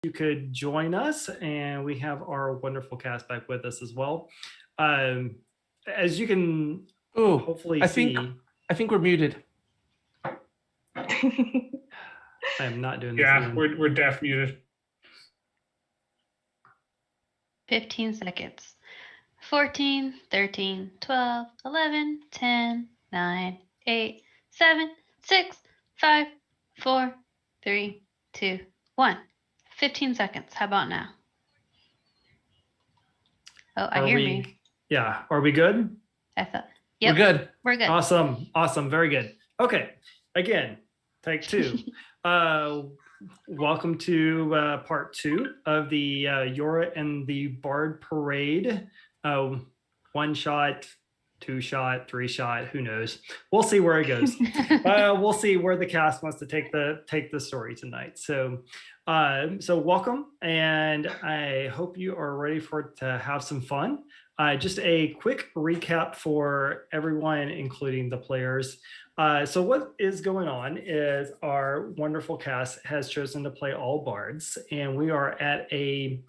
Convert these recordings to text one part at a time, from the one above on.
you could join us, and we have our wonderful cast back with us as well. Um, as you can hopefully see, I think we're muted. I am not doing this Yeah, again. we're deaf muted. 15 seconds. 14, 13, 12, 11, 10, 9, 8, 7, 6, 5, 4, 3, 2, 1. 15 seconds. How about now? Oh, I hear me. Yeah. Are we good? I thought. Yep. We're good. We're good. Awesome. Very good. Okay. Again, take two. Welcome to part 2 of the Yora and the Bard Parade. 1 shot, 2 shot, 3 shot, who knows? We'll see where it goes. We'll see where the cast wants to take the story tonight. So welcome, and I hope you are ready to have some fun. Just a quick recap for everyone, including the players. So what is going on is our wonderful cast has chosen to play all bards, and we are at a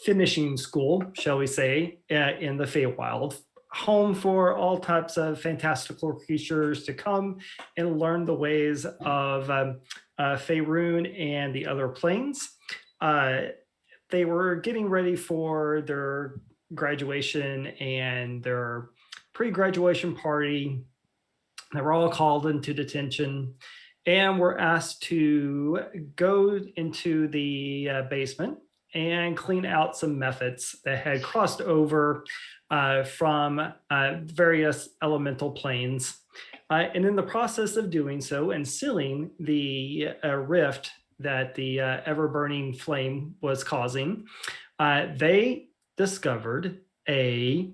finishing school, shall we say, in the Feywild, home for all types of fantastical creatures to come and learn the ways of Faerun and the other planes. They were getting ready for their graduation and their pre-graduation party. They were all called into detention and were asked to go into the basement and clean out some methods that had crossed over from various elemental planes. And in the process of doing so and sealing the rift that the ever-burning flame was causing, they discovered a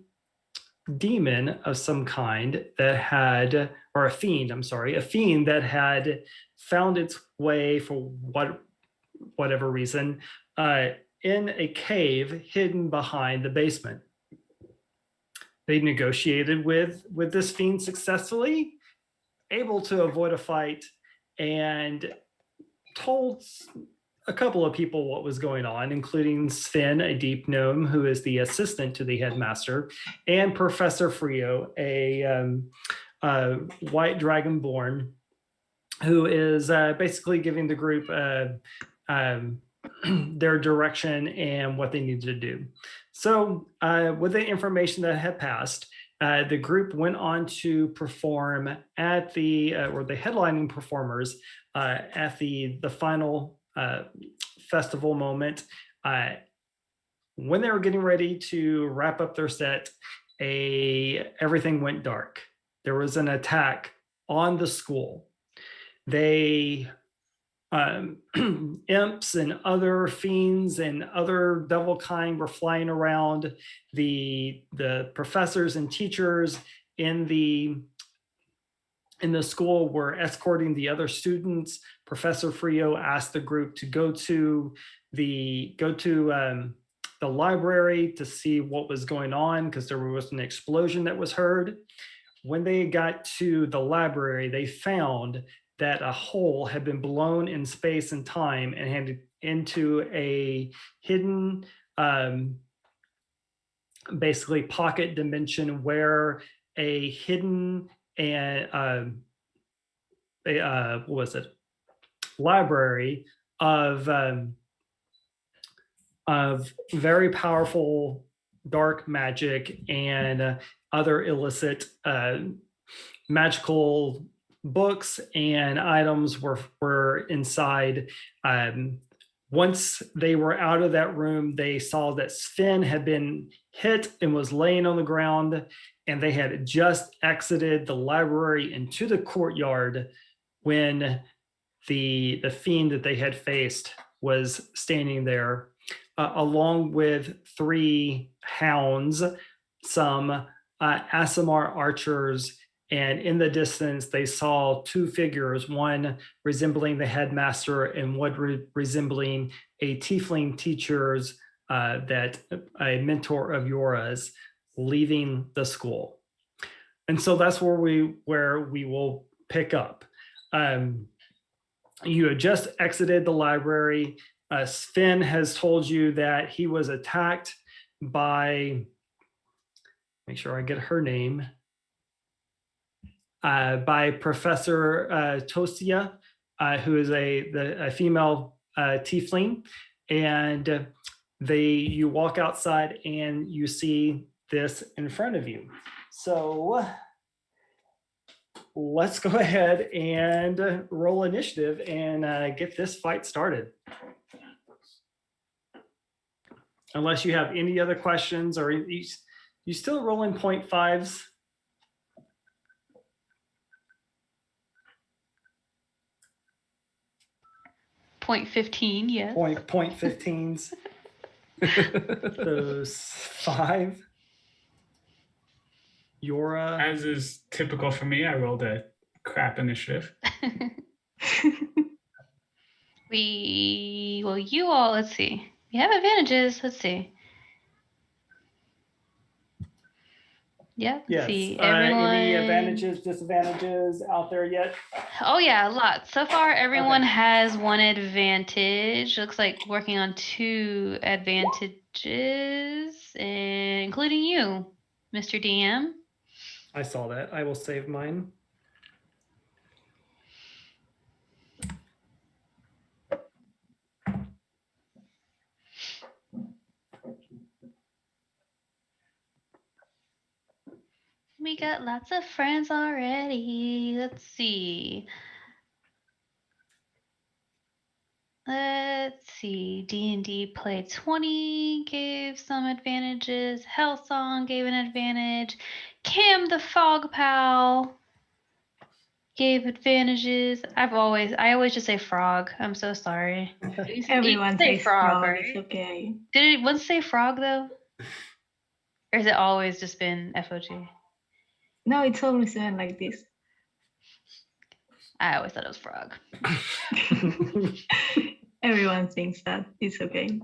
demon of some kind that had, or a fiend that had found its way for whatever reason in a cave hidden behind the basement. They negotiated with this fiend successfully, able to avoid a fight, and told a couple of people what was going on, including Sven, a deep gnome who is the assistant to the headmaster, and Professor Frio, a white dragonborn, who is basically giving the group their direction and what they needed to do. So with the information that had passed, the group went on to perform at the headlining performers at the final festival moment. When they were getting ready to wrap up their set, everything went dark. There was an attack on the school. They imps and other fiends and other devil kind were flying around. The professors and teachers in the school were escorting the other students. Professor Frio asked the group to go to the library to see what was going on, because there was an explosion that was heard. When they got to the library, they found that a hole had been blown in space and time and had into a hidden basically pocket dimension where a hidden and library of very powerful dark magic and other illicit magical books and items were inside. Once they were out of that room, they saw that Sven had been hit and was laying on the ground, and they had just exited the library into the courtyard when the fiend that they had faced was standing there, along with 3 hounds, some Aasimar archers, and in the distance they saw 2 figures, one resembling the headmaster and one resembling a tiefling teacher's that a mentor of Yora's, leaving the school. And so that's where we will pick up. You had just exited the library. Sven has told you that he was attacked by, make sure I get her name, by Professor Tosia, who is a female tiefling. And you walk outside and you see this in front of you. So let's go ahead and roll initiative and get this fight started. Unless you have any other questions, or you still rolling 0.5s? Point 15, yes. Point 15s. Those 5. Yora. As is typical for me, I rolled a crap initiative. You all, let's see. We have advantages. Let's see. Yep. Yes. See, everyone. Any advantages, disadvantages out there yet? Oh yeah, a lot. So far, everyone has 1 advantage. Looks like working on 2 advantages, including you, Mr. DM. I saw that. I will save mine. We got lots of friends already. Let's see. D&D played 20, gave some advantages. Hellsong gave an advantage. Cam the Fog Pal gave advantages. I always just say frog. I'm so sorry. Everyone says frog, right? it's okay. Did it once say frog though? Or has it always just been FOG? No, it's always been like this. I always thought it was frog. Everyone thinks that. It's okay.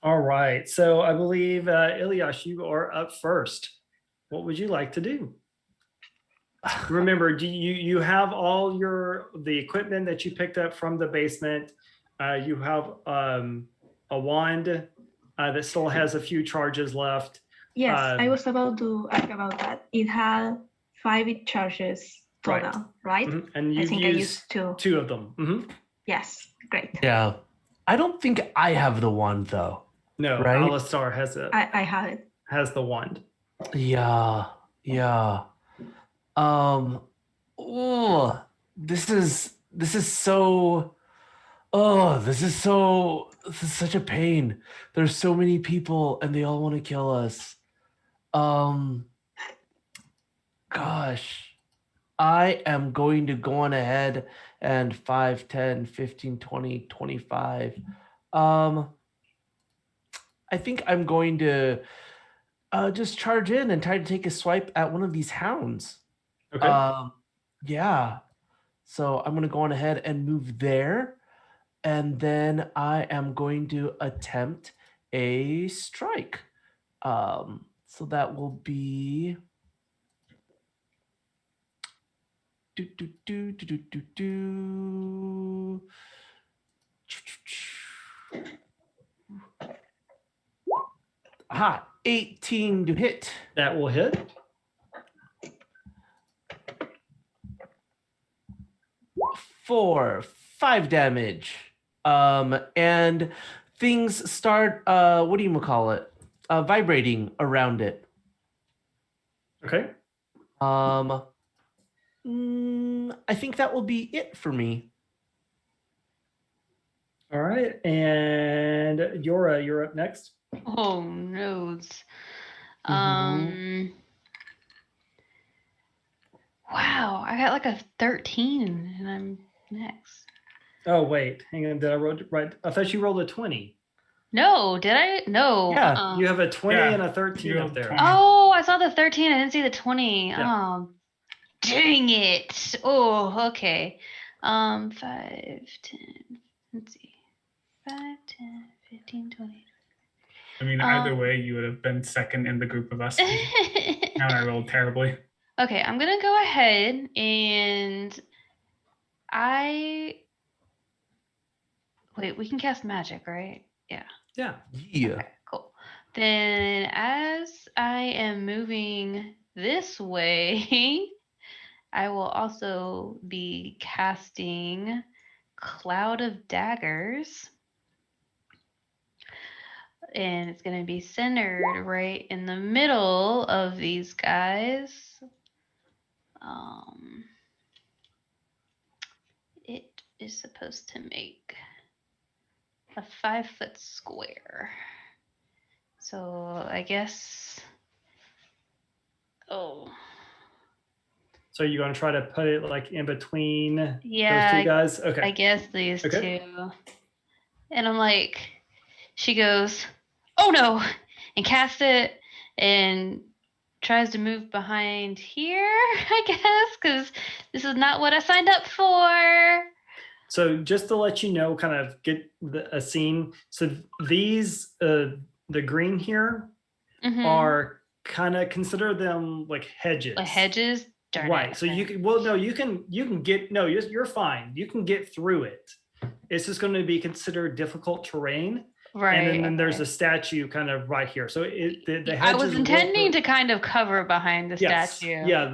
All right. So I believe, Ilyas, you are up first. What would you like to do? Remember, you have all the equipment that you picked up from the basement. You have a wand that still has a few charges left. Yes, I was about to ask about that. It had 5 charges total, right? Mm-hmm. And you I used 2. 2 of them. Mm-hmm. Yes, great. Yeah. I don't think I have the wand though. No, right? Alistar has it. I have it. Has the wand. Yeah. Oh, this is such a pain. There's so many people and they all want to kill us. Gosh, I am going to go on ahead and 5, 10, 15, 20, 25. I think I'm going to just charge in and try to take a swipe at one of these hounds. Okay. Yeah. So I'm going to go on ahead and move there. And then I am going to attempt a strike. So that will be... Aha, 18 to hit. That will hit. For 5 damage. And things start, what do you call it? Vibrating around it. Okay. I think that will be it for me. All right. And Yora, you're up next. Oh no. Wow, I got like a 13 and I'm next. Oh, wait. Hang on. Did I roll right? I thought you rolled a 20. No, did I? No. Yeah, You have a 20 Yeah, and a 13 you up have there. 20. Oh, I saw the 13. I didn't see the 20. Yeah. Oh, dang it. Oh, okay. 5, 10. Let's see. 5, 10, 15, 20. I mean, either way, you would have been second in the group of us. Now I rolled terribly. Okay, I'm gonna go ahead and Wait, we can cast magic, right? Yeah. Yeah. Yeah. Okay, cool. Then as I am moving this way, I will also be casting Cloud of Daggers. And it's going to be centered right in the middle of these guys. It is supposed to make a 5-foot square. So I guess. Oh. So you're going to try to put it like in between those Yeah, two guys? Okay. I guess these Okay. two. And I'm like, she goes, oh no, and casts it and tries to move behind here, I guess, because this is not what I signed up for. So just to let you know, kind of get a scene. So these, the green here are kind of, consider them like hedges. Like hedges? Darn Right. it. So you can, well, no, you can get, no, you're fine. You can get through it. It's just going to be considered difficult terrain. Right. And then there's a statue kind of right here. So the hedges. I was intending to kind of cover behind the statue. Yeah.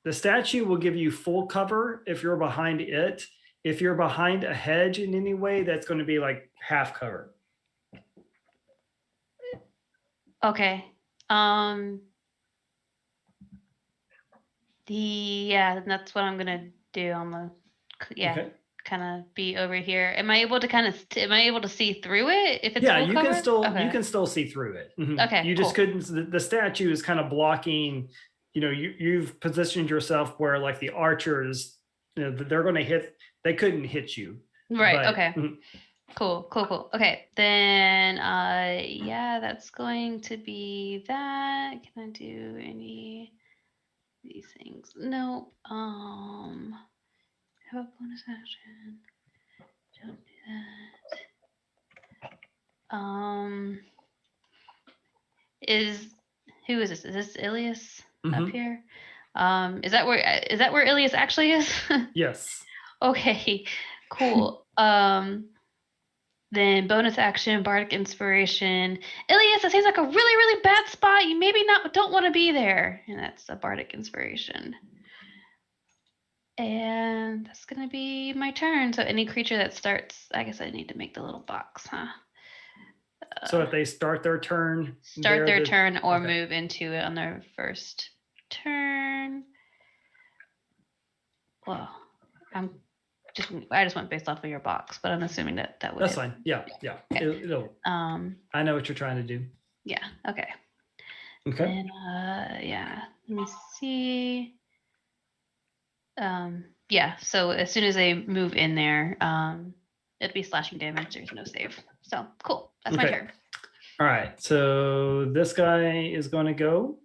The statue will give you full cover if you're behind it. If you're behind a hedge in any way, that's going to be like half cover. Okay. That's what I'm gonna do. I'm gonna Okay. kind of be over here. Am I able to am I able to see through it if it's Yeah, full you cover? can still Okay. you can still see through it. Mhm. Okay, You just couldn't. The statue is kind of blocking. You know, you've positioned yourself where like the archers, you know, they're going to hit. They couldn't hit you. Right. But, Okay. Cool. Okay. Then yeah, that's going to be that. Can I do any of these things? No. Have a bonus action. Don't do that. Who is this? Is this Ilias up here? Is that where Ilias actually is? Yes. Okay, cool. Then bonus action, bardic inspiration. Ilias, it seems like a really, really bad spot. You maybe don't want to be there. And that's a bardic inspiration. And that's gonna be my turn. So any creature that starts, I guess I need to make the little box, huh? So if they start their turn, or move into it on their first turn. Well, I just went based off of your box, but I'm assuming that would. That's fine. Yeah. Okay. It'll. I know what you're trying to do. Yeah. Okay. Okay. And yeah. Let me see. Yeah. So as soon as they move in there, it'd be slashing damage. There's no save. So cool. That's my turn. All right. So this guy is going to go,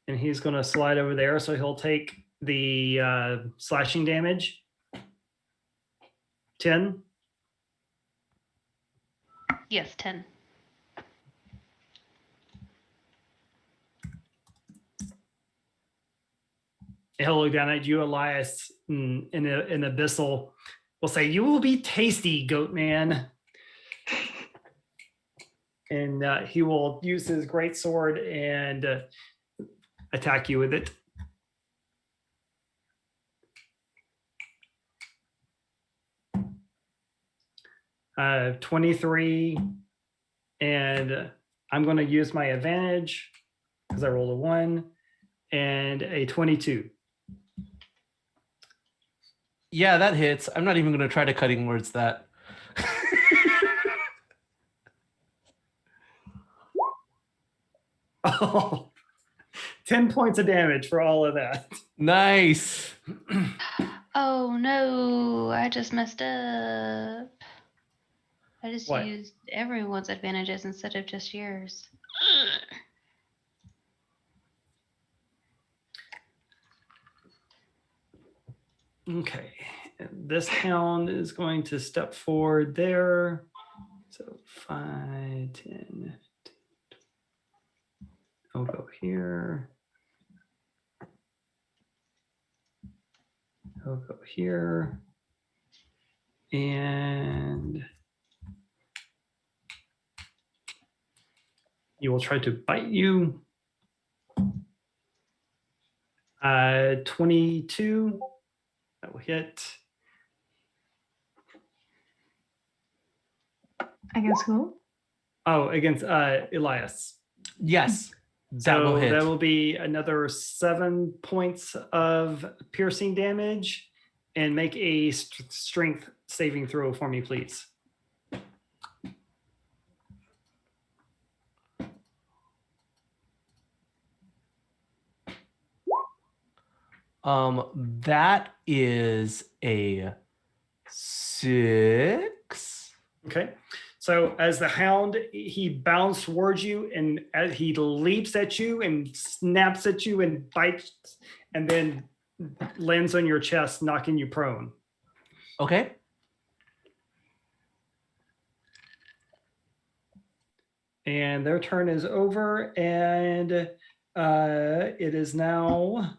and he's going to slide over there. So he'll take the slashing damage. 10. Yes, 10. He'll look down at you, Elias, in abyssal. Will say, "You will be tasty, goat man." And he will use his great sword and attack you with it. Uh, 23, and I'm going to use my advantage because I rolled a 1 and a 22. Yeah, that hits. I'm not even going to try to cutting words that. Oh, 10 points of damage for all of that. Nice. Oh no, I just messed up. I just used everyone's advantages instead of just yours. Okay, and this hound is going to step forward there. So 5, 10. I'll go here. I'll go here. And he will try to bite you. 22. That will hit. Against who? Oh, against Elias. Yes, that So will hit. that will be another 7 points of piercing damage, and make a strength saving throw for me, please. That is a 6. Okay. So as the hound, he bounds towards you, and as he leaps at you and snaps at you and bites, and then lands on your chest, knocking you prone. Okay. And their turn is over, and it is now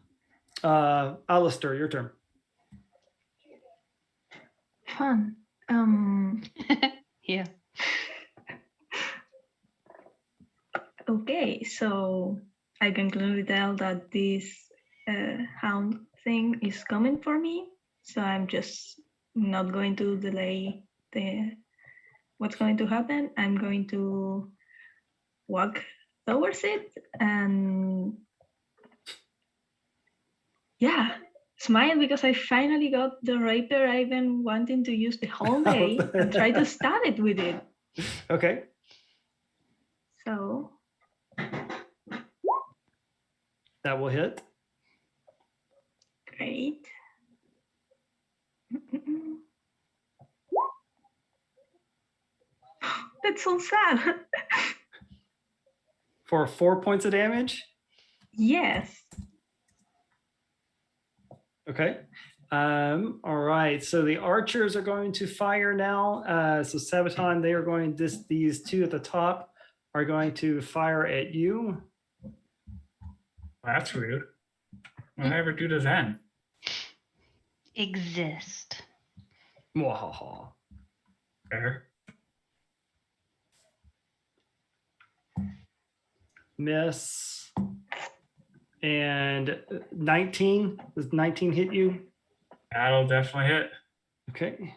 Alistair, your turn. Fun. Yeah. Okay, so I can clearly tell that this hound thing is coming for me. So I'm just not going to delay what's going to happen. I'm going to walk towards it and yeah, smile because I finally got the rapier I've been wanting to use the whole day and try to stab it with it. Okay. So That will hit. great. That's so sad. For 4 points of damage. Yes. Okay. All right. So the archers are going to fire now. So Sabaton, they are going these two at the top are going to fire at you. That's rude. What did I ever do to them? Exist. Mwahaha. Fair. Miss. And 19. Does 19 hit you? That'll definitely hit. Okay.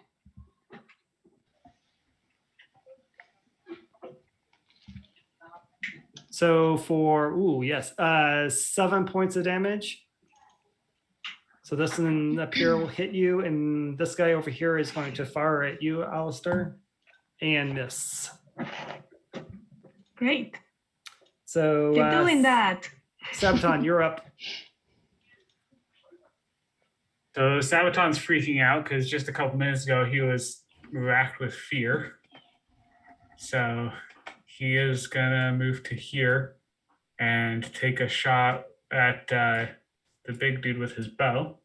So for, yes, 7 points of damage. So this one up here will hit you, and this guy over here is going to fire at you, Alistair, and miss. Great. So Keep doing that. Sabaton, you're up. So Sabaton's freaking out because just a couple minutes ago he was racked with fear. So he is gonna move to here and take a shot at the big dude with his bow.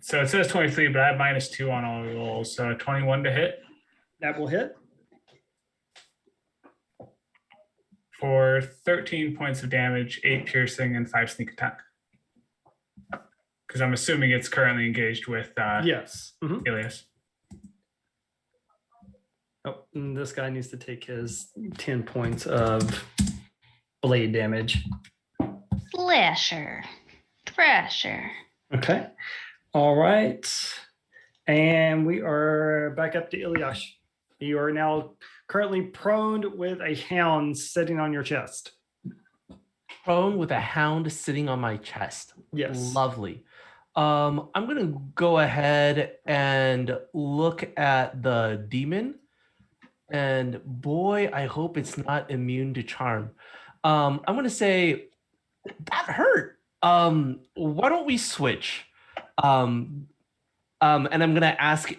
So it says 23, but I have -2 on all the rolls. So 21 to hit That will hit. for 13 points of damage, 8 piercing, and 5 sneak attack. Because I'm assuming it's currently engaged with Yes. Mhm. Ilias. Oh, and this guy needs to take his 10 points of blade damage. Slasher. Thrasher. Okay. All right. And we are back up to Ilyash. You are now currently prone with a hound sitting on your chest. Prone with a hound sitting on my chest. Yes. Lovely. I'm gonna go ahead and look at the demon, and boy, I hope it's not immune to charm. I'm gonna say that hurt. Why don't we switch? And I'm gonna ask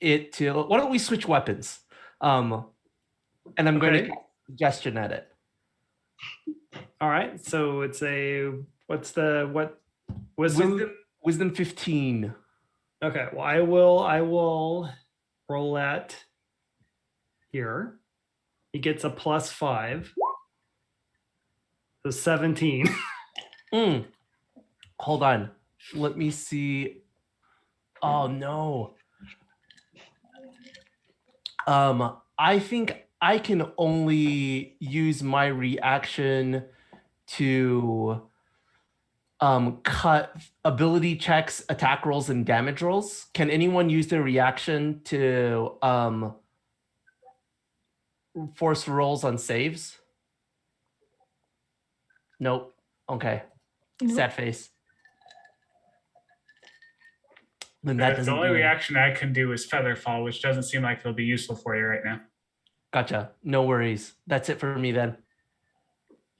it to. Why don't we switch weapons? And I'm going to Okay. cast suggestion at it. All right. So it's what wisdom? Wisdom 15. Okay. Well, I will roll that here. He gets a +5. So 17. Hold on. Let me see. Oh no. I think I can only use my reaction to cut ability checks, attack rolls, and damage rolls. Can anyone use their reaction to force rolls on saves? Nope. Okay. Nope. Sad face. Then that The doesn't only do it. reaction I can do is feather fall, which doesn't seem like it'll be useful for you right now. Gotcha. No worries. That's it for me then.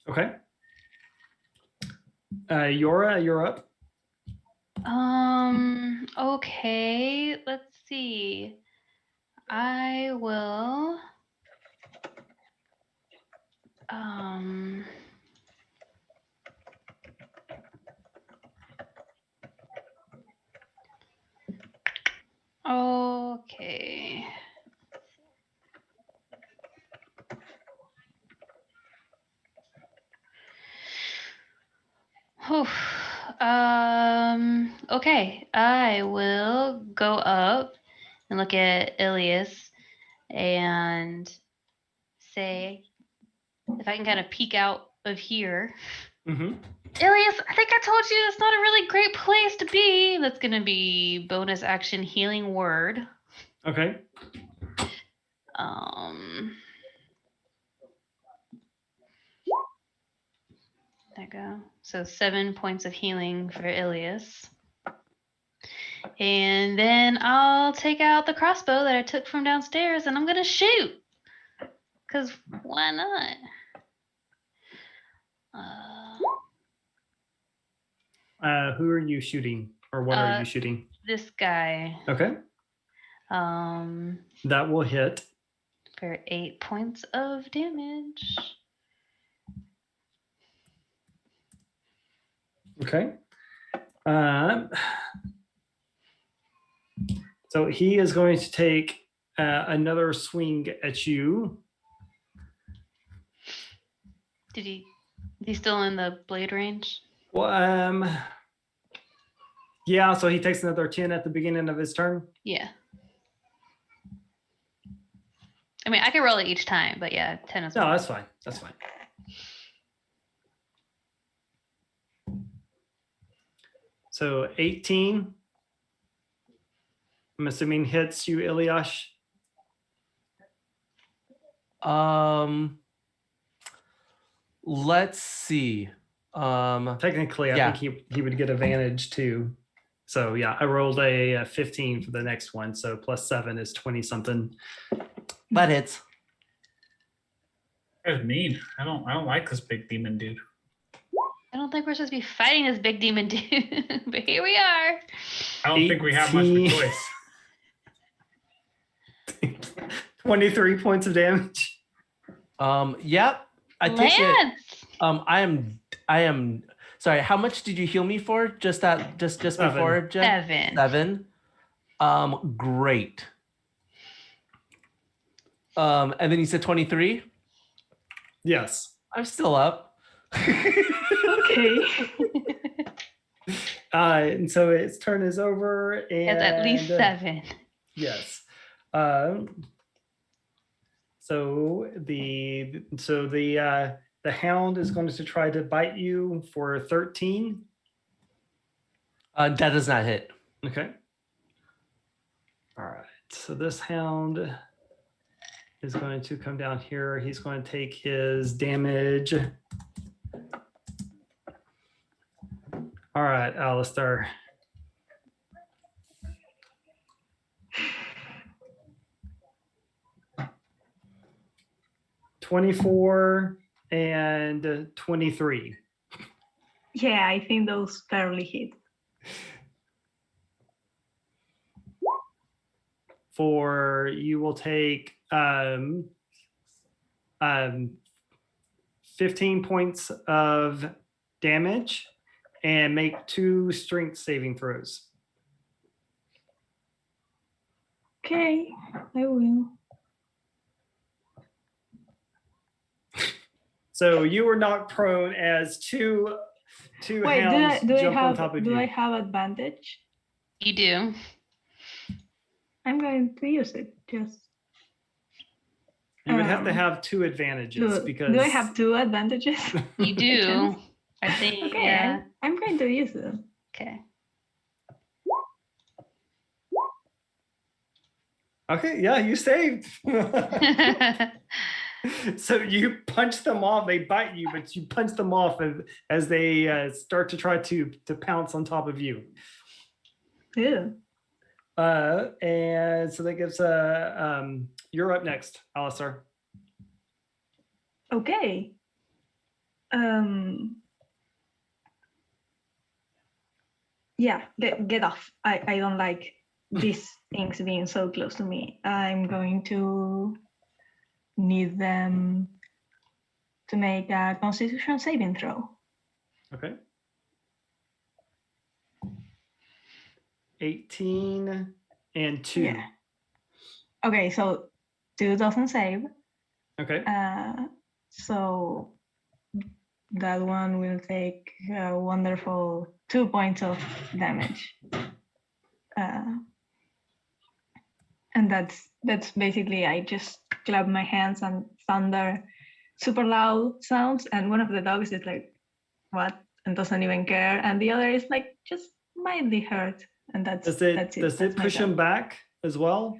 Okay. Yora, you're up. Okay, let's see. I will okay. Whew. Okay, I will go up and look at Ilias and say if I can kind of peek out of here. Mm-hmm. Ilias, I think I told you it's not a really great place to be. That's gonna be bonus action healing word. Okay. There you go. So 7 points of healing for Ilias. And then I'll take out the crossbow that I took from downstairs and I'm gonna shoot. Cause why not? Who are you shooting, or what are you shooting? This guy. Okay. Um, That will hit. for 8 points of damage. Okay. So he is going to take another swing at you. Is he still in the blade range? Well, yeah, so he takes another 10 at the beginning of his turn. Yeah. I mean, I can roll it each time, but yeah, 10 is No, fine. that's fine. That's fine. So 18. I'm assuming hits you, Ilyash. Let's see. Technically, I Yeah. think he would get advantage too. So yeah, I rolled a 15 for the next one. So plus 7 is 20 something. That hits. That's mean. I don't like this big demon dude. I don't think we're supposed to be fighting this big demon dude, but here we are. I don't think we have much of a 18. choice. 23 points of damage. Yep. I take it. Lance! I am sorry, how much did you heal me for? Just before, Jen? 7. 7. Great. And then you said 23? Yes. I'm still up. Okay. And so its turn is over, and It's at least 7. yes. So the hound is going to try to bite you for 13. That does not hit. Okay. All right. So this hound is going to come down here. He's going to take his damage. All right, Alistair. $24 and 23. Yeah, I think those barely hit. For you will take 15 points of damage and make 2 strength saving throws. Okay, I will. So you were knocked prone as 2 two Wait, hounds do I jump on have top of do you. I have advantage? You do. I'm going to use it. Just You would have to um, have two advantages because do I have two advantages? You do. chance? I think. Okay, Yeah. I'm going to use it. Okay. Okay, yeah, you saved. So you punch them off. They bite you, but you punch them off as they start to try to pounce on top of you. Ew. And so that gives you're up next, Alistair. Okay. Yeah, get off. I don't like these things being so close to me. I'm going to need them to make a Constitution saving throw. Okay. 18 and 2. Yeah. Okay, so 2 doesn't save. Okay. So that one will take a wonderful 2 points of damage. And that's basically, I just clap my hands and thunder super loud sounds, and one of the dogs is like, what? And doesn't even care, and the other is like just mildly hurt, and that's Does it that's it. does That's it my push turn. him back as well?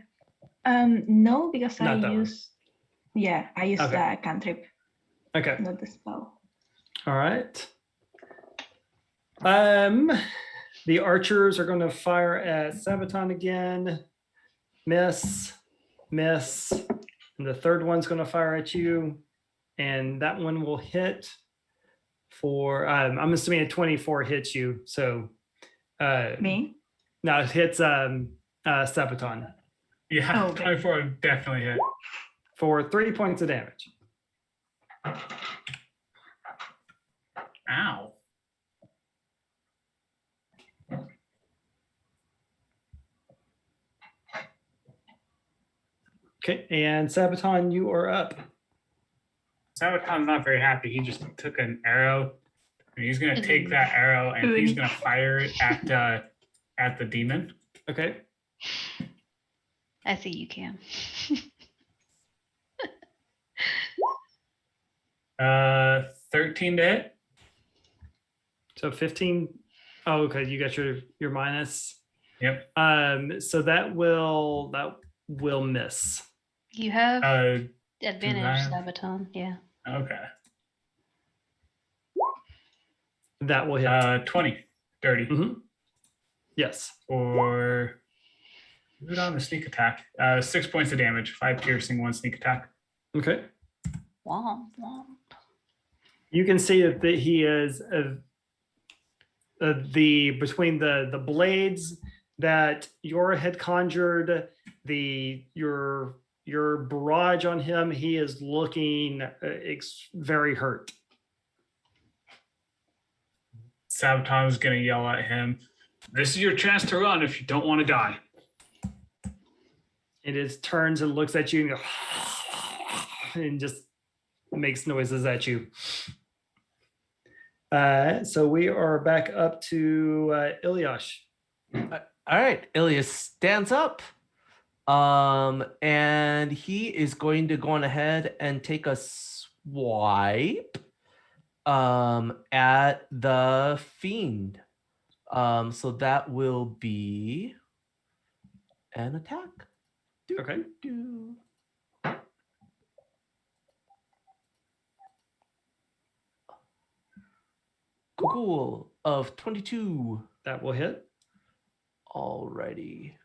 No, because Not I that one. use Okay. the cantrip, Okay. not the spell. All right. The archers are going to fire at Sabaton again. Miss, miss. And the third one's going to fire at you, and that one will hit for. I'm assuming a 24 hits you. So. Me? No, it hits Sabaton Yeah, Oh, okay. 24 definitely hit. for 3 points of damage. Ow. Okay, and Sabaton, you are up. Sabaton's not very happy. He just took an arrow, and he's gonna take that arrow and he's gonna fire it at the demon. Okay. I see you can. 13 to hit. So 15. Oh, okay. You got your minus. Yep. So that will miss. You have advantage, have- Sabaton. Yeah. Okay. That will hit. 20, dirty. Mhm. Yes. Or move it on the sneak attack. 6 points of damage, 5 piercing, 1 sneak attack. Okay. Womp womp. You can see that he is between the blades that Yora had conjured, your barrage on him. He is looking very hurt. Sabaton's gonna yell at him, "This is your chance to run if you don't want to die." It is turns and looks at you and just makes noises at you. So we are back up to Ilyash. All right, Ilias stands up. And he is going to go on ahead and take a swipe at the fiend. So that will be an attack. Okay. Do. Cool. Of 22. That will hit. Alrighty.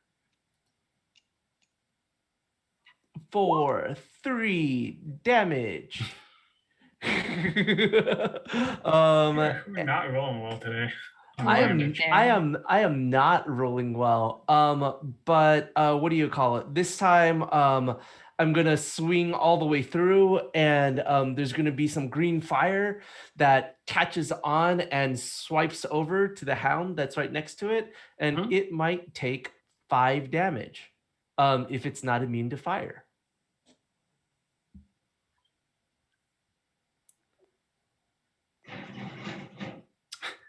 For 3 damage. We're not rolling well today. I am Damage. I am not rolling well. But what do you call it? This time I'm gonna swing all the way through, and there's gonna be some green fire that catches on and swipes over to the hound that's right next to it, and it might take 5 damage if it's not immune to fire.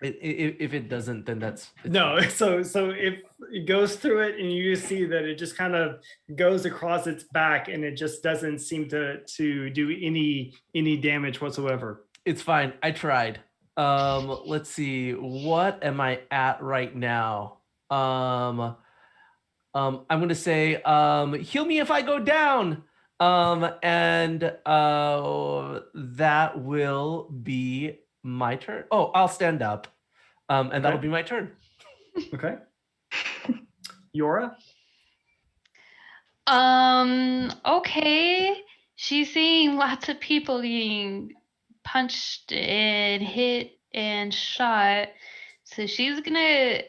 If it doesn't, then it's No, fine. so if it goes through it and you see that it just kind of goes across its back and it just doesn't seem to do any damage whatsoever. It's fine. I tried. Let's see. What am I at right now? I'm gonna say, heal me if I go down. And that will be my turn. Oh, I'll stand up. And that'll Okay. be my turn. Okay. Yora? Okay. She's seeing lots of people being punched and hit and shot. So she's gonna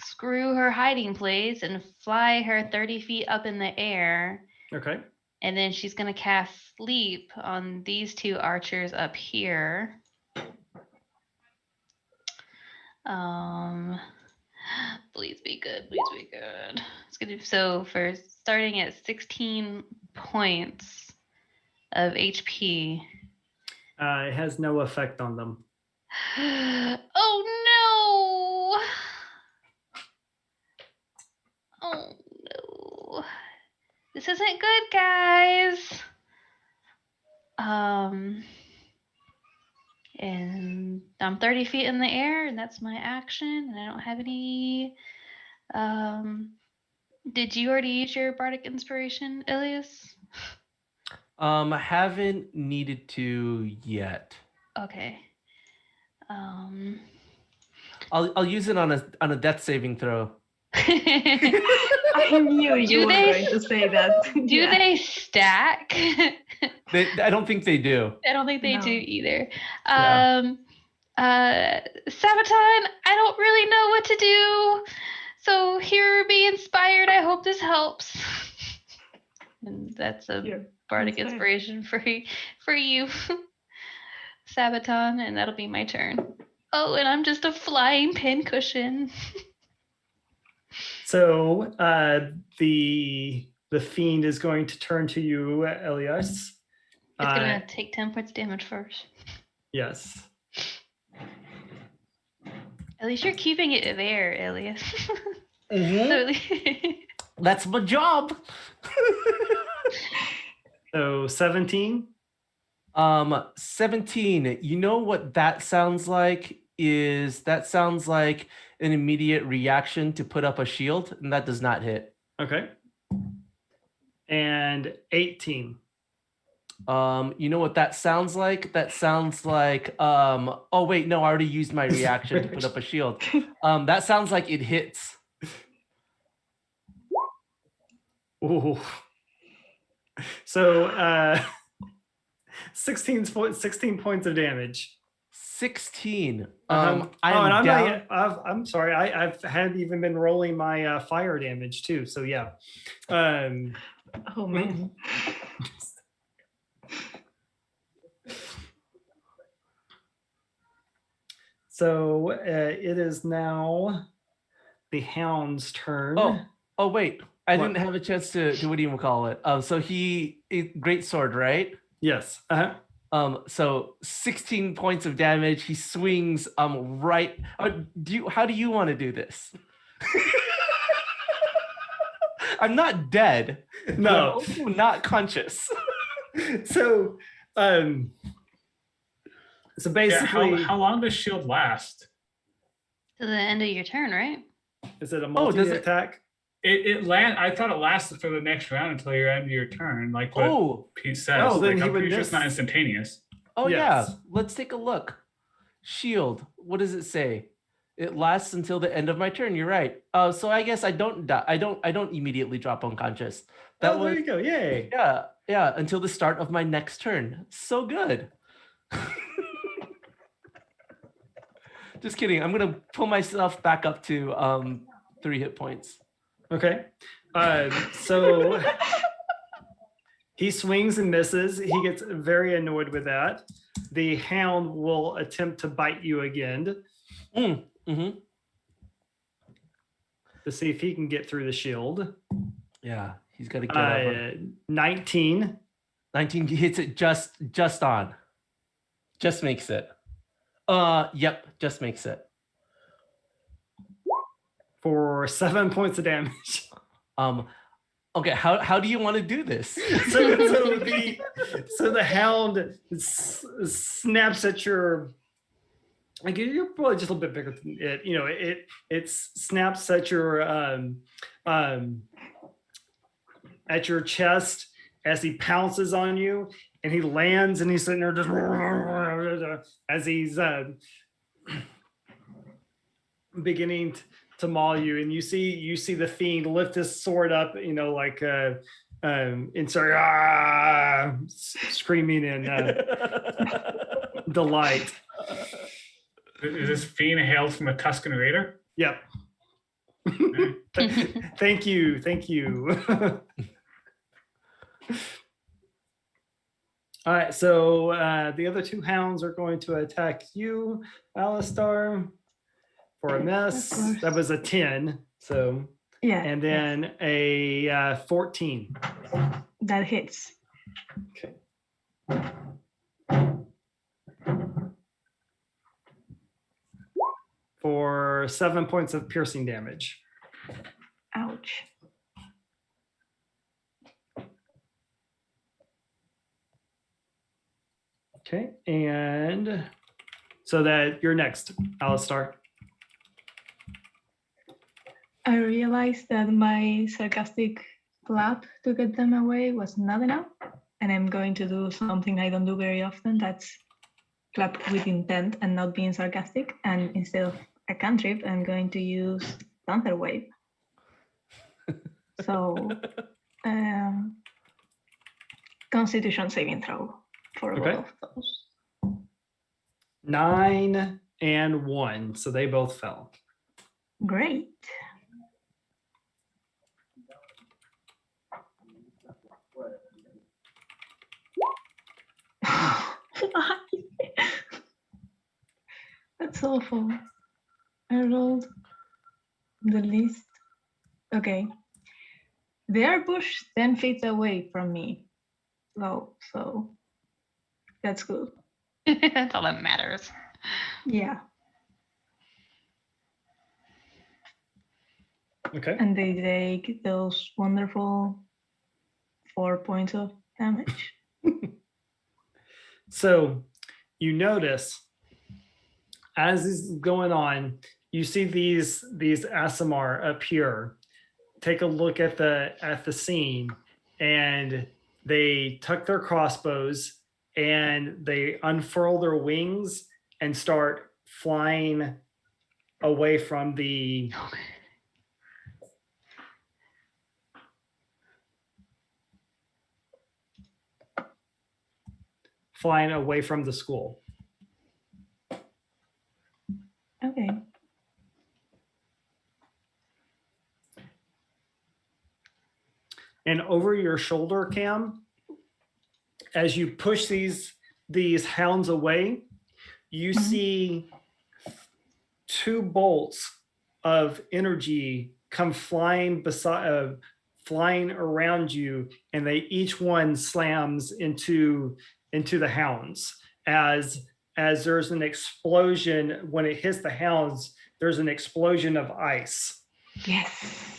screw her hiding place and fly her 30 feet up in the air. Okay. And then she's gonna cast sleep on these two archers up here. Please be good. Please be good. It's gonna so for starting at 16 points of HP. It has no effect on them. Oh no! Oh no! This isn't good, guys. And I'm 30 feet in the air, and that's my action. And I don't have any. Did you already use your bardic inspiration, Ilias? I haven't needed to yet. Okay. I'll use it on a death saving throw. I knew you Do were they- going to say that. Do they stack? I don't think they do. I don't think they No. do either. Yeah. Sabaton, I don't really know what to do. So here, be inspired. I hope this helps. And that's a Here, bardic inspired. inspiration for you, Sabaton, and that'll be my turn. Oh, and I'm just a flying pincushion. So the fiend is going to turn to you, Elias. It's gonna take 10 points damage first. Yes. At least you're keeping it there, Elias. Mhm. That's my job. So 17. 17. You know what that sounds like? That sounds like an immediate reaction to put up a shield, and that does not hit. Okay. And 18. You know what that sounds like? That sounds like oh wait, no, I already used my reaction to put up a shield. That sounds like it hits. Ooh. So 16 points of damage. 16. And I'm down. I'm sorry. I hadn't even been rolling my fire damage too. So yeah. Oh man. So it is now the hound's turn. Oh wait, I What? didn't have a chance to what do you call it? So great sword, right? Yes. So 16 points of damage. He swings right. How do you want to do this? I'm not dead. but I'm No. also not conscious. So so basically, Yeah, how long does shield last? To the end of your turn, right? is it a does multi it- attack? I thought it lasted for the next round until your end of your turn, like what Oh, Pete says. Oh, then like, he I'm would pretty sure it's miss. not instantaneous. oh Yes. yeah. Let's take a look. Shield. What does it say? It lasts until the end of my turn. You're right. So I guess I don't die. I don't immediately drop unconscious. That There was you go. Yay. yeah, until the start of my next turn. So good. Just kidding. I'm gonna pull myself back up to 3 hit points. Okay. So he swings and misses. He gets very annoyed with that. The hound will attempt to bite you again Mm-hmm. to see if he can get through the shield. Yeah, he's got to get over. 19. 19 hits it just on. Just makes it. Yep, just makes it. For 7 points of damage. Okay, how do you want to do this? So the hound snaps at your. Like you're probably just a little bit bigger than it. You know, it snaps at your chest as he pounces on you, and he lands, and he's sitting there just as he's beginning to maul you, and you see the fiend lift his sword up, you know, like and sorry, screaming in delight. Is this fiend hailed from a Tuscan raider? Yep. Thank you. All right, so the other two hounds are going to attack you, Alistar, for a miss. That was a 10. So Yeah. and then a 14. That hits. Okay. For 7 points of piercing damage. Ouch. Okay, and so that you're next, Alistar. I realized that my sarcastic clap to get them away was not enough, and I'm going to do something I don't do very often. That's clap with intent and not being sarcastic. And instead of a cantrip, I'm going to use Thunder Wave. So, Constitution saving throw for Okay. both of those. 9 and 1, so they both fell. Great. Why? That's awful. I rolled the least. Okay. They are pushed 10 feet away from me. Low, so that's good. That's all that matters. Yeah. Okay. And they take those wonderful 4 points of damage. So you notice as this is going on, you see these Asimar appear. Take a look at the scene, and they tuck their crossbows and they unfurl their wings and start flying away from the school. Okay. And over your shoulder, Cam, as you push these hounds away, you see 2 bolts of energy come flying around you, and they each one slams into the hounds. As there's an explosion when it hits the hounds, there's an explosion of ice. Yes.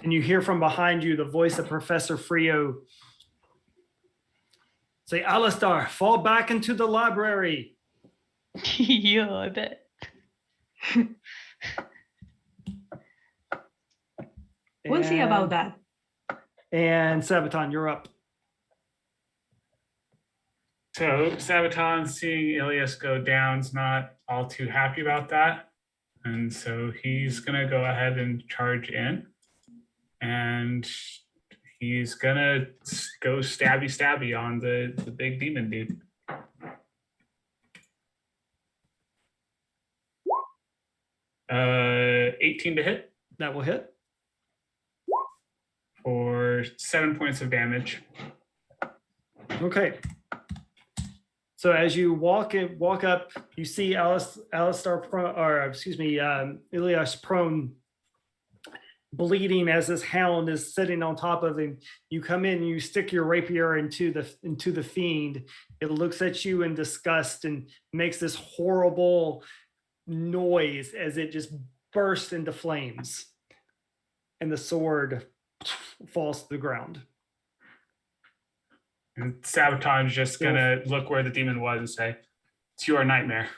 And you hear from behind you the voice of Professor Frio say, "Alistar, fall back into the library." Yeah, I bet. We'll see about that. And Sabaton, you're up. So Sabaton, seeing Ilias go down, is not all too happy about that. And so he's going to go ahead and charge in. And he's going to go stabby on the big demon dude. Uh, 18 to hit That will hit. for 7 points of damage. Okay. So as you walk up, you see Alistar Ilias prone, bleeding as this hound is sitting on top of him. You come in, you stick your rapier into the fiend. It looks at you in disgust and makes this horrible noise as it just bursts into flames. And the sword falls to the ground. And Sabaton's just gonna look where the demon was and say, "It's your nightmare."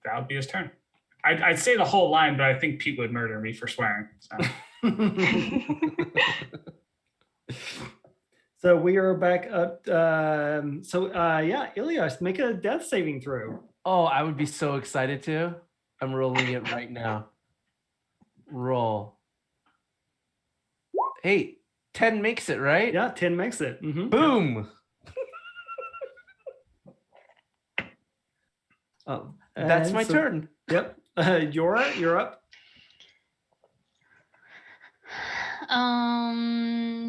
That would be his turn. I'd say the whole line, but I think Pete would murder me for swearing. So. So we are back up. Yeah, Ilias, make a death saving throw. Oh, I would be so excited to. I'm rolling it right now. Roll. Hey, 10 makes it, right? Yeah, 10 makes it. Mhm. Boom. Oh, That's and my turn. Yep. Yora, you're up.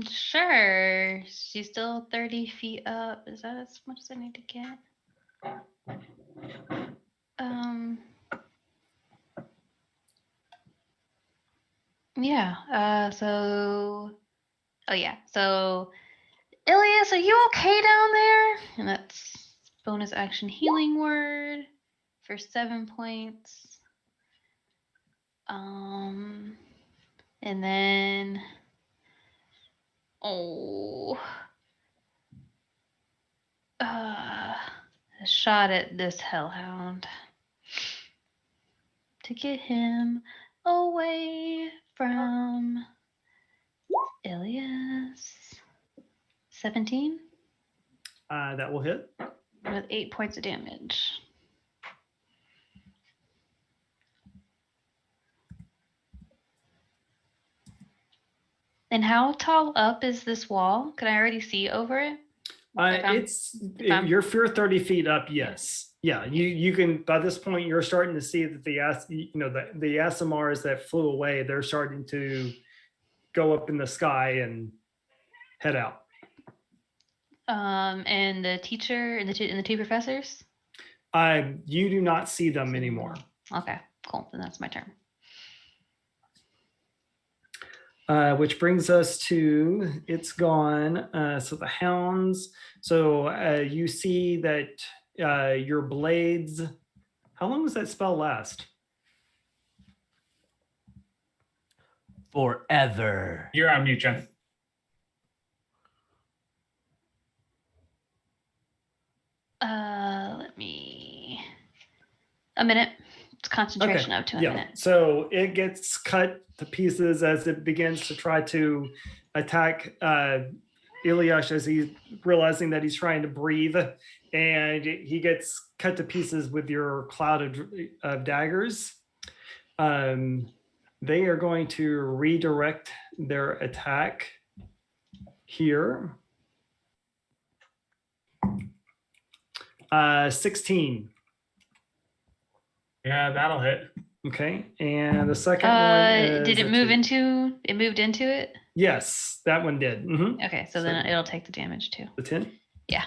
Sure. She's still 30 feet up. Is that as much as I need to get? Yeah. So Ilias, are you okay down there? And that's bonus action healing word for 7 points. And then a shot at this hellhound to get him away from Ilias. 17 That will hit. with 8 points of damage. And how tall up is this wall? Can I already see over it? You're 30 feet up. Yes. Yeah. You can, by this point, you're starting to see that the Asimars that flew away, they're starting to go up in the sky and head out. And the teacher and the two professors? You do not see them anymore. Okay, cool. Then that's my turn. Which brings us to it's gone. So the hounds. So you see that your blades. How long does that spell last? Forever. You're on mute, Jen. Let me. A minute. It's concentration up to a minute. So it gets cut to pieces as it begins to try to attack Ilias as he's realizing that he's trying to breathe, and he gets cut to pieces with your cloud of daggers. They are going to redirect their attack here. 16. Yeah, that'll hit. Okay, and the second one is did it move into it? Moved into it? Yes, that one did. Mm-hmm. Okay, so then it'll take the damage too. The 10? Yeah.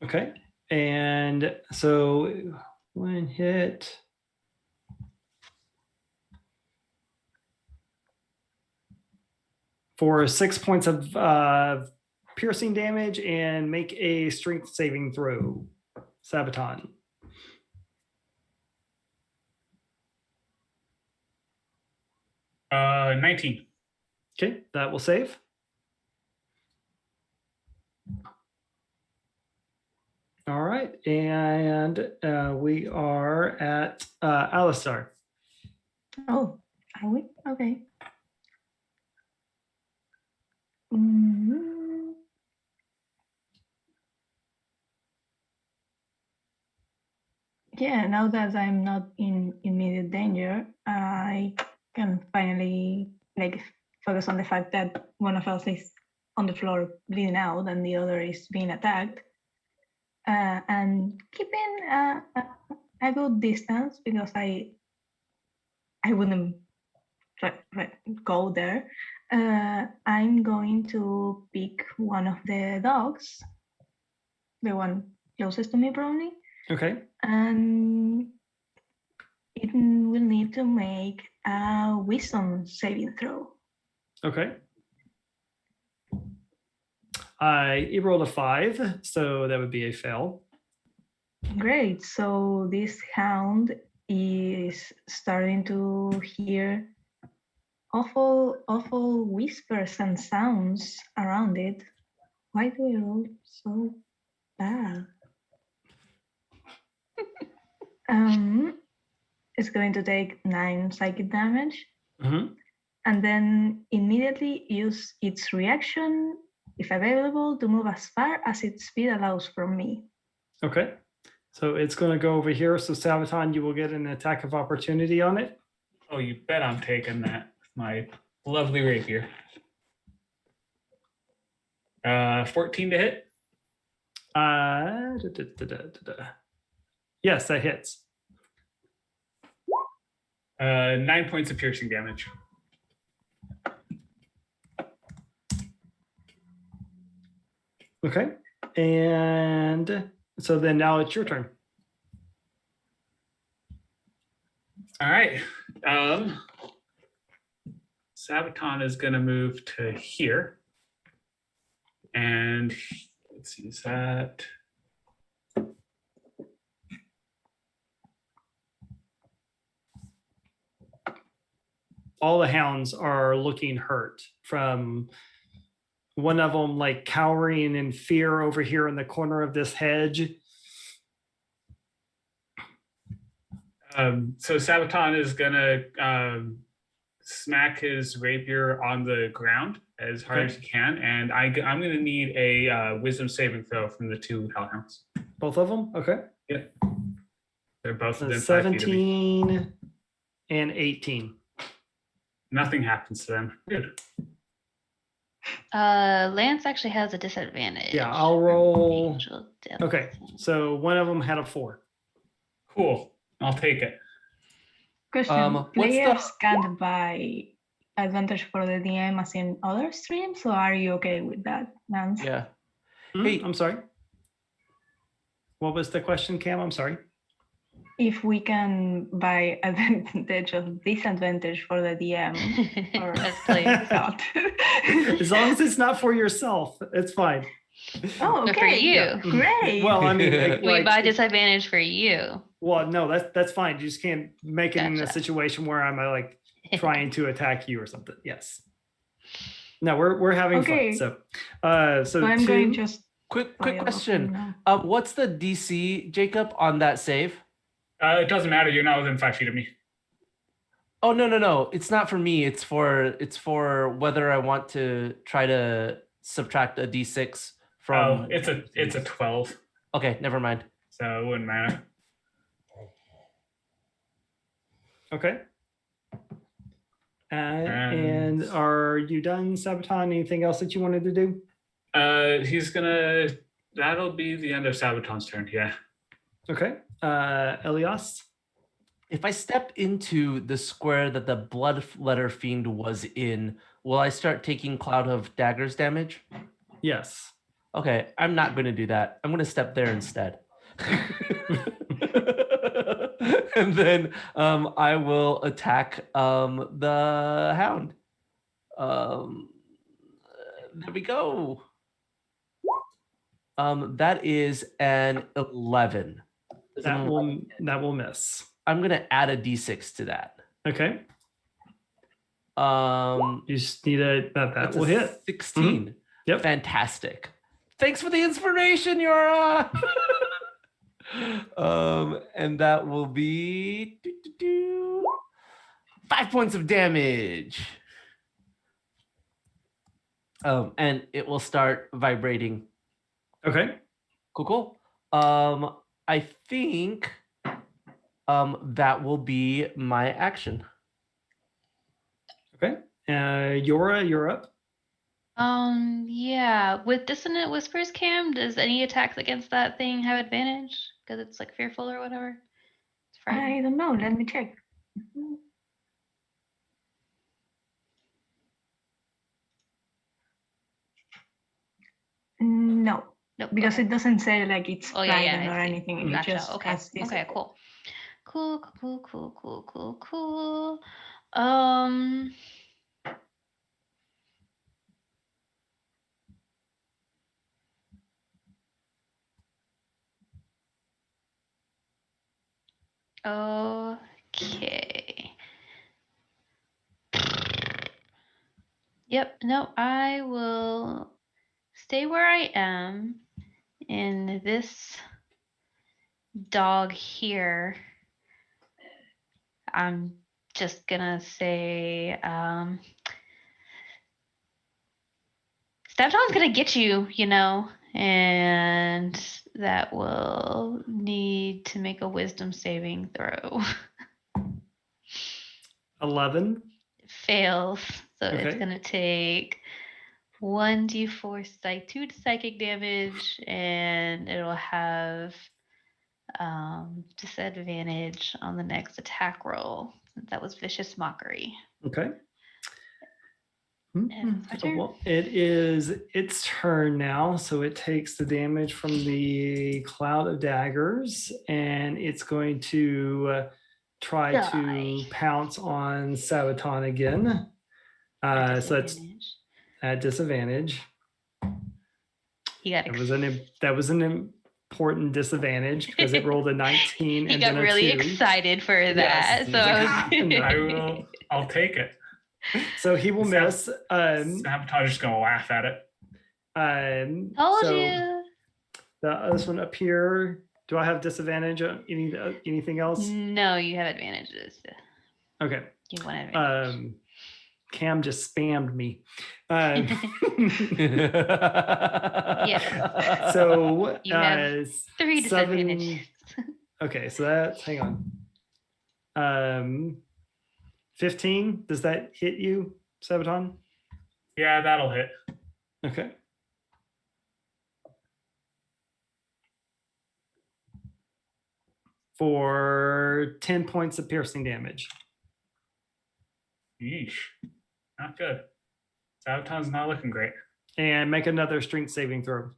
Okay, and so one hit. For 6 points of piercing damage, and make a strength saving throw, Sabaton. Uh, 19. Okay, that will save. All right, and we are at Alistar. Oh, are we? Okay. Yeah, now that I'm not in immediate danger, I can finally focus on the fact that one of us is on the floor bleeding out and the other is being attacked, and keeping a good distance because I wouldn't go there. I'm going to pick one of the dogs, the one closest to me probably, Okay. and it will need to make a wisdom saving throw. Okay. It rolled a 5, so that would be a fail. Great. So this hound is starting to hear awful whispers and sounds around it. Why do I roll so bad? It's going to take 9 psychic damage Mm-hmm. and then immediately use its reaction, if available, to move as far as its speed allows from me. Okay. So it's going to go over here. So Sabaton, you will get an attack of opportunity on it. Oh, you bet I'm taking that with my lovely rapier. 14 to hit. Yes, that hits. 9 points of piercing damage. Okay. And so then now it's your turn. All right. Sabaton is going to move to here. And let's see, is that... All the hounds are looking hurt, from one of them like cowering in fear over here in the corner of this hedge. So Sabaton is gonna smack his rapier on the ground as hard as he can, and I'm gonna need a wisdom saving throw from the 2 hellhounds. Both of them? Okay. Yeah, they're both So within 5 feet of me. 17 and 18. Nothing happens to them. Good. Lance actually has a disadvantage. Yeah, I'll roll. Angel death. Okay, so one of them had a 4. Cool. I'll take it. Question: What's Players can't buy advantage for the DM as in other streams, so are you okay with that, Lance? Yeah. Hey, Hey. I'm sorry. What was the question, Cam? I'm sorry. If we can buy advantage or disadvantage for the DM, or As players. not. As long as it's not for yourself, it's fine. Oh, But okay. for you. Yeah. Great. Well, I mean, We buy disadvantage for you. well, no, that's fine. You just can't make it in a Gotcha. situation where I'm like trying to attack you or something. Yes. No, we're having Okay. fun. So, So I'm going 2. just Quick fire question. now. What's the DC, Jacob, on that save? It doesn't matter. You're not within 5 feet of me. Oh no. It's not for me. It's for whether I want to try to subtract a D6 from. It's a 12, Okay, never mind. so it wouldn't matter. Okay. And are you done, Sabaton? Anything else that you wanted to do? That'll be the end of Sabaton's turn. Yeah. Okay. Elias? If I step into the square that the Bloodletter Fiend was in, will I start taking Cloud of Daggers damage? Yes. Okay, I'm not going to do that. I'm going to step there instead. And then I will attack the hound. There we go. That is an 11. That will miss. I'm going to add a d6 to that. Okay. You You just need that will hit. 16. Yep. Fantastic. Thanks for the inspiration, Yora. And that will be 5 points of damage. And it will start vibrating. Okay. Cool. I think that will be my action. Okay. Yora, you're up. Yeah. With Dissonant Whispers, Cam, does any attacks against that thing have advantage? Because it's like fearful or whatever? It's I frightening. don't know. Let me check. No, Nope. because okay. it doesn't say like it's Oh, yeah, trident I or see. anything. It Gotcha. just Okay. has this. Okay, cool. Cool. Okay. Yep, no, I will stay where I am. And this dog here, I'm just gonna say, Steptown's gonna get you, and that will need to make a wisdom saving throw. 11. Fails, so it's Okay. gonna take 1d4 2 psychic damage, and it'll have disadvantage on the next attack roll. That was vicious mockery. Okay. And it's my turn. Well, it is its turn now, so it takes the damage from the cloud of daggers, and it's going to try Die. to pounce on Sabaton again. At So it's disadvantage. at disadvantage. He got That was an important disadvantage because it rolled a 19 he and got then a really 2. excited for that. Yes. So I was I'll take it. So he will miss. Sabotage is gonna laugh at it. told so you. this one up here. Do I have disadvantage on anything else? No, you have advantages. Okay. You want advantage. Cam just spammed me. Yeah. So You have 3 disadvantages. Okay, so that's hang on. 15. Does that hit you, Sabaton? Yeah, that'll hit. Okay. For 10 points of piercing damage. Yeesh. Not good. Sabaton's not looking great. And make another strength saving throw.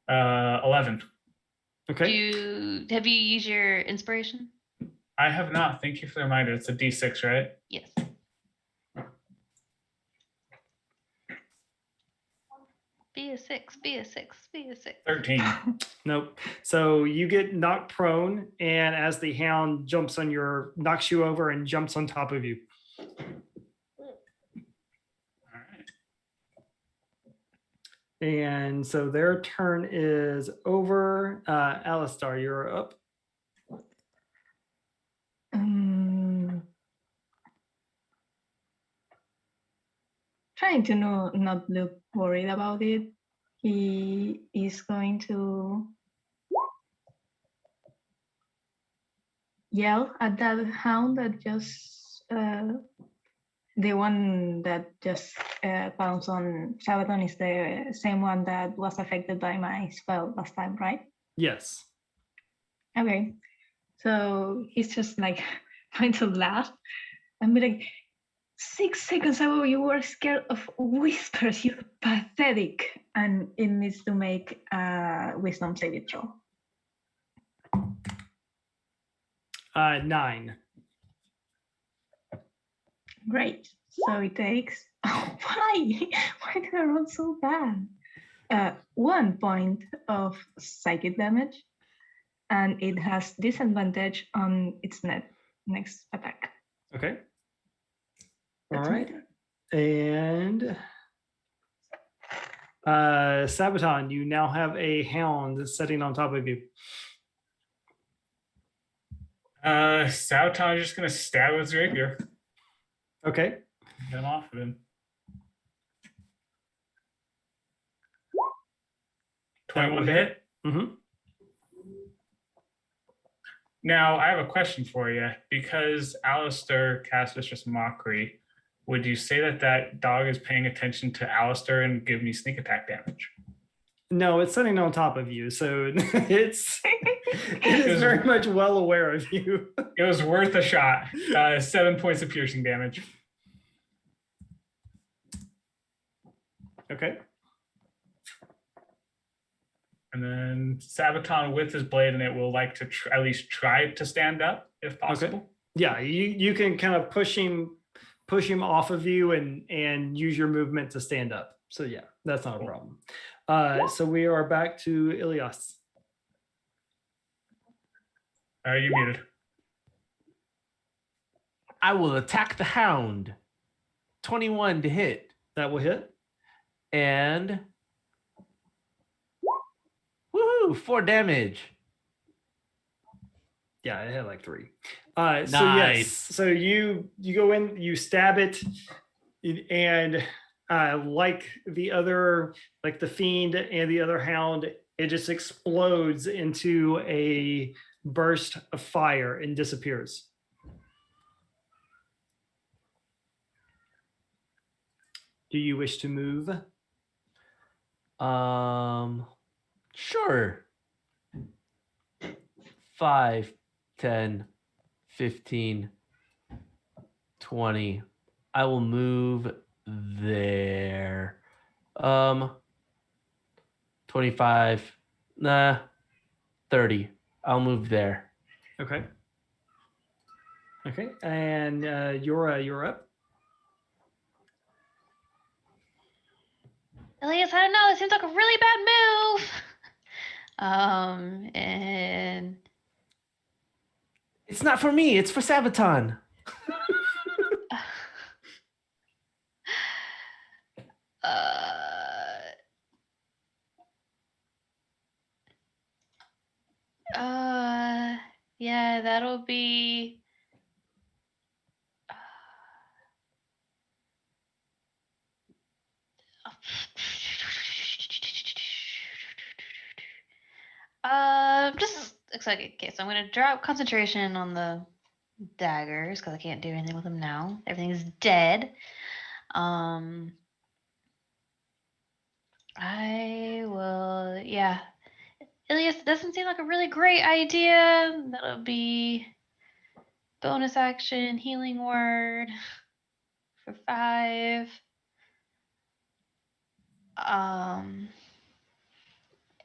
11. Okay. Have you used your inspiration? I have not. Thank you for the reminder. It's a D6, right? Yes. Be a 6. 13. Nope. So you get knocked prone, and as the hound knocks you over and jumps on top of you. All right. And so their turn is over. Alistar, you're up. Trying to not look worried about it. He is going to yell at that hound that just the one that just pounced on Sabaton is the same one that was affected by my spell last time, right? Yes. Okay. So he's just like trying to laugh and be like, 6 seconds ago you were scared of whispers, you pathetic. And it needs to make a wisdom saving throw. 9. Great. So it takes why did I roll so bad? 1 point of psychic damage, and it has disadvantage on its next attack. Okay. That's All my right. turn. And Sabaton, you now have a hound sitting on top of you. Sabaton is just gonna stab with his rapier. Okay. Get him off of him. 21 to hit. Mm-hmm. Now, I have a question for you. Because Alistair cast Vicious Mockery, would you say that that dog is paying attention to Alistair and give me sneak attack damage? No, it's sitting on top of you, so it is very much well aware of you. It was worth a shot. 7 points of piercing damage. Okay. And then Sabaton with his blade, and it will like to at least try to stand up if possible. Yeah, you can kind of push him off of you and use your movement to stand up. So yeah, that's not a problem. So we are back to Ilias. You're muted. I will attack the hound. 21 to hit. That will hit. And woohoo, 4 damage. Yeah, it had like 3. Nice. So yes, so you go in, you stab it, and like the fiend and the other hound, it just explodes into a burst of fire and disappears. Do you wish to move? Sure. 5, 10, 15, 20. I will move there. 25. Nah. 30. I'll move there. Okay. Okay, and Yora, you're up. Elias, I don't know. This seems like a really bad move. And It's not for me. It's for Sabaton. yeah, that'll be. Just okay. So I'm gonna drop concentration on the daggers because I can't do anything with them now. Everything's dead. I will. Yeah, Ilias, it doesn't seem like a really great idea. That'll be bonus action, healing word for 5.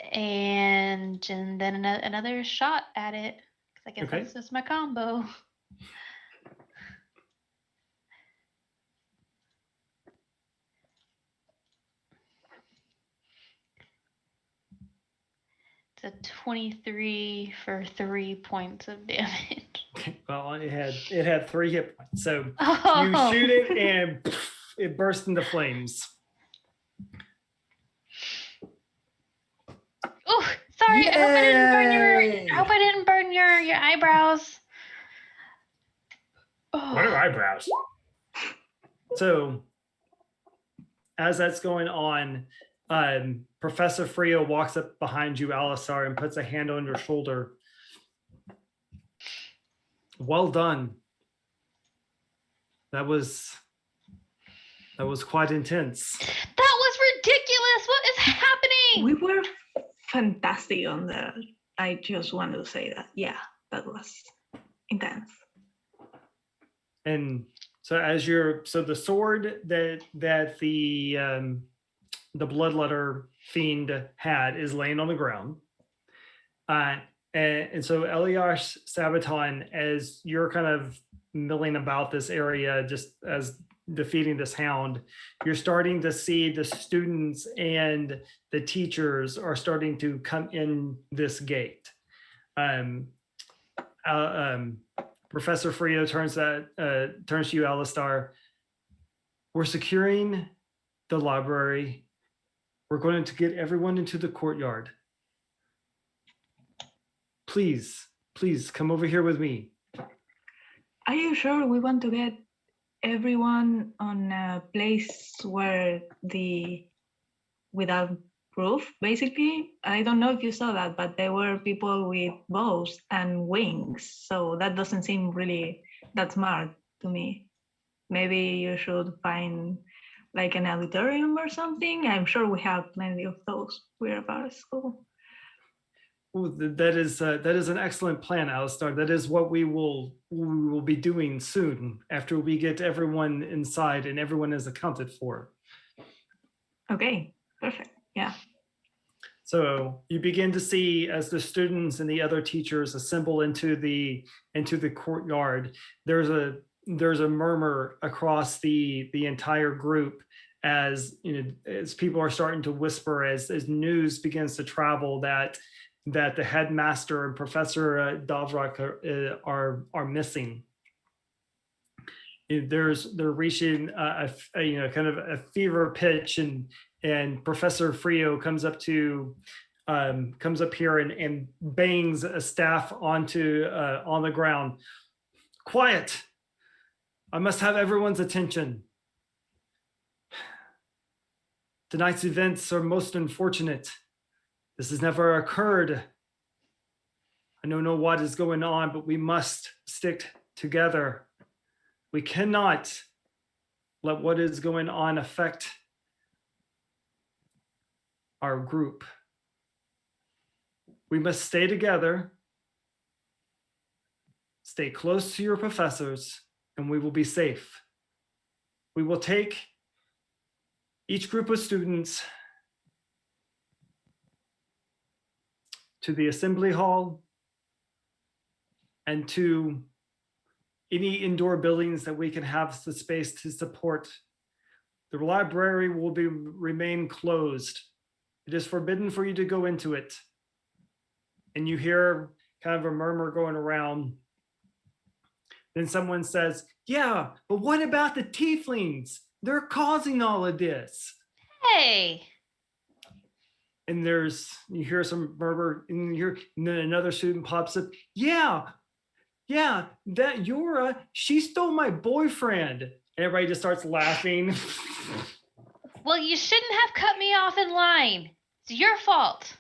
And then another shot at it. 'Cause I guess Okay. that's just my combo. It's a 23 for 3 points of damage. Okay. Well, it had 3 hit points. So you Oh. shoot it and it bursts into flames. Oh, sorry. I hope I didn't burn Yay! I hope I didn't burn your eyebrows. Oh. What are eyebrows? So as that's going on, Professor Frio walks up behind you, Alisar, and puts a hand on your shoulder. Well done. That was quite intense. That was ridiculous. What is happening? We were fantastic on that. I just wanted to say that. Yeah, that was intense. And so the sword that the bloodletter fiend had is laying on the ground. And so Elias Sabaton, as you're kind of milling about this area, just as defeating this hound, you're starting to see the students and the teachers are starting to come in this gate. Professor Frio turns to you, Alistar. We're securing the library. We're going to get everyone into the courtyard. Please come over here with me. Are you sure we want to get everyone on a place where without roof, basically? I don't know if you saw that, but there were people with bows and wings. So that doesn't seem really that smart to me. Maybe you should find like an auditorium or something. I'm sure we have plenty of those. We're about school. Ooh, that is an excellent plan, Alistar. That is what we will be doing soon after we get everyone inside and everyone is accounted for. Okay, perfect. Yeah. So you begin to see as the students and the other teachers assemble into the courtyard, there's a murmur across the entire group as as people are starting to whisper as news begins to travel that the headmaster and Professor Davrak are missing. They're reaching a kind of a fever pitch, and Professor Frio comes up here and bangs a staff onto on the ground. Quiet! I must have everyone's attention. Tonight's events are most unfortunate. This has never occurred. I don't know what is going on, but we must stick together. We cannot let what is going on affect our group. We must stay together, stay close to your professors, and we will be safe. We will take each group of students to the assembly hall and to any indoor buildings that we can have the space to support. The library will remain closed. It is forbidden for you to go into it. And you hear kind of a murmur going around. Then someone says, yeah, but what about the tieflings? They're causing all of this. Hey. And you hear some murmur, and then another student pops up. Yeah, that Yora, she stole my boyfriend. And everybody just starts laughing. Well, you shouldn't have cut me off in line. It's your fault.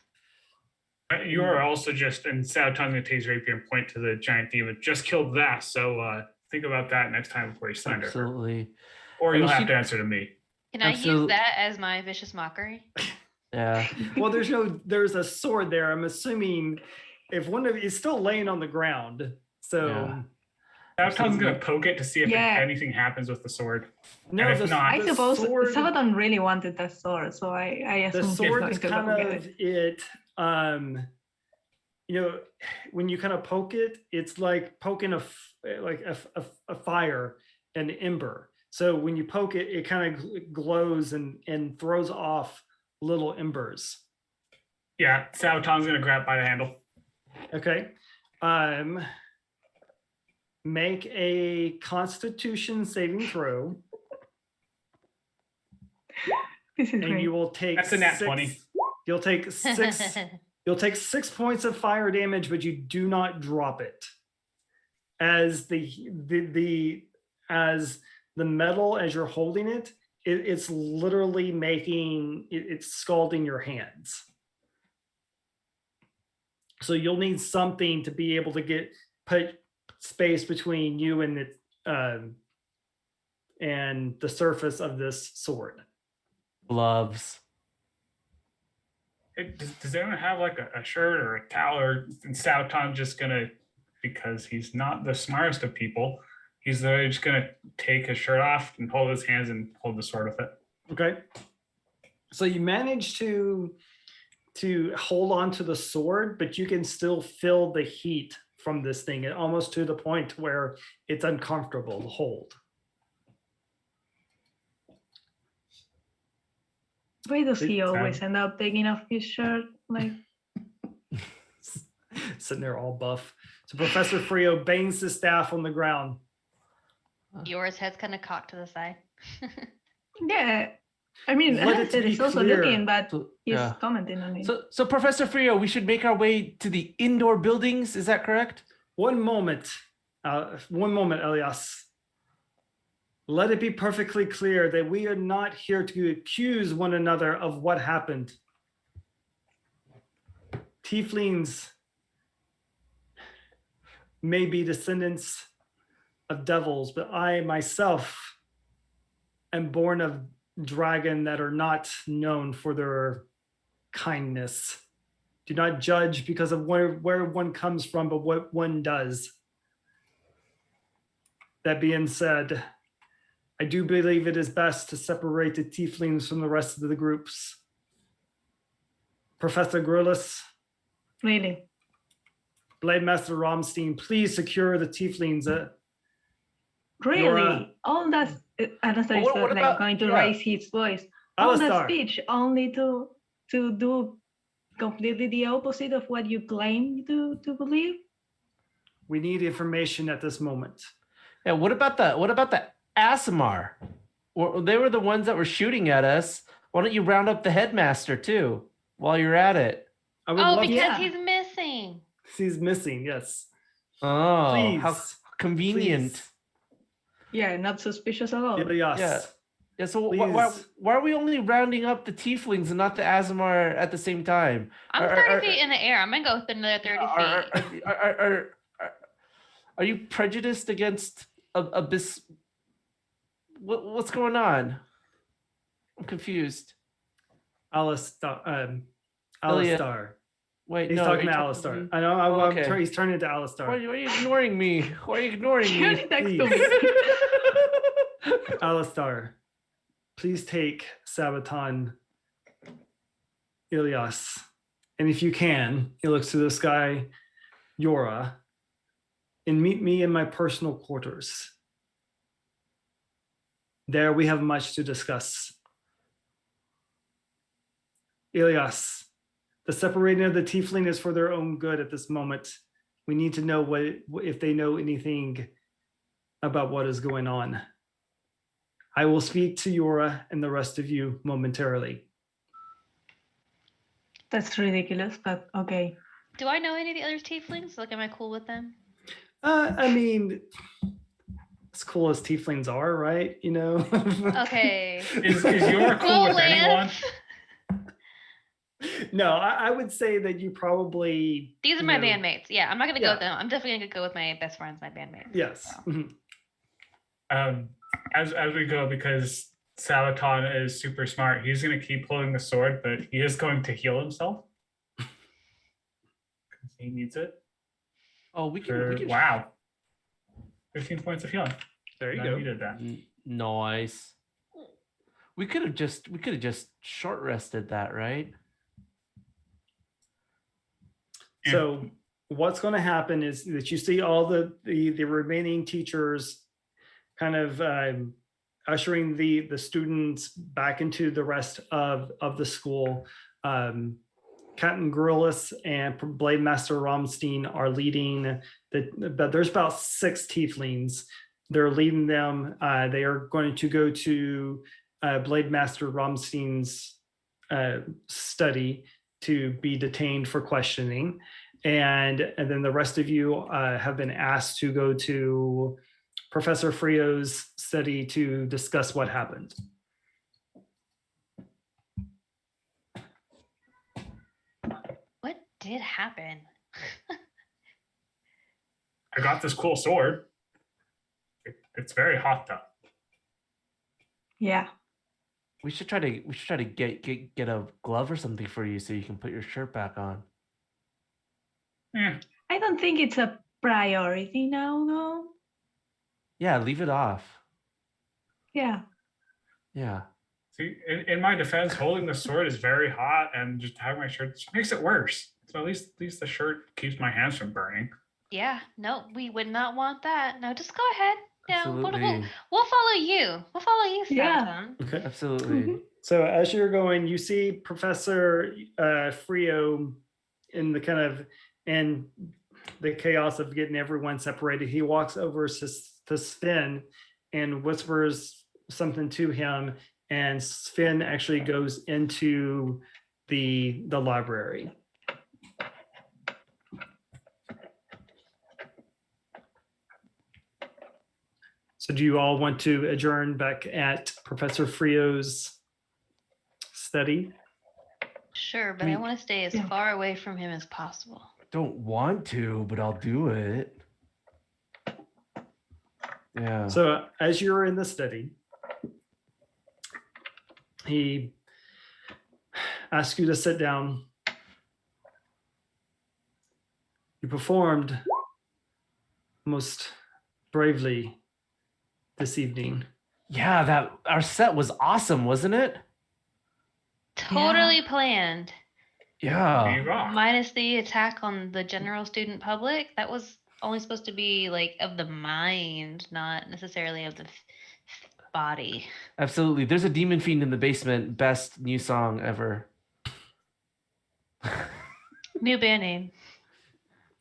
You are also just, and Sabaton's going to take his rapier and point to the giant demon. Just killed that, so think about that next time before you slander her. Absolutely. Or you'll have to answer to me. Can I use that as my vicious mockery? Yeah. Well, there's a sword there. I'm assuming if one of it's still laying on the ground. So Yeah. Sabaton's going to poke it to see if Yeah. anything happens with the sword. no, And if not- I suppose sword, Sabaton really wanted that sword, so I the assume sword he's is going to kind go get of it. when you kind of poke it, it's like poking a fire, an ember. So when you poke it, it kind of glows and throws off little embers. Yeah, Sabaton's going to grab by the handle. Okay. Make a Constitution saving throw, This is and great. you will take That's a nat 20. You'll take six. You'll take 6 points of fire damage, but you do not drop it. As the metal, as you're holding it, it's literally it's scalding your hands. So you'll need something to be able to put space between you and the surface of this sword. Gloves. Does anyone have like a shirt or a towel, or is Sabaton just going to, because he's not the smartest of people, he's just going to take his shirt off and hold his hands and hold the sword with it. Okay. So you manage to hold on to the sword, but you can still feel the heat from this thing, and almost to the point where it's uncomfortable to hold. Why does he It's, always end up taking off his shirt? Like, Sitting there all buff. So Professor Frio bangs the staff on the ground. Yours head's kind of cocked to the side. yeah. I mean, Let it Hester be is also clear. looking, but So, he's yeah. commenting on it. So Professor Frio, we should make our way to the indoor buildings. Is that correct? One moment, Elias. Let it be perfectly clear that we are not here to accuse one another of what happened. Tieflings may be descendants of devils, but I myself am born of dragon that are not known for their kindness. Do not judge because of where one comes from, but what one does. That being said, I do believe it is best to separate the tieflings from the rest of the groups. Professor Grillis, Really? Blade Master Romstein, please secure the tieflings. Really? All that Anastasia Well, what is about- going to yeah. raise his voice. All that Alistar, speech only to do completely the opposite of what you claim to believe. we need information at this moment. Yeah, what about the Asimar? They were the ones that were shooting at us. Why don't you round up the headmaster too while you're at it? I would Oh, love because Yeah. he's missing. he's missing, yes. Oh, Please. how convenient. Yeah, not suspicious at all. Ilias. Yeah. Yeah, so Please. why are we only rounding up the tieflings and not the Asimar at the same time? I'm Are- 30 are- feet in the air. I'm gonna go with another 30 feet. Are you prejudiced against Abyss? What's going on? I'm confused. Alistar. Ilya. Alistar. Wait, He's no, talking are to you Alistar. me? I know. Okay. He's turning to Why Alistar. are you ignoring me? Why are you ignoring You me? next to Please. me. Alistar, please take Sabaton, Ilias, and if you can, he looks to the sky, Yora, and meet me in my personal quarters. There we have much to discuss. Ilias, the separating of the tiefling is for their own good at this moment. We need to know if they know anything about what is going on. I will speak to Yora and the rest of you momentarily. That's ridiculous, but okay. Do I know any of the other tieflings? Like, am I cool with them? I mean, as cool as tieflings are, right? You know. Okay. Is Yora cool with anyone? No, I would say that you probably. These are you my know, bandmates. Yeah, I'm not gonna go Yeah. with them. I'm definitely gonna go with my best friends, my bandmates. Yes. So. Mhm. As we go, because Sabaton is super smart, he's going to keep holding the sword, but he is going to heal himself because he needs it. Oh, we can. Wow, 15 points of healing. There you I go. needed that. Nice. We could have just short rested that, right? So what's going to happen is that you see all the remaining teachers kind of ushering the students back into the rest of the school. Captain Grillis and Blade Master Romstein are leading but there's about 6 tieflings. They're leading them. They are going to go to Blade Master Romstein's study to be detained for questioning. And then the rest of you have been asked to go to Professor Frio's study to discuss what happened. What did happen? I got this cool sword. It's very hot though. Yeah. We should try to get a glove or something for you so you can put your shirt back on. I don't think it's a priority now, though. Yeah, leave it off. Yeah. Yeah. See, in my defense, holding the sword is very hot, and just having my shirt just makes it worse. So at least the shirt keeps my hands from burning. Yeah, no, we would not want that. No, just go ahead. Yeah, Absolutely. we'll follow you. We'll follow you, Yeah. Sabaton. Okay. Absolutely. Mhm. So as you're going, you see Professor Frio in the kind of and the chaos of getting everyone separated. He walks over to Sven and whispers something to him, and Sven actually goes into the library. So do you all want to adjourn back at Professor Frio's study? Sure, but I I mean- want to stay as Yeah. far away from him as possible. Don't want to, but I'll do it. Yeah. So as you're in the study, he asks you to sit down. You performed most bravely this evening. Yeah, that our set was awesome, wasn't it? Totally planned. We Yeah. rock. Minus the attack on the general student public. That was only supposed to be like of the mind, not necessarily of the body. Absolutely. There's a demon fiend in the basement. Best new song ever. New band name.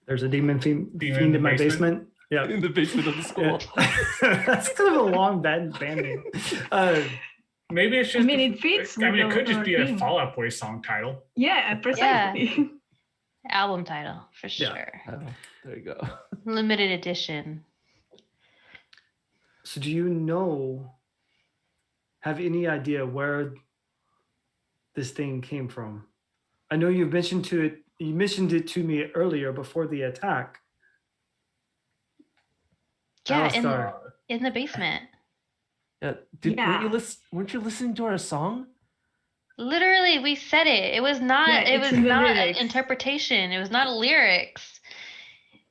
There's a demon fiend Demon in my basement? basement. Yeah. In the basement of the school. Yeah. That's kind of a long band name. Maybe it's just. I mean, it fits I mean, it with could just our be a theme. Fall Out Boy song title. Yeah, precisely. Album title for Yeah. sure. Oh, there you go. Limited edition. So do you have any idea where this thing came from? I know you mentioned it to me earlier before the attack. Yeah, Alistar. in the basement. Yeah. Yeah. Weren't you listening to our song? Literally, we said it. It was not. Yeah, it it's was in the not an lyrics. interpretation. It was not lyrics.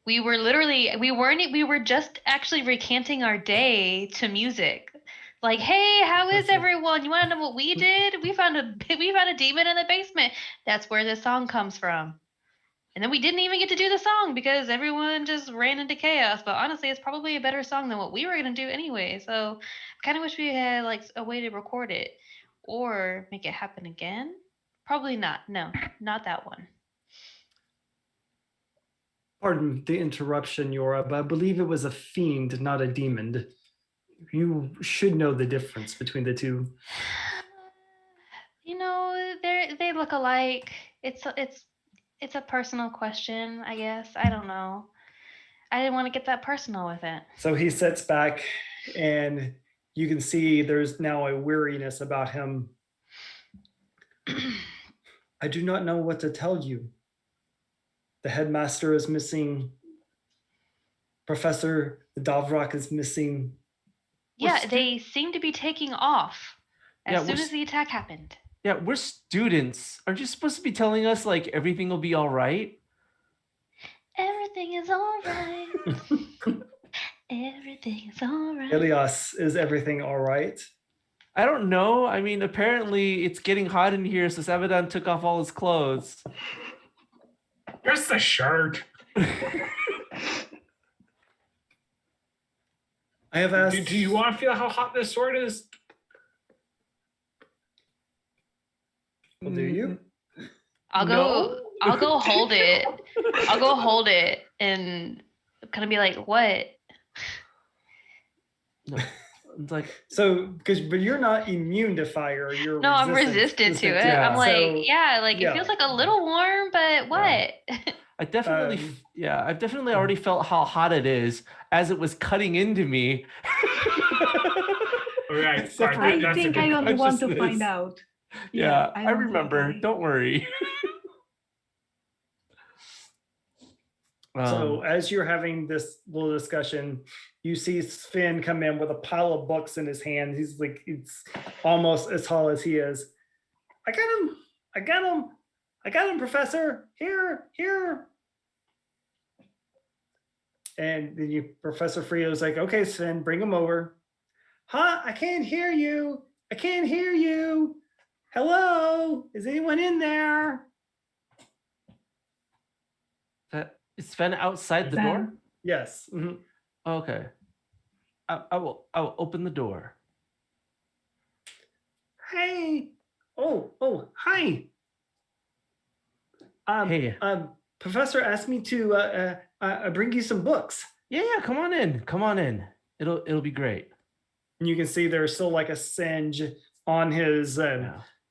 We were literally. We weren't. We were just actually recanting our day to music. Like, hey, how is That's it. everyone? You want to know what we did? We found a demon in the basement. That's where this song comes from. And then we didn't even get to do the song because everyone just ran into chaos. But honestly, it's probably a better song than what we were gonna do anyway. So I kind of wish we had like a way to record it or make it happen again. Probably not. No, not that one. Pardon the interruption, Yora, but I believe it was a fiend, not a demon. You should know the difference between the two. You know, they look alike. It's a personal question, I guess. I don't know. I didn't want to get that personal with it. So he sits back and you can see there's now a weariness about him. I do not know what to tell you. The headmaster is missing. Professor Davrak is missing. Yeah, they seem to be taking off Yeah, as soon as the attack happened. Yeah, we're students. Aren't you supposed to be telling us like everything will be all right? Everything is all right. Everything is all right. Elias, is everything all right? I don't know. I mean, apparently it's getting hot in here, so Sabadan took off all his clothes. Just the shirt. I have asked. Do you want to feel how hot this sword is? Well, do you? I'll go hold it. I'll go hold it and kind of be like, what? No. It's like, So, but you're not immune to fire. You're No, I'm resistant to it. Yeah. I'm like, So, yeah, like yeah. it feels like a little warm, but what? I definitely, I've definitely already felt how hot it is as it was cutting into me. All right. Separate- I That's a think good I don't want to consciousness. find out. Yeah, I want to remember. find- Don't worry. So as you're having this little discussion, you see Sven come in with a pile of books in his hand. He's like, it's almost as tall as he is. I got him, Professor. Here. And then Professor Frio's like, okay, Sven, bring him over. Huh? I can't hear you. Hello? Is anyone in there? Is Sven outside the door? Yes. Mhm. Okay. I will open the door. Hey. Oh, hi. Hey. Professor asked me to bring you some books. Yeah, come on in. It'll be great. And you can see there's still like a singe on his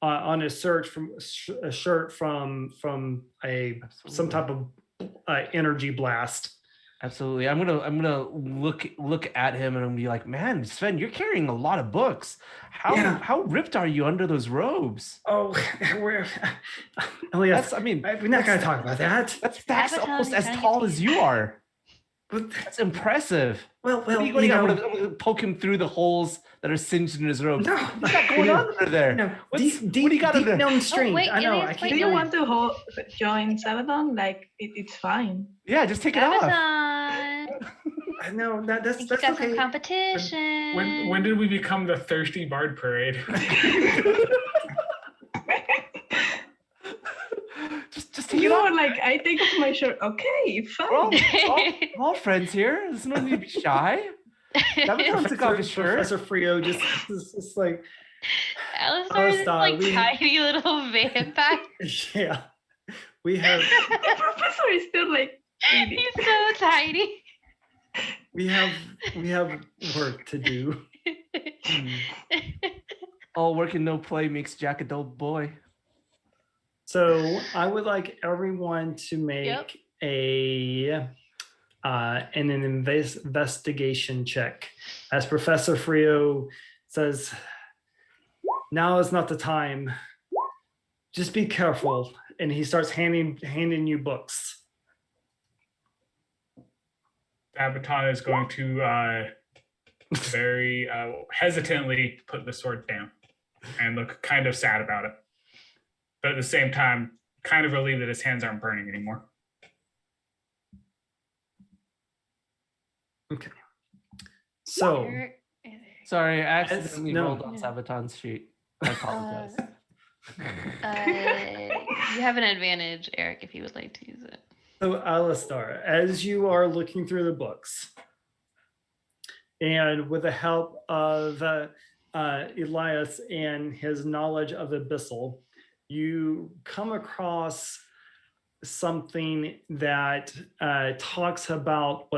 on his shirt from some type of energy blast. Absolutely. I'm gonna look at him and I'm gonna be like, man, Sven, you're carrying a lot of books. How ripped are you under those robes? Oh, Elias, We're not gonna talk about that. That's Sabaton, almost you're as trying to tall get as you are. But, That's impressive. well, I'm gonna poke him through the holes that are singed in his robes. no, What's that going on under there? No, What deep do you got under? known strength. wait, I know. Elias, I wait, can't. Do you Elias. want to join Sabaton? Like, it's fine. Yeah, just take it off. Sabaton. No, I that's think he's got some okay. competition. When did we become the thirsty bard parade? just You know, like I take off my shirt. Okay, fine. we're all friends here. There's no need to be shy. Sabaton took off his shirt. Professor Frio just like, Alistar is this, Alistar, like we- tiny little vampire. yeah, we have The professor is still like. eating. He's so tiny. we have work to do. All work and no play makes Jack a dull boy. So I would like everyone to make Yep. an investigation check. As Professor Frio says, now is not the time. Just be careful. And he starts handing you books. Sabaton is going to very hesitantly put the sword down and look kind of sad about it. But at the same time, kind of relieved that his hands aren't burning anymore. Okay. So Eric- Sorry, I accidentally no. rolled on Sabaton's sheet. I apologize. You have an advantage, Eric, if you would like to use it. So, Alistar, as you are looking through the books, and with the help of Elias and his knowledge of Abyssal, you come across something that talks about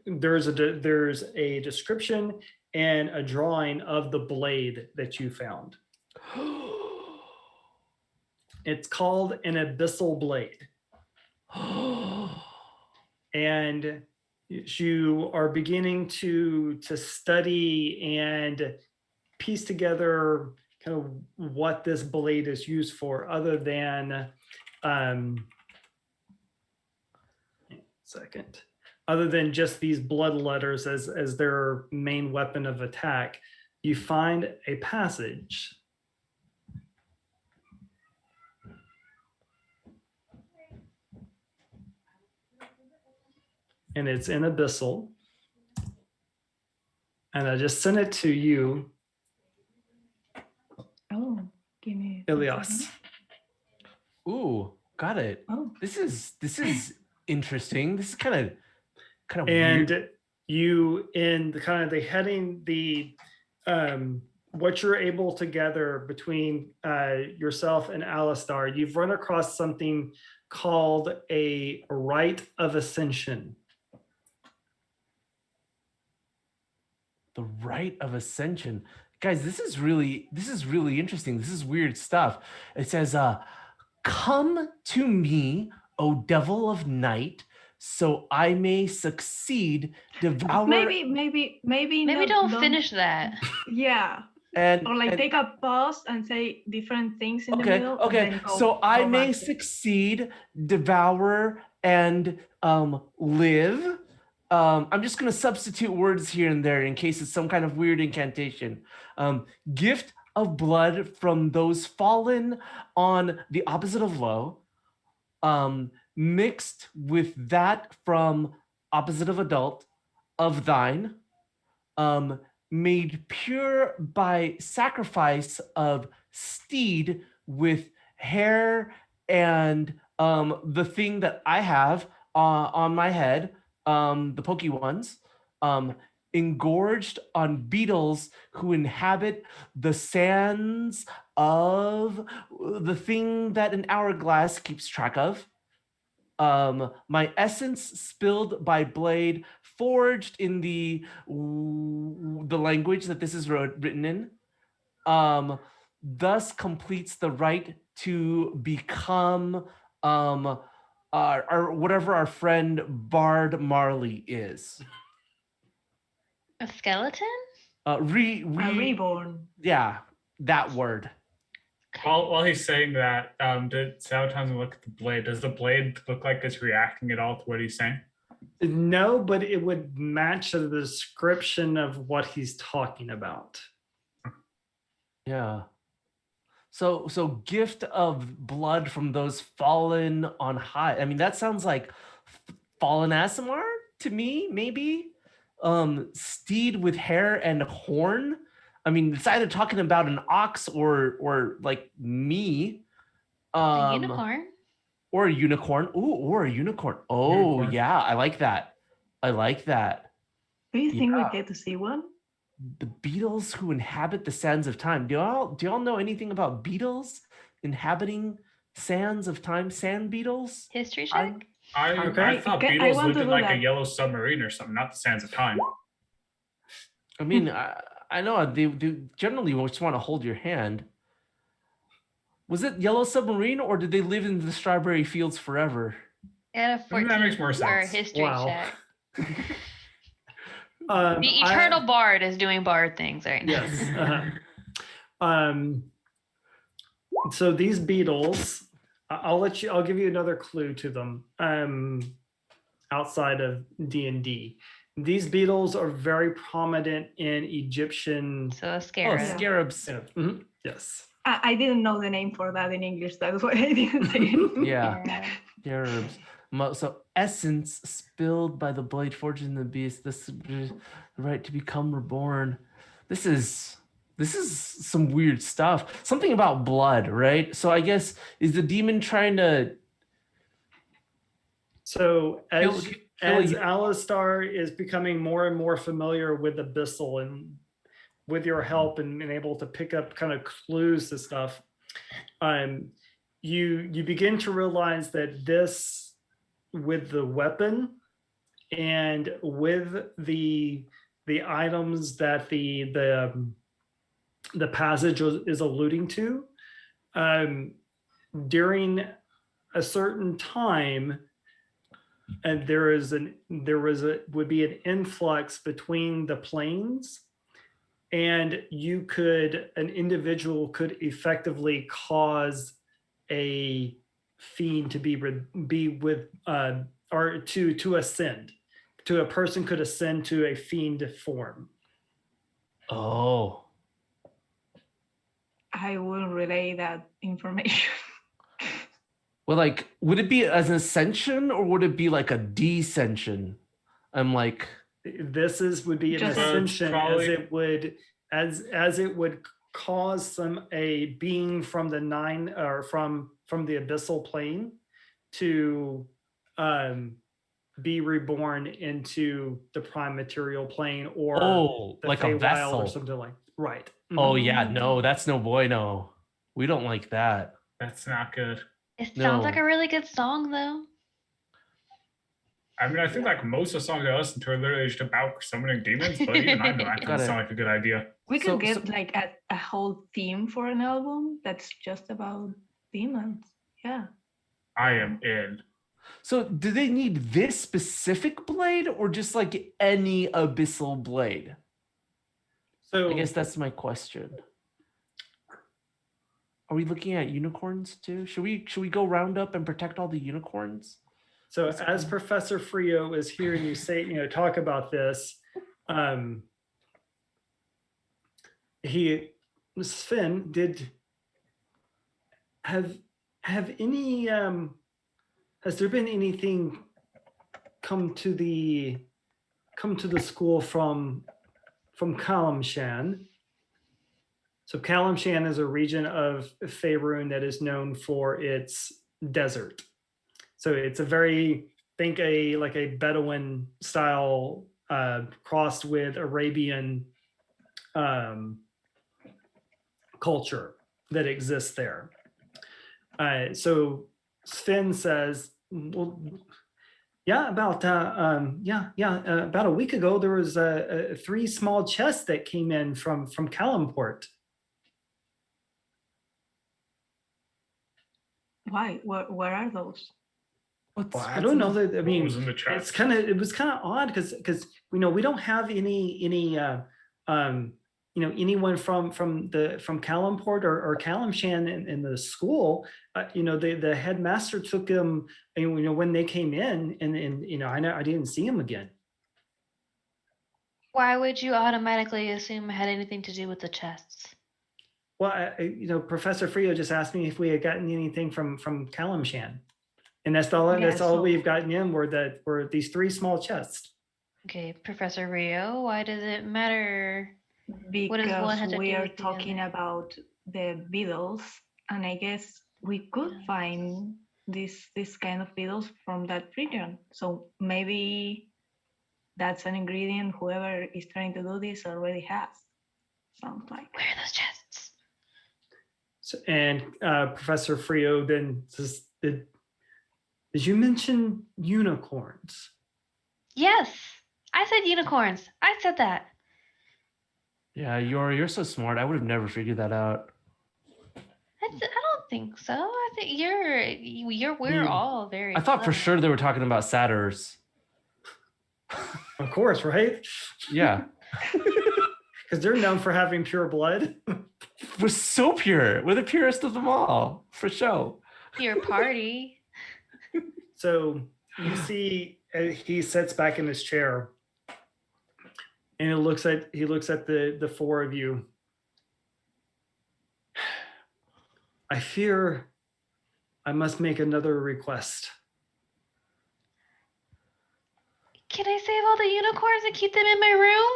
there's a description and a drawing of the blade that you found. It's called an abyssal blade. And you are beginning to study and piece together kind of what this blade is used for, other than other than just these blood letters as their main weapon of attack. You find a passage. And it's in Abyssal. And I just sent it to you, Oh, give me. a Ilias. second. Ooh, got it. Oh, This is interesting. This is kind of weird. And you, in the kind of the heading, what you're able to gather between yourself and Alistar, you've run across something called a rite of ascension. The rite of ascension. Guys, this is really interesting. This is weird stuff. It says, come to me, O devil of night, so I may succeed, devour. maybe Don't finish that. Yeah, and or like and- take a pause and say different things in the okay, middle. okay. And then go, So I go may back. succeed, devour, and live. I'm just gonna substitute words here and there in case it's some kind of weird incantation. Gift of blood from those fallen on the opposite of low, mixed with that from opposite of adult, of thine, made pure by sacrifice of steed with hair and the thing that I have on my head, the pokey ones, engorged on beetles who inhabit the sands of the thing that an hourglass keeps track of. My essence spilled by blade, forged in the language that this is written in, thus completes the right to become our whatever our friend Bard Marley is. A skeleton? Reborn. Yeah, that word. While he's saying that, did Sabaton look at the blade? Does the blade look like it's reacting at all to what he's saying? No, but it would match the description of what he's talking about. Yeah. So gift of blood from those fallen on high. I mean, that sounds like fallen Asimar to me, maybe. steed with hair and horn. I mean, it's either talking about an ox or like me. A unicorn. Or a unicorn. Ooh, or a unicorn. Oh, Unicorn. yeah, I like that. I like that. Do you think we Yeah. get to see one? The beetles who inhabit the sands of time. Do y'all know anything about beetles inhabiting sands of time? Sand beetles? History I'm- check. I thought Okay, I beetles want lived to in do like a that. yellow submarine or something, not the sands of time. I mean, I know they generally just want to hold your hand. Was it Yellow Submarine or did they live in the strawberry fields forever? Got a think 14 that makes more for sense. history Wow. check. Um, The I- eternal bard is doing bard things right now. Yes. So these beetles, I'll give you another clue to them. Outside of D&D, these beetles are very prominent in Egyptian. So a Oh, scarab. scarabs. Yes. I didn't know the name for that in English. That's why I didn't say it. Yeah, Scarab. scarabs. So essence spilled by the blade forged in the beast. This the right to become reborn. This is some weird stuff. Something about blood, right? So I guess is the demon trying to So Kill- as kill you- Alistar is becoming more and more familiar with Abyssal and with your help and able to pick up kind of clues to stuff, you begin to realize that this, with the weapon and with the items that the passage is alluding to, during a certain time, and would be an influx between the planes, and an individual could effectively cause a fiend to be with or to ascend. To a person could ascend to a fiend form. Oh. I will relay that information. Well, like, would it be as an ascension or would it be like a descension? I'm like, This would be an Just- ascension, Probably- as it would cause a being from the nine or from the abyssal plane to be reborn into the prime material plane or oh, the like a Feywild vessel. or something like right. Oh yeah, no, that's no bueno. We don't like that. That's not good. It sounds like No. a really good song, though. I mean, I think like most of the songs I listen to are literally just about summoning demons, but even I know that Got doesn't it. sound like a good idea. We So- could get like a whole theme for an album that's just about demons. Yeah. I am in. So do they need this specific blade or just like any abyssal blade? So I guess that's my question. Are we looking at unicorns too? Should we go round up and protect all the unicorns? So as Professor Frio is hearing you say, talk about this, Sven, has there been anything come to the school from Kalimshan? So Kalimshan is a region of Faerun that is known for its desert. So it's think like a Bedouin style crossed with Arabian culture that exists there. So Sven says, well, yeah, about about a week ago, there was 3 small chests that came in from Kalimport. Why? Where are those? Well, I don't know that. I What mean, was in the chest? it was kind of odd because we don't have any anyone from Kalimport or Kalimshan in the school. The headmaster took them, when they came in, and I didn't see him again. Why would you automatically assume it had anything to do with the chests? Well, Professor Frio just asked me if we had gotten anything from Kalimshan, and that's all Yeah, we've so- gotten in were these 3 small chests. Okay, Professor Rio, why does it matter? What does one Because have to we do are with the talking other? about the beetles, and I guess we could Yes. find this kind of beetles from that region. So maybe that's an ingredient whoever is trying to do this already has. Sounds like. Where are those chests? So, and Professor Frio then says, did you mention unicorns? Yes, I said unicorns. I said that. Yeah, you're so smart. I would have never figured that out. I don't think so. I think we're You- all very. I thought for clever. sure they were talking about satyrs. Of course, right? Yeah, Because they're known for having pure blood. we're so pure. We're the purest of them all, for sure. Your party. So you see, he sits back in his chair, and he looks at the four of you. I fear I must make another request. Can I save all the unicorns and keep them in my room?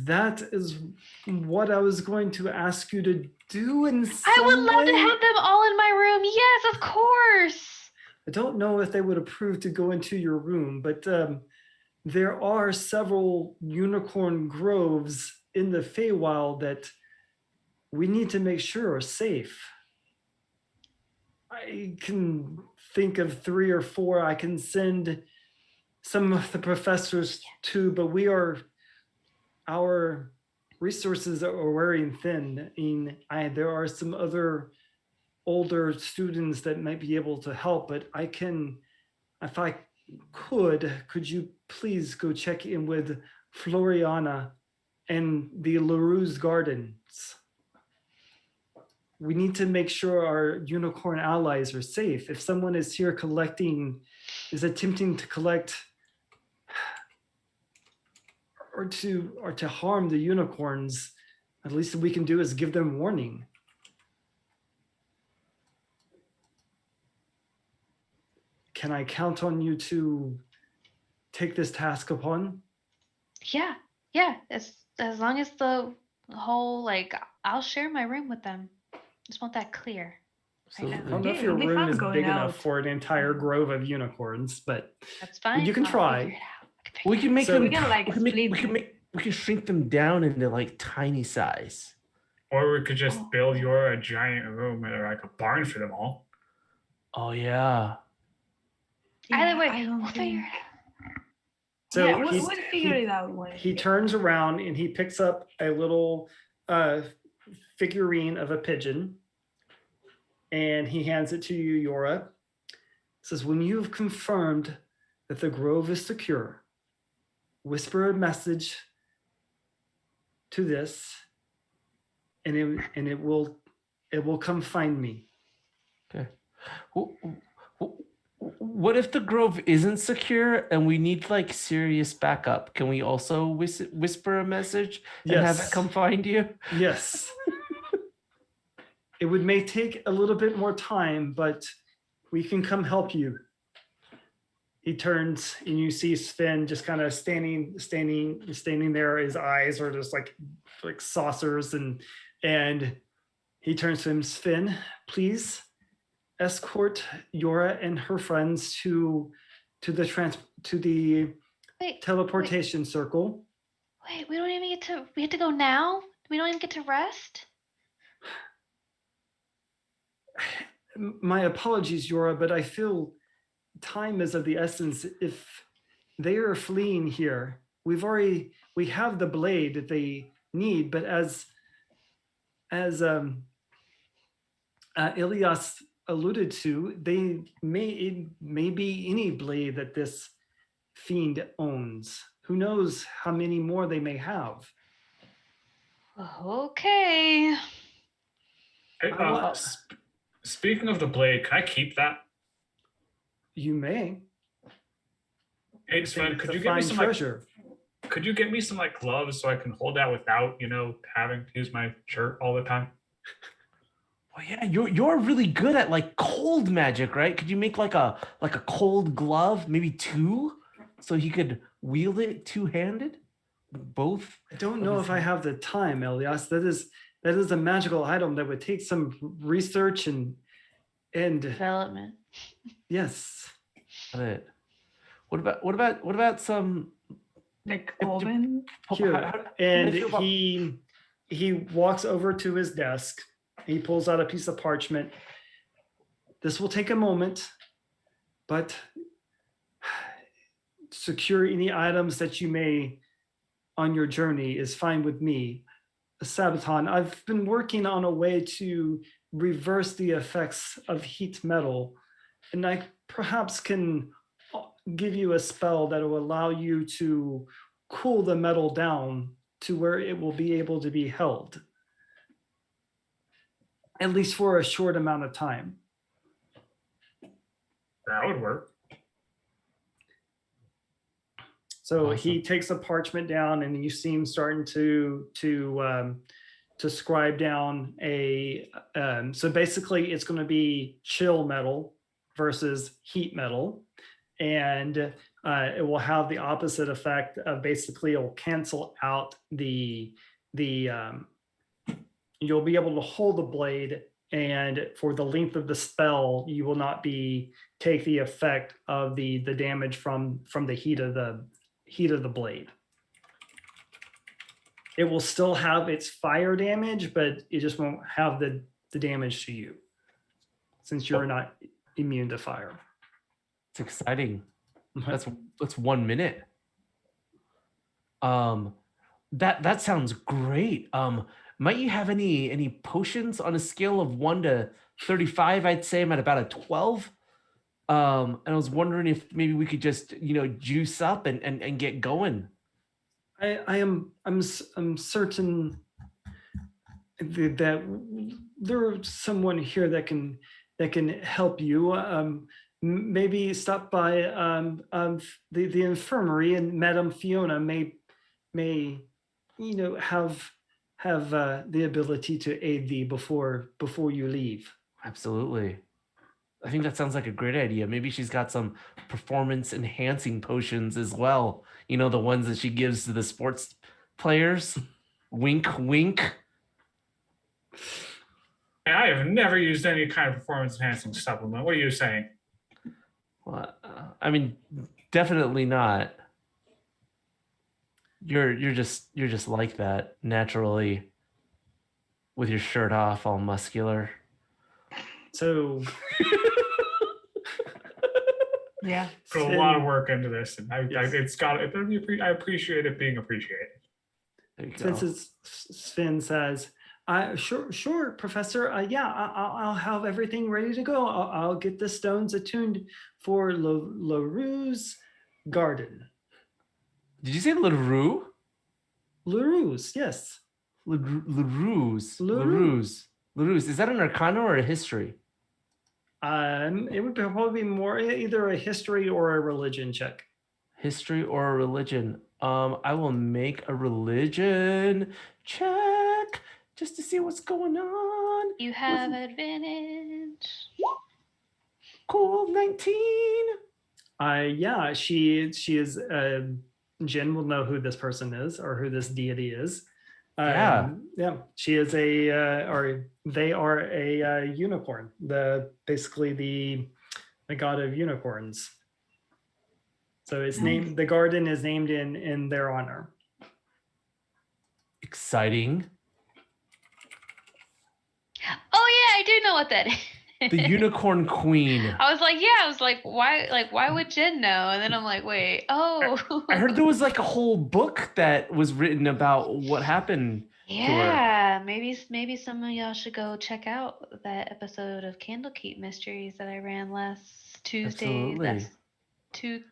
That is what I was going to ask you to do in some I would love to way. have them all in my room. Yes, of course. I don't know if they would approve to go into your room, but there are several unicorn groves in the Feywild that we need to make sure are safe. I can think of 3 or 4 I can send some of the professors to, but our resources are wearing thin. There are some other older students that might be able to help, but I can, if I could you please go check in with Floriana and the LaRue's Gardens? We need to make sure our unicorn allies are safe. If someone is here is attempting to collect or to harm the unicorns, at least we can do is give them warning. Can I count on you to take this task upon? Yeah. As long as the whole I'll share my room with them. Just want that clear. I don't Absolutely. know if your It'll be room fun is going big enough out. for an entire grove of unicorns, but That's fine. you can I'll try. figure it out. I can figure We can make So- them. We can, like, we can shrink them down into like tiny size. Or we could just Oh. build Yora a giant room or like a barn for them all. Oh yeah. Either way, I don't we'll figure think. it out. So Yeah, we'll he's- figure it out when he turns around and he picks up a little figurine of a pigeon and he hands it to you, Yora. Says, when you've confirmed that the grove is secure, whisper a message to this and it will come find me. Okay. What if the grove isn't secure and we need like serious backup? Can we also whisper a message and have it Yes. come find you? Yes. It may take a little bit more time, but we can come help you. He turns and you see Sven just kind of standing there. His eyes are just like saucers and he turns to him, Sven, please escort Yora and her friends to the Wait, teleportation circle. wait, we don't even get to. We have to go now. We don't even get to rest. My apologies, Yora, but I feel time is of the essence. If they are fleeing here, we have the blade that they need, but as Ilias alluded to, it may be any blade that this fiend owns. Who knows how many more they may have? Okay. Hey, I will- speaking of the blade, can I keep that? You may. Hey, Sven, It's could a you get me fine some treasure? could you get me some gloves so I can hold that without, having to use my shirt all the time? Well, yeah, you're really good at like cold magic, right? Could you make like a cold glove, maybe 2? so he could wield it two-handed? Both? I don't know if I have the time, Elias. That is a magical item that would take some research and Development. yes. Got it. What about some Like If- oven. Here. how do And you feel about- he walks over to his desk. He pulls out a piece of parchment. This will take a moment, but secure any items that you may on your journey is fine with me. Sabaton, I've been working on a way to reverse the effects of heat metal, and I perhaps can give you a spell that will allow you to cool the metal down to where it will be able to be held, at least for a short amount of time. That would work. So Awesome. he takes a parchment down, and you see him starting to scribe down a. So basically, it's going to be chill metal versus heat metal, and it will have the opposite effect of basically it will cancel out the. You'll be able to hold the blade, and for the length of the spell, you will not take the effect of the damage from the heat of the blade. It will still have its fire damage, but it just won't have the damage to you, since you're not immune to fire. It's exciting. That's 1 minute. That sounds great. Might you have any potions on a scale of 1 to 35? I'd say I'm at about a 12. And I was wondering if maybe we could just juice up and get going. I'm certain that there's someone here that can help you. Maybe stop by the infirmary, and Madame Fiona may have the ability to aid thee before you leave. Absolutely. I think that sounds like a great idea. Maybe she's got some performance enhancing potions as well. The ones that she gives to the sports players. Wink, wink. I have never used any kind of performance enhancing supplement. What are you saying? Well, I mean, definitely not. You're just like that naturally, with your shirt off, all muscular. So Yeah. Put a lot of work into this, and Yes. I appreciate it being appreciated. There you go. since it's Sven says, sure, Professor. I'll have everything ready to go. I'll get the stones attuned for LaRue's garden. Did you say LaRue? LaRue's, yes. LaRue's. LaRue. LaRue's. Is that an Arcana or a history? It would probably be more either a history or a religion check. History or a religion? I will make a religion check just to see what's going on. You have advantage. Cool, 19. Yeah, she is. Jen will know who this person is or who this deity is. Yeah. Yeah. She is or they are a unicorn. Basically the god of unicorns. So it's named. The garden is named in their honor. Exciting. Oh yeah, I do know what that is. The Unicorn Queen. I was like, why would Jen know? And then I'm like, wait, oh. I heard there was like a whole book that was written about what happened. Yeah, maybe some of y'all should go check out that episode of Candlekeep Mysteries that I ran last Tuesday. Absolutely. That's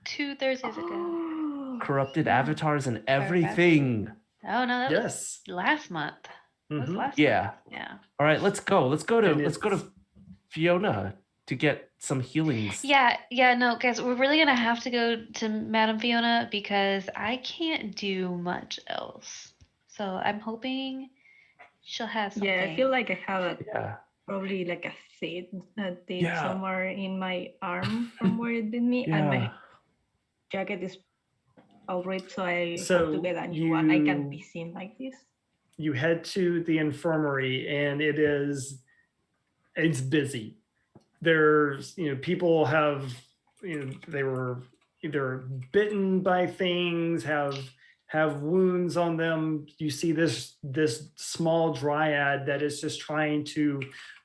two Thursdays ago. Oh, Corrupted avatars and everything. Oh no, that Yes. was last month. That was Mhm. last Yeah. month. Yeah. All right, let's go. Let's go And to Fiona to get some healings. Yeah, no, guys, we're really gonna have to go to Madame Fiona because I can't do much else. So I'm hoping she'll have something. yeah, I feel like I have Yeah. probably like a seed Yeah. somewhere in my arm from where it bit me, and my Yeah. jacket is outreach, so I have So to get a new one. I can't be you- seen like this. You head to the infirmary, and it's busy. There's, people have, they were either bitten by things, have wounds on them. You see this small dryad that is just trying to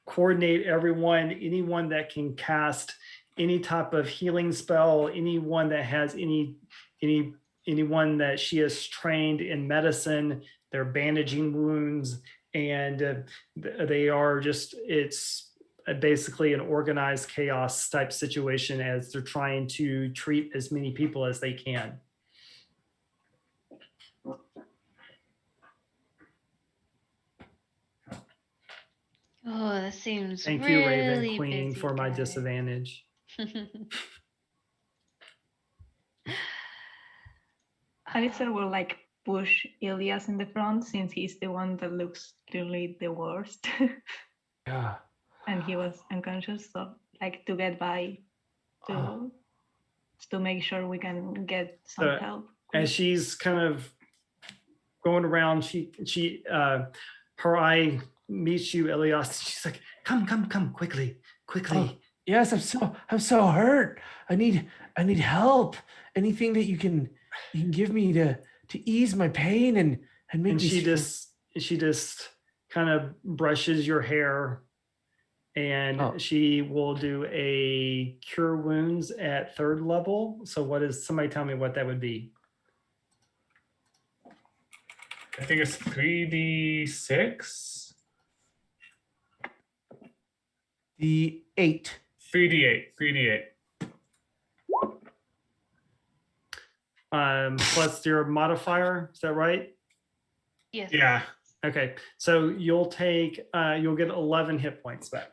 coordinate anyone that can cast any type of healing spell, anyone that has anyone that she has trained in medicine. They're bandaging wounds, and they are it's basically an organized chaos type situation as they're trying to treat as many people as they can. Oh, that seems Thank really you, Raven Queen, busy, for my guys. disadvantage. Alistair will like push Elias in the front since he's the one that looks clearly the worst. Yeah. And he was unconscious, so like to get by Oh, to make sure we can get some So, help. As she's kind of going around, her eye meets you, Elias. She's like, come, quickly. oh, yes, I'm so hurt. I need help. Anything that you can give me to ease my pain and make And me she just kind of brushes your hair, and Oh. she will do a cure wounds at 3rd level. So somebody tell me what that would be? I think it's 3d6. the 8. 3d8. Plus your modifier, is that right? Yes. Yeah. Okay, so you'll get 11 hit points back.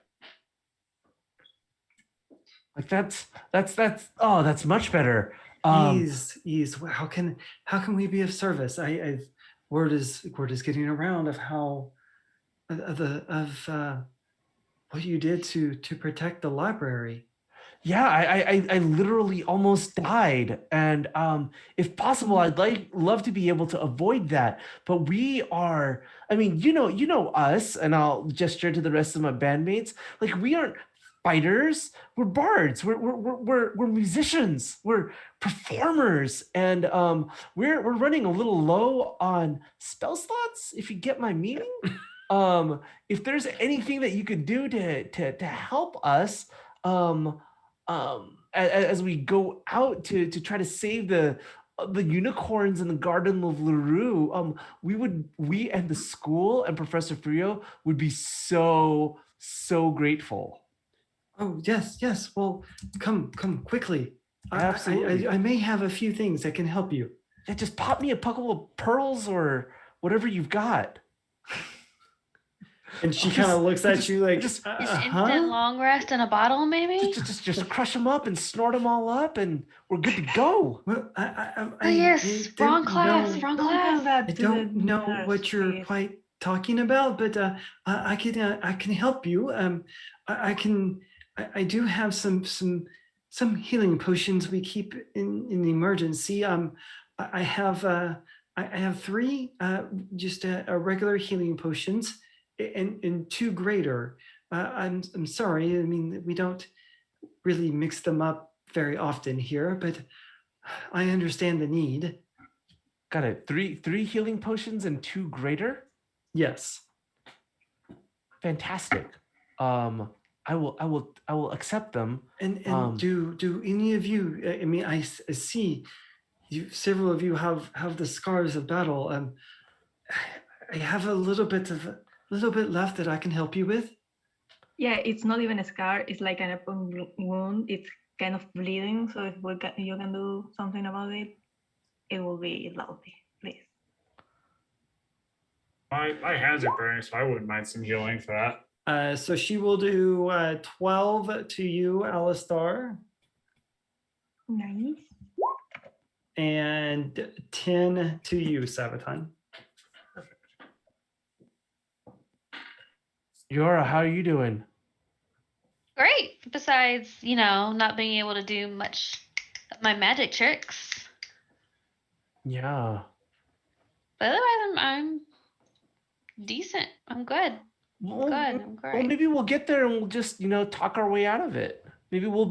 Like that's much better. Ease. How can we be of service? Word is getting around of how of what you did to protect the library. Yeah, I literally almost died, and if possible, I'd love to be able to avoid that. But we are, I mean, you know us, and I'll gesture to the rest of my bandmates. Like we aren't fighters. We're bards. We're musicians. We're performers, and we're running a little low on spell slots. If you get my meaning, if there's anything that you could do to help us, as we go out to try to save the unicorns in the Garden of LaRue, we and the school and Professor Frio would be so grateful. Oh yes. Well, come quickly. Absolutely. I may have a few things that can help you. Yeah, just pop me a couple of pearls or whatever you've got. And she kind of looks at you like, Just instant long rest in a bottle, maybe? Just crush them up and snort them all up, and we're good to go. Well, Oh, yes. Wrong class. Don't tell that I to don't the know nurse, what you're please. quite talking about, but I can help you. I do have some healing potions we keep in the emergency. I have 3 just a regular healing potions and 2 greater. I'm sorry. I mean, we don't really mix them up very often here, but I understand the need. Got it. 3 healing potions and 2 greater. Yes. Fantastic. I will accept them. And do any of you? I mean, I see you. Several of you have the scars of battle. I have a little bit left that I can help you with. Yeah, it's not even a scar. It's like an open wound. It's kind of bleeding. So if you can do something about it, it will be lovely, please. My hands are burning, so I wouldn't mind some healing for that. So she will do 12 to you, Alistar, Nice. and 10 to you, Sabaton. Yora, how are you doing? Great. Besides, not being able to do much of my magic tricks. Yeah. But otherwise, I'm decent. I'm good. Well, Good. m- I'm well, great. maybe we'll get there and we'll just, talk our way out of it. Maybe we'll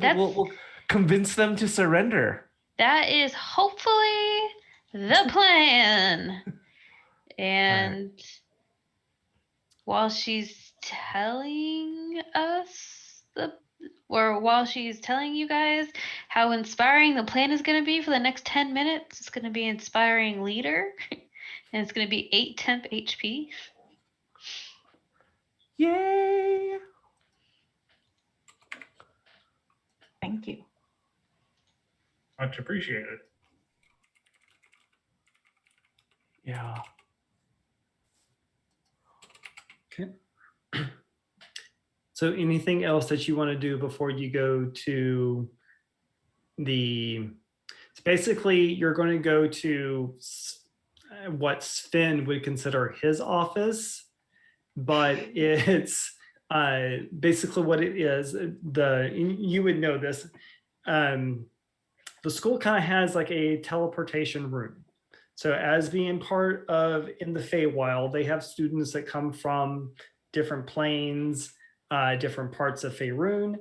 convince them to surrender. That is hopefully the plan. And while she's telling us while she's telling you guys how inspiring the plan is going to be for the next 10 minutes, it's going to be inspiring leader, and it's going to be 8 temp HP. Yay! Thank you. Much appreciated. Yeah. Okay. So anything else that you want to do before you go to so basically you're going to go to what Sven would consider his office, but it's basically what it is. You would know this. The school kind of has like a teleportation room. So as being part of in the Feywild, they have students that come from different planes, different parts of Faerun.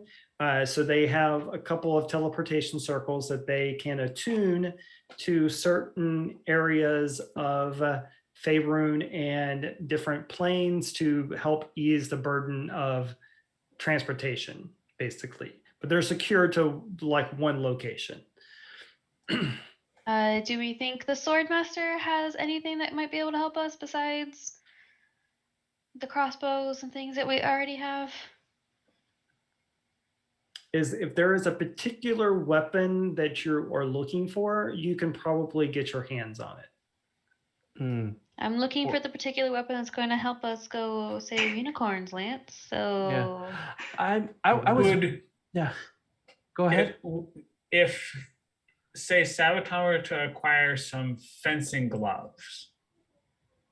So they have a couple of teleportation circles that they can attune to certain areas of Faerun and different planes to help ease the burden of transportation, basically. But they're secured to like one location. Do we think the Swordmaster has anything that might be able to help us besides the crossbows and things that we already have? Is if there is a particular weapon that you are looking for, you can probably get your hands on it. Hmm. I'm looking for the particular weapon that's going to help us go save unicorns, Lance. So I was. Yeah. Go ahead. If say Sabaton were to acquire some fencing gloves,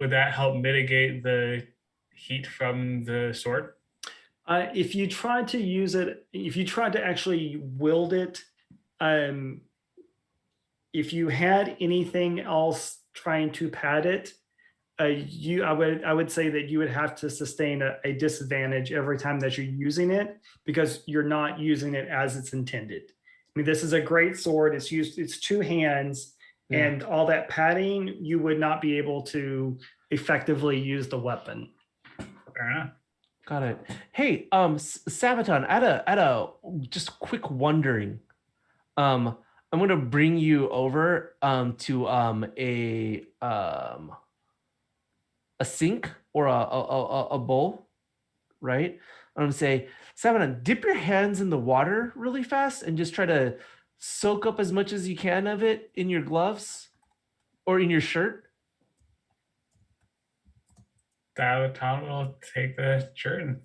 would that help mitigate the heat from the sword? If you tried to use it, if you tried to actually wield it, if you had anything else trying to pad it, I would say that you would have to sustain a disadvantage every time that you're using it because you're not using it as it's intended. I mean, this is a great sword. It's two hands, and all that padding, you would not be able to effectively use the weapon. Fair enough. Got it. Hey, Sabaton, at a just quick wondering. I'm gonna bring you over to a sink or a bowl, right? I'm gonna say, Sabaton, dip your hands in the water really fast and just try to soak up as much as you can of it in your gloves or in your shirt. Sabaton will take the shirt and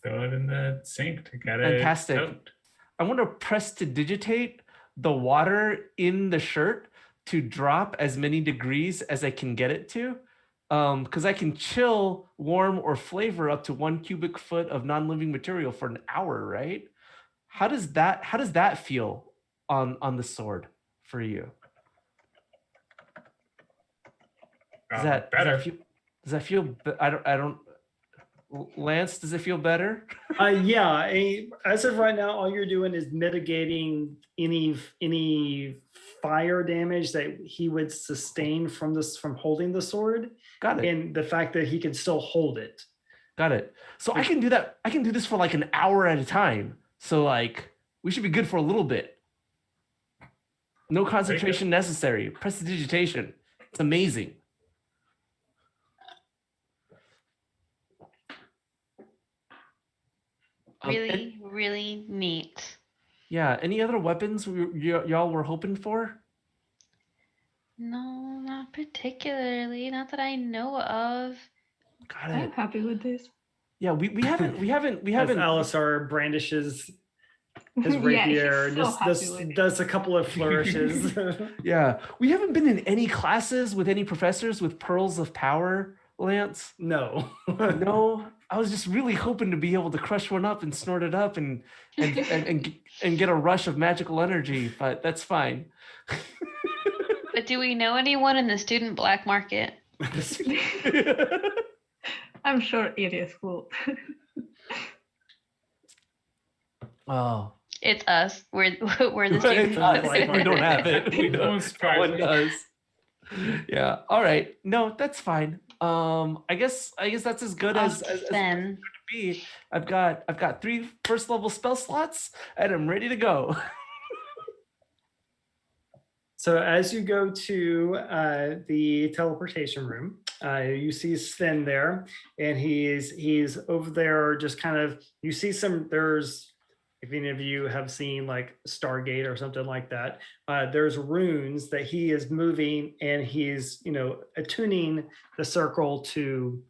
throw it in the sink to get Fantastic. it soaked. I want to press to digitate the water in the shirt to drop as many degrees as I can get it to. Because I can chill, warm, or flavor up to 1 cubic foot of non-living material for an hour, right? How does that feel on the sword for you? Better. Does that feel? I don't. Lance, does it feel better? Yeah. As of right now, all you're doing is mitigating any fire damage that he would sustain from holding the sword. Got it. And the fact that he can still hold it. Got it. So I can do that. I can do this for like an hour at a time. So like we should be good for a little bit. No concentration necessary. Prestidigitation. It's amazing. Really neat. Yeah. Any other weapons y'all were hoping for? No, not particularly. Not that I know of. Got I'm it. happy with this. Yeah, we haven't. As Alisar brandishes his rapier, he's so happy does a couple of flourishes. Yeah, we haven't been in any classes with any professors with pearls of power, Lance. No. No, I was just really hoping to be able to crush one up and snort it up and get a rush of magical energy, but that's fine. But do we know anyone in the student black market? I'm sure it is full. Oh, It's us. We're the It's student us. black We don't have it. We Won't don't. surprise No one me. does. Yeah. All right. No, that's fine. I guess that's as good as Sven. be. I've got 3 first level spell slots, and I'm ready to go. So as you go to the teleportation room, you see Sven there, and he's over there, just kind of. You see there's, if any of you have seen like Stargate or something like that, there's runes that he is moving, and he's attuning the circle to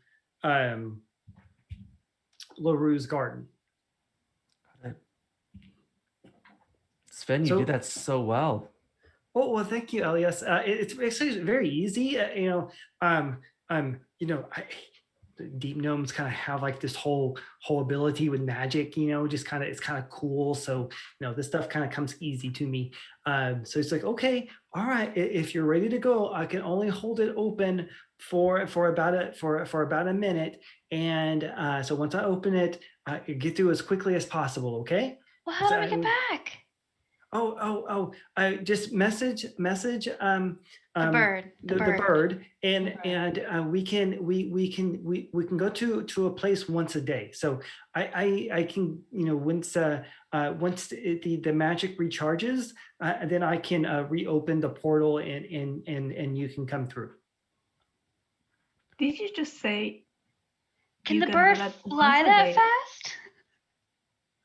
LaRue's garden. Sven, you So- did that so well. Oh, well, thank you, Elias. It's actually very easy. Deep gnomes kind of have like this whole ability with magic. Just kind of, it's kind of cool. So this stuff kind of comes easy to me. So it's like, okay, all right. If you're ready to go, I can only hold it open for about a minute. And so once I open it, get through as quickly as possible. Okay. Well, how do we get back? Just message The bird. the bird, and we can go to a place once a day. So I can once the magic recharges, then I can reopen the portal and you can come through. Did you just say? Can you the do bird that fly once a that day? fast?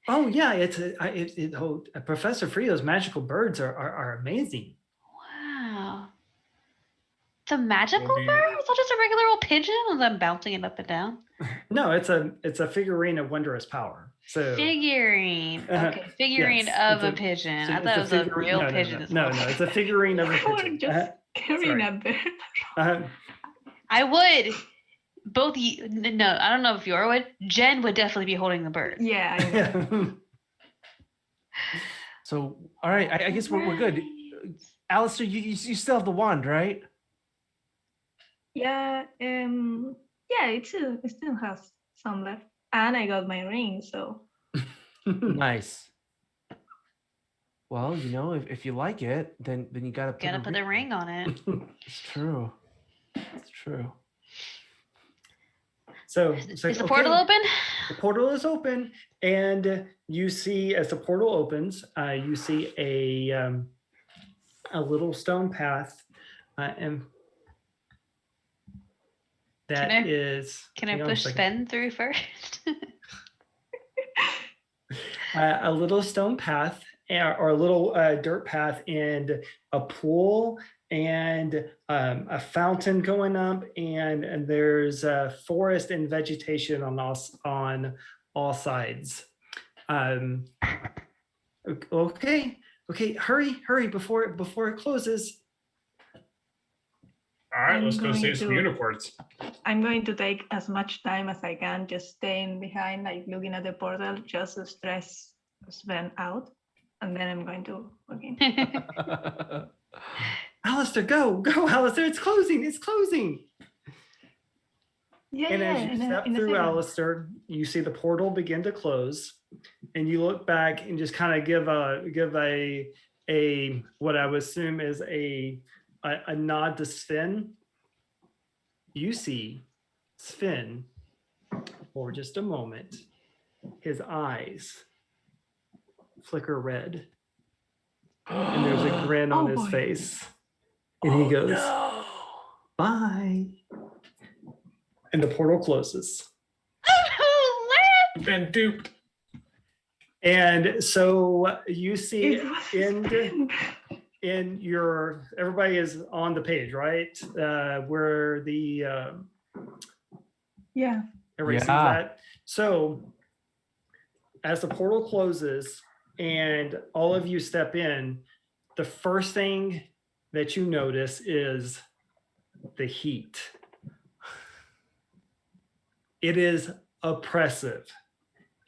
Oh yeah, Professor Frio's magical birds are amazing. Wow. It's a magical Will be- bird? It's not just a regular old pigeon with them bouncing it up and down. No, it's a figurine of wondrous power. So Figurine. Okay, figurine yes, of it's a pigeon. so I it's thought it was a figurine- real no, pigeon. as No, well. it's a figurine of a You are pigeon. just carrying sorry. a bird. I would. Both you. No, I don't know if Yora would. Jen would definitely be holding the bird. Yeah, I know. So, all right, I guess we're good. Alistair, you still have the wand, right? Yeah, it still has some left, and I got my ring. So Nice. Well, if you like it, then you gotta Gotta put the ring on it. It's true. It's true. So it's like, Is the portal open? The portal is open, and you see, as the portal opens, you see a little stone path, and that Can I- is. Can I hang on a push second. Sven through first? A little stone path, or a little dirt path, and a pool, and a fountain going up, and there's forest and vegetation on all sides. Okay, hurry before it closes. All right, I'm let's go going save some to- unicorns. I'm going to take as much time as I can, just staying behind, like looking at the portal, just to stress Sven out, and then I'm going to log in. Alistair, go, Alistair! It's closing! Yeah, And as you in a step through, second. Alistair, you see the portal begin to close, and you look back and just kind of give a what I would assume is a nod to Sven. You see Sven for just a moment. His eyes flicker red, and there's a grin on Oh, his boy. face, and he goes, No. "Bye," and the portal closes. Been duped. And so you see It was in Sven. everybody is on the page, right? Where the Yeah. everybody sees Yeah. that. So as the portal closes and all of you step in, the first thing that you notice is the heat. It is oppressive.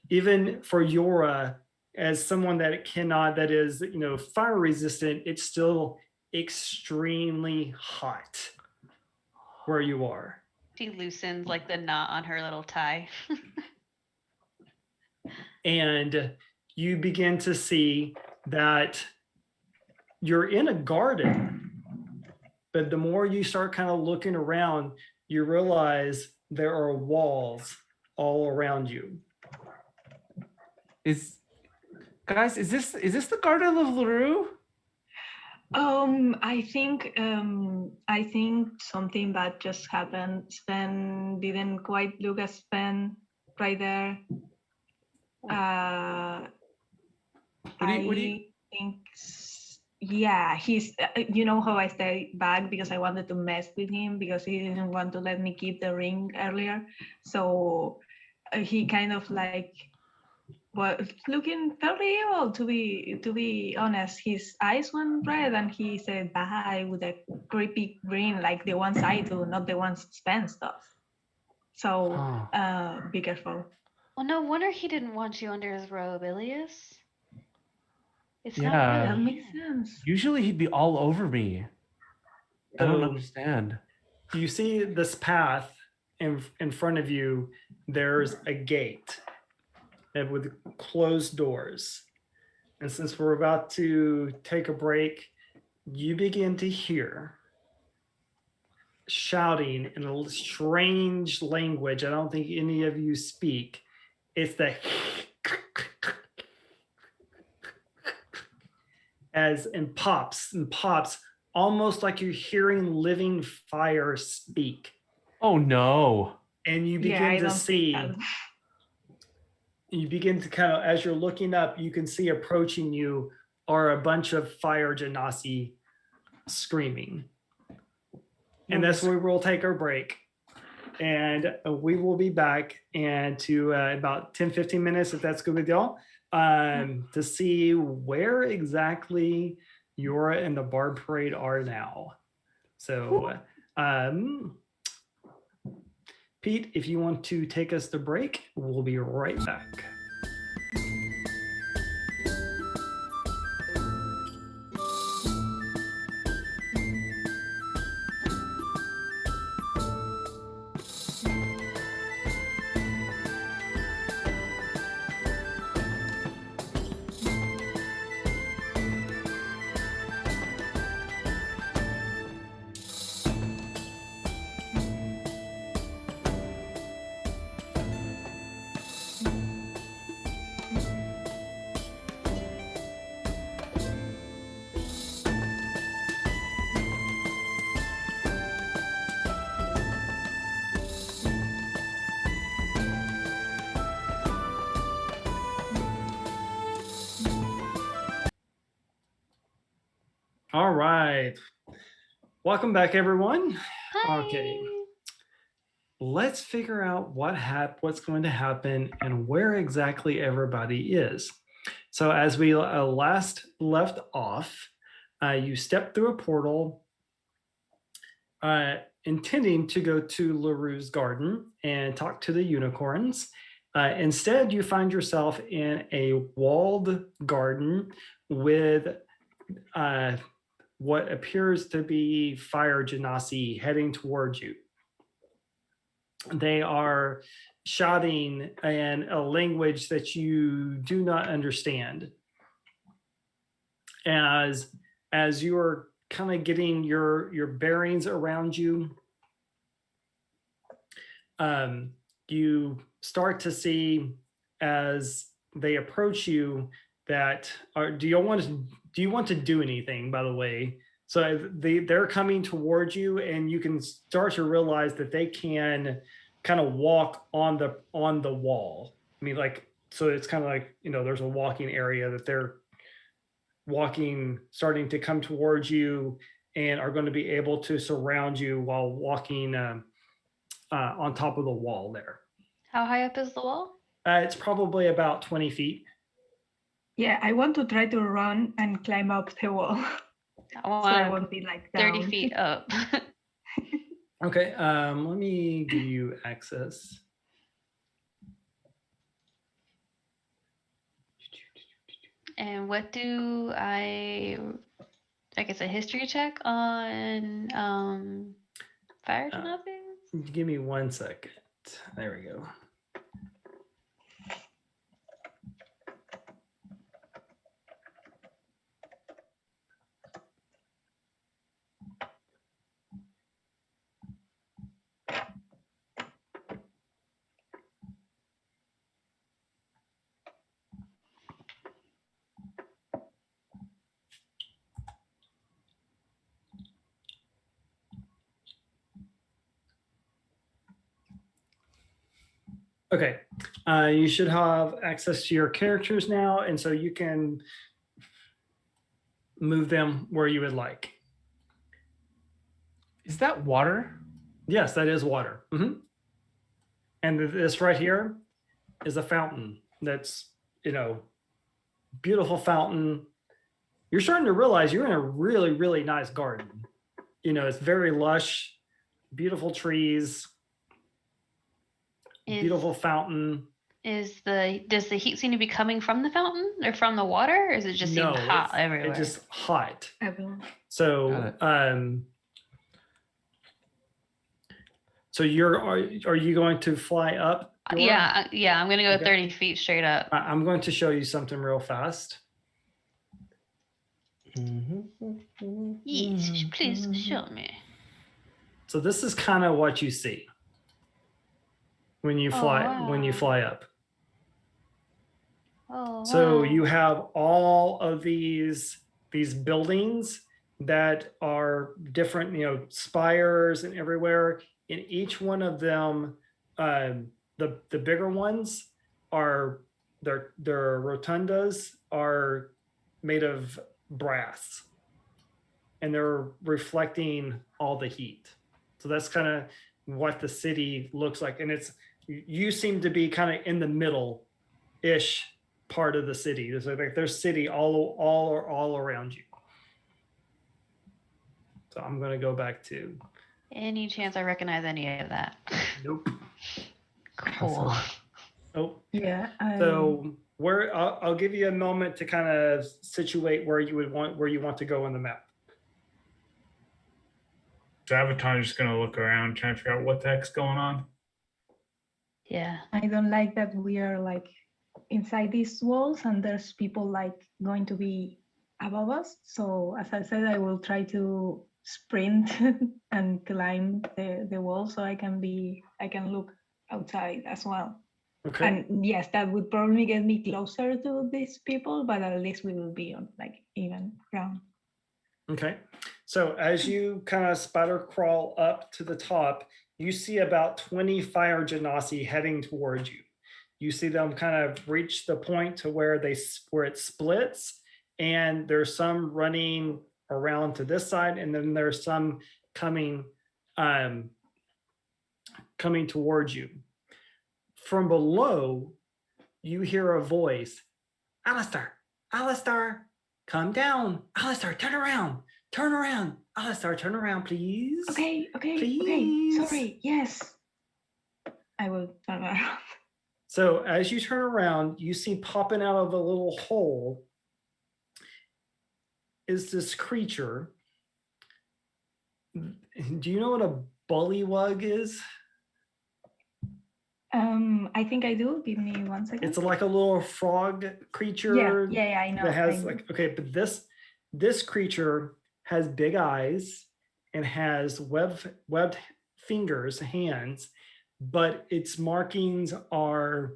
Even for Yora, as someone that is fire resistant, it extremely hot where you are. She loosened like the knot on her little tie. And you begin to see that you're in a garden, but the more you start kind of looking around, you realize there are walls all around you. Guys, is this the Garden of LaRue? I think something bad just happened. Sven didn't quite look as Sven right there. What do you? I think, yeah, he's. You know how I stayed back because I wanted to mess with him because he didn't want to let me keep the ring earlier. So he kind of like was looking very evil. To be honest, his eyes went red and he said bye with a creepy grin, like the ones I do, not the ones Sven stuff. So be careful. Well, no wonder he didn't want you under his robe, Ilias. It's Yeah. not That really makes him. sense. Usually he'd be all over me. I don't So understand. you see this path in front of you. There's a gate and with closed doors. And since we're about to take a break, you begin to hear shouting in a strange language. I don't think any of you speak. It's the and pops, almost like you're hearing living fire speak. Oh no. And you Yeah, I begin to don't see, think you begin to kind of, as you're looking up, you can see approaching you are a bunch of fire genasi screaming. And that's where we'll take our break. And we will be back and to about 10-15 minutes, if that's good with y'all, to see where exactly Yora and the Bard Parade are now. So, Pete, if you want to take us to break, we'll be right back. All right. Welcome back, everyone. Hi. Okay. Let's figure out what's going to happen and where exactly everybody is. So as we last left off, you stepped through a portal intending to go to LaRue's garden and talk to the unicorns. Instead, you find yourself in a walled garden with what appears to be fire genasi heading towards you. They are shouting in a language that you do not understand. As you are kind of getting your bearings around you, you start to see as they approach you that do you want to do anything, by the way? So they're coming towards you, and you can start to realize that they can kind of walk on the wall. I mean, like, so it's kind of like, there's a walking area that they're walking, starting to come towards you, and are going to be able to surround you while walking on top of the wall there. How high up is the wall? It's probably about 20 feet. Yeah, I want to try to run and climb up the wall. I So I want won't be like 30 down. feet up. Okay, let me give you access. And what do I I guess a history check on fire Uh, genasi. Give me 1 second. There we go. Okay, you should have access to your characters now, and so you can move them where you would like. Is that water? Yes, that is water. And this right here is a fountain. That's, beautiful fountain. You're starting to realize you're in a really, really nice garden. It's very lush, beautiful trees, beautiful fountain. Does the heat seem to be coming from the fountain or from the water, or is it just seem hot everywhere? It's just hot. Everyone. So, so are you going to fly up? Yora? Yeah, I'm gonna go Okay. 30 feet straight up. I'm going to show you something real fast. Yes, please show me. So this is kind of what you see when you fly up. Oh, So wow. you have all of these buildings that are different, spires and everywhere. In each one of them, the bigger ones are their rotundas are made of brass, and they're reflecting all the heat. So that's kind of what the city looks like, and you seem to be kind of in the middle-ish part of the city. There's city all around you. So I'm going to go back to. Any chance I recognize any of that? Nope. Cool. Oh. Yeah. So I'll give you a moment to kind of situate where you want to go on the map. Sabotage is going to look around, trying to figure out what the heck's going on. Yeah. I don't like that we are like inside these walls and there's people like going to be above us. So as I said, I will try to sprint and climb the wall so I can look outside as well. Okay. And yes, that would probably get me closer to these people, but at least we will be on like even ground. Okay. So as you kind of spider crawl up to the top, you see about 20 fire genasi heading towards you. You see them kind of reach the point to where it splits, and there's some running around to this side, and then there's some coming towards you. From below, you hear a voice, Alistair, come down. Alistair, turn around. Alistair, turn around, please. Okay. Please. Sorry. Yes. I will turn around. So as you turn around, you see popping out of a little hole is this creature. Do you know what a bullywug is? I think I do. Give me 1 second. It's like a little frog creature. Yeah, I know. That has but this creature has big eyes and has webbed fingers, hands, but its markings are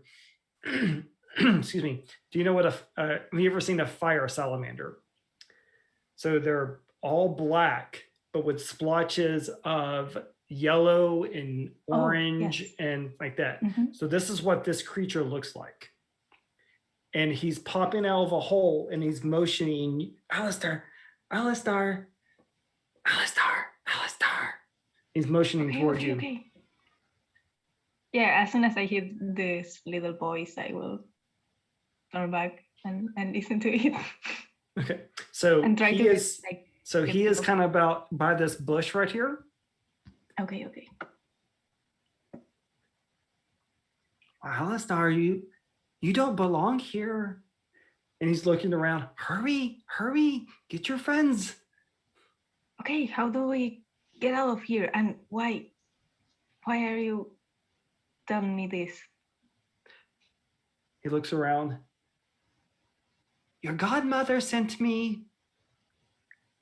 excuse me. Do you know what have you ever seen a fire salamander? So they're all black, but with splotches of yellow and orange and like that. So this is what this creature looks like. And he's popping out of a hole and he's motioning, Alistair. He's motioning towards you. Okay. Yeah, as soon as I hear this little voice, I will turn back and listen to it. Okay. So and try he to is like, so he is kind of about by this bush right here. Okay. Alistair, you don't belong here. And he's looking around. Hurry, get your friends. Okay, how do we get out of here? And why are you telling me this? He looks around. Your godmother sent me.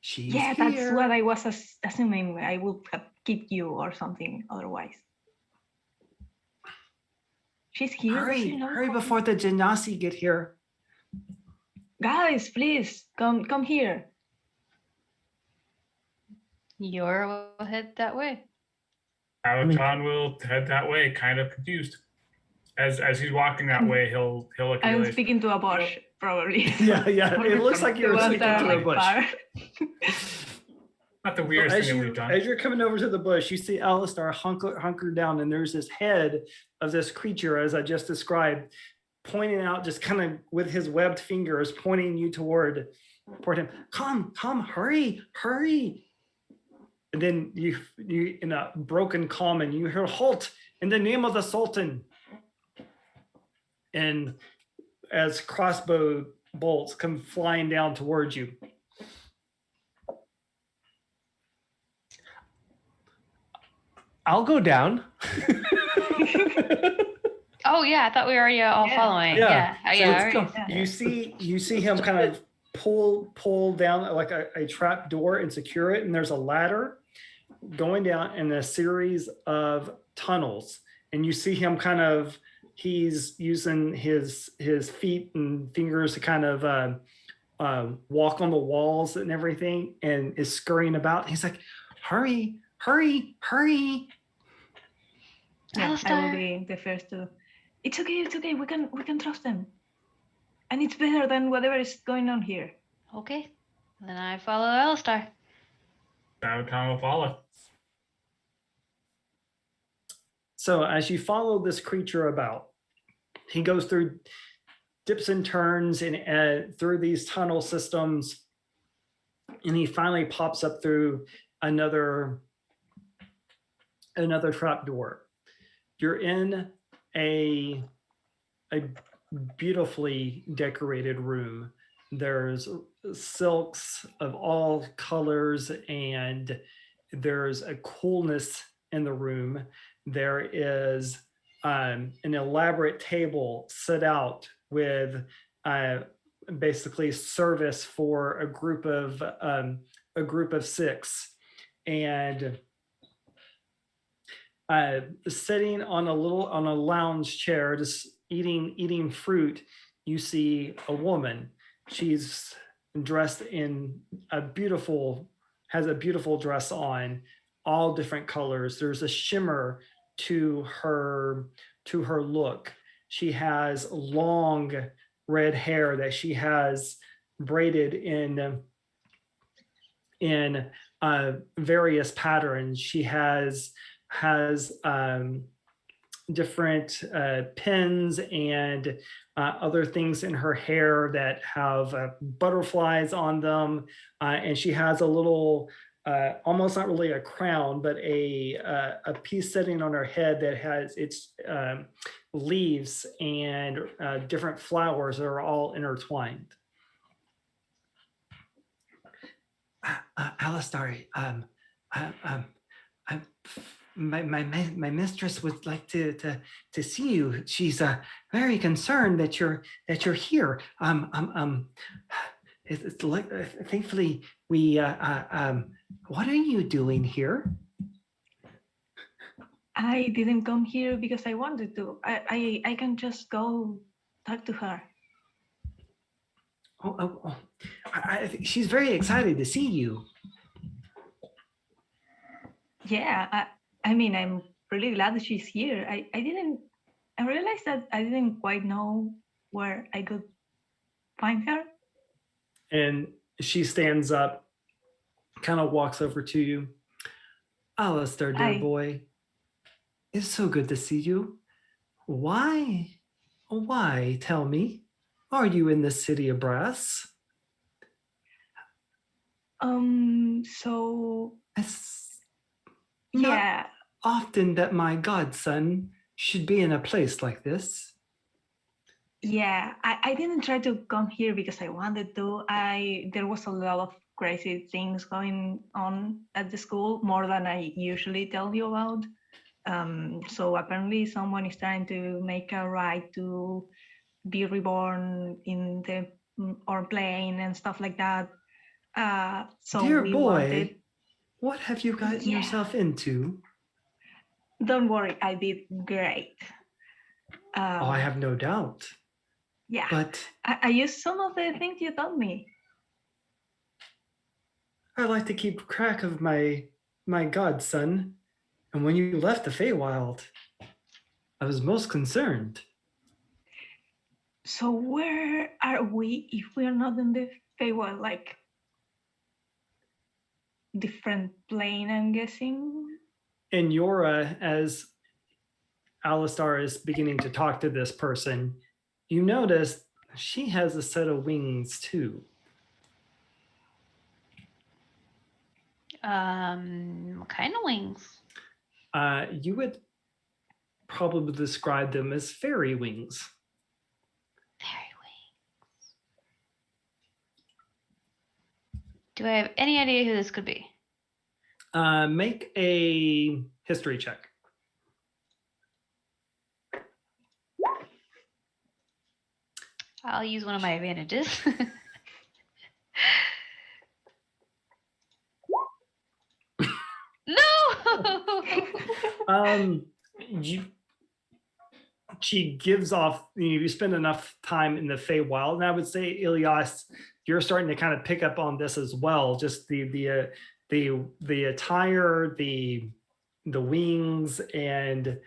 She's Yeah, here. that's what I was assuming. I would have kicked you or something otherwise. She's here. does she Hurry, know hurry how- before the genasi get here. Guys, please come here. Yora will head that way. Sabaton will head that way, kind of confused. As he's walking that way, he'll look at you I'm like, speaking to a bush, probably. Yeah, it looks like The you're ones speaking that are, to a like, bush. far. not the Well, weirdest as, thing that you, we've done. as you're coming over to the bush, you see Alistar hunkered down, and there's this head of this creature, as I just described, pointing out, just kind of with his webbed fingers, pointing you toward him. Come, hurry. And then you in a broken common, you hear halt in the name of the Sultan. And as crossbow bolts come flying down towards you. I'll go down. Oh yeah, I thought we were already all Yeah. following. Yeah. Yeah, So yeah. let's all go. right. You see him kind of pull down like a trap door and secure it, and there's a ladder going down in a series of tunnels, and you see him kind of, he's using his feet and fingers to kind of walk on the walls and everything, and is scurrying about. He's like, hurry. Yeah, I will Alistar. be the first to. It's okay. We can trust them, and it's better than whatever is going on here. Okay. Then I follow Alistar. Sabaton will follow. So as you follow this creature about, he goes through dips and turns and through these tunnel systems, and he finally pops up through another trap door. You're in a beautifully decorated room. There's silks of all colors, and there's a coolness in the room. There is an elaborate table set out with basically service for a group of 6, and sitting on a lounge chair, just eating fruit, you see a woman. She's dressed in has a beautiful dress on, all different colors. There's a shimmer to her look. She has long red hair that she has braided in various patterns. She has different pins and other things in her hair that have butterflies on them, and she has a little almost not really a crown, but a piece sitting on her head that has its leaves and different flowers that are all intertwined. Alistar, my mistress would like to see you. She's very concerned that you're here. It's like, thankfully we what are you doing here? I didn't come here because I wanted to. I can just go talk to her. Oh. I think she's very excited to see you. Yeah, I mean, I'm really glad that she's here. I realized that I didn't quite know where I could find her. And she stands up, kind of walks over to you. Alistar, dear Hi. boy, it's so good to see you. Why, tell me, are you in the city of brass? So It's not yeah, often that my godson should be in a place like this. Yeah, I didn't try to come here because I wanted to. There was a lot of crazy things going on at the school, more than I usually tell you about. So apparently someone is trying to make a right to be reborn in the our plane and stuff like that. So Dear we wanted. boy, what have you gotten Yeah. yourself into? Don't worry, I did great. Oh, I have no doubt. Yeah, But I used some of the things you told me. I like to keep track of my godson. And when you left the Feywild, I was most concerned. So where are we if we are not in the Feywild? Like different plane, I'm guessing. And Yora, as Alistar is beginning to talk to this person, you notice she has a set of wings too. What kind of wings? You would probably describe them as fairy wings. Fairy wings. Do I have any idea who this could be? Make a history check. I'll use one of my advantages. No! She gives off. You spend enough time in the Feywild, and I would say, Ilias, you're starting to kind of pick up on this as well. Just the attire, the wings, and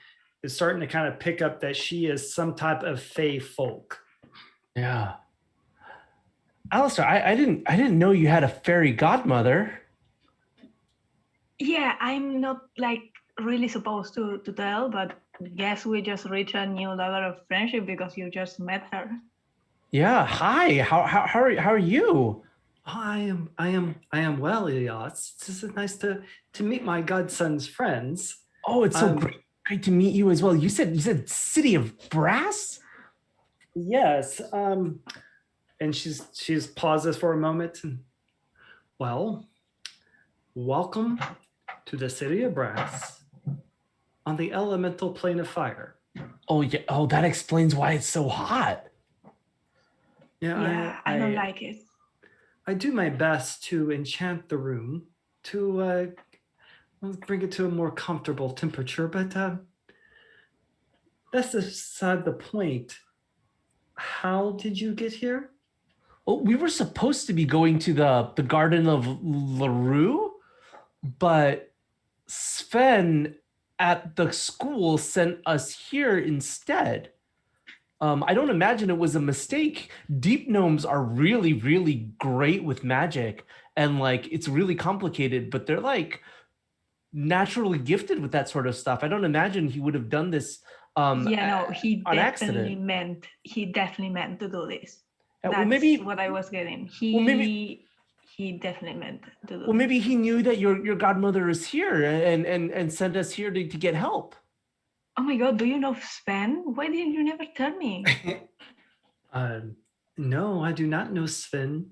is starting to kind of pick up that she is some type of Fey folk. Yeah. Alistair, I didn't know you had a fairy godmother. Yeah, I'm not like really supposed to tell, but guess we just reached a new level of friendship because you just met her. Yeah. Hi. How are you? Oh, I am well, Ilias. This is nice to meet my godson's friends. Oh, it's so great to meet you as well. You said City of Brass? Yes. And she's pauses for a moment. And, well, welcome to the City of Brass on the elemental plane of fire. Oh yeah. Oh, that explains why it's so hot. Yeah, I don't like it. I do my best to enchant the room to bring it to a more comfortable temperature, but that's beside the point. How did you get here? Well, we were supposed to be going to the Garden of LaRue, but Sven at the school sent us here instead. I don't imagine it was a mistake. Deep gnomes are really, really great with magic, and like it's really complicated, but they're like naturally gifted with that sort of stuff. I don't imagine he would have done this he on definitely accident. meant to do this. Well, That's maybe what I was getting. He definitely meant to do well, maybe this. he knew that your godmother is here and sent us here to get help. Oh my god, do you know Sven? Why didn't you never tell me? No, I do not know Sven.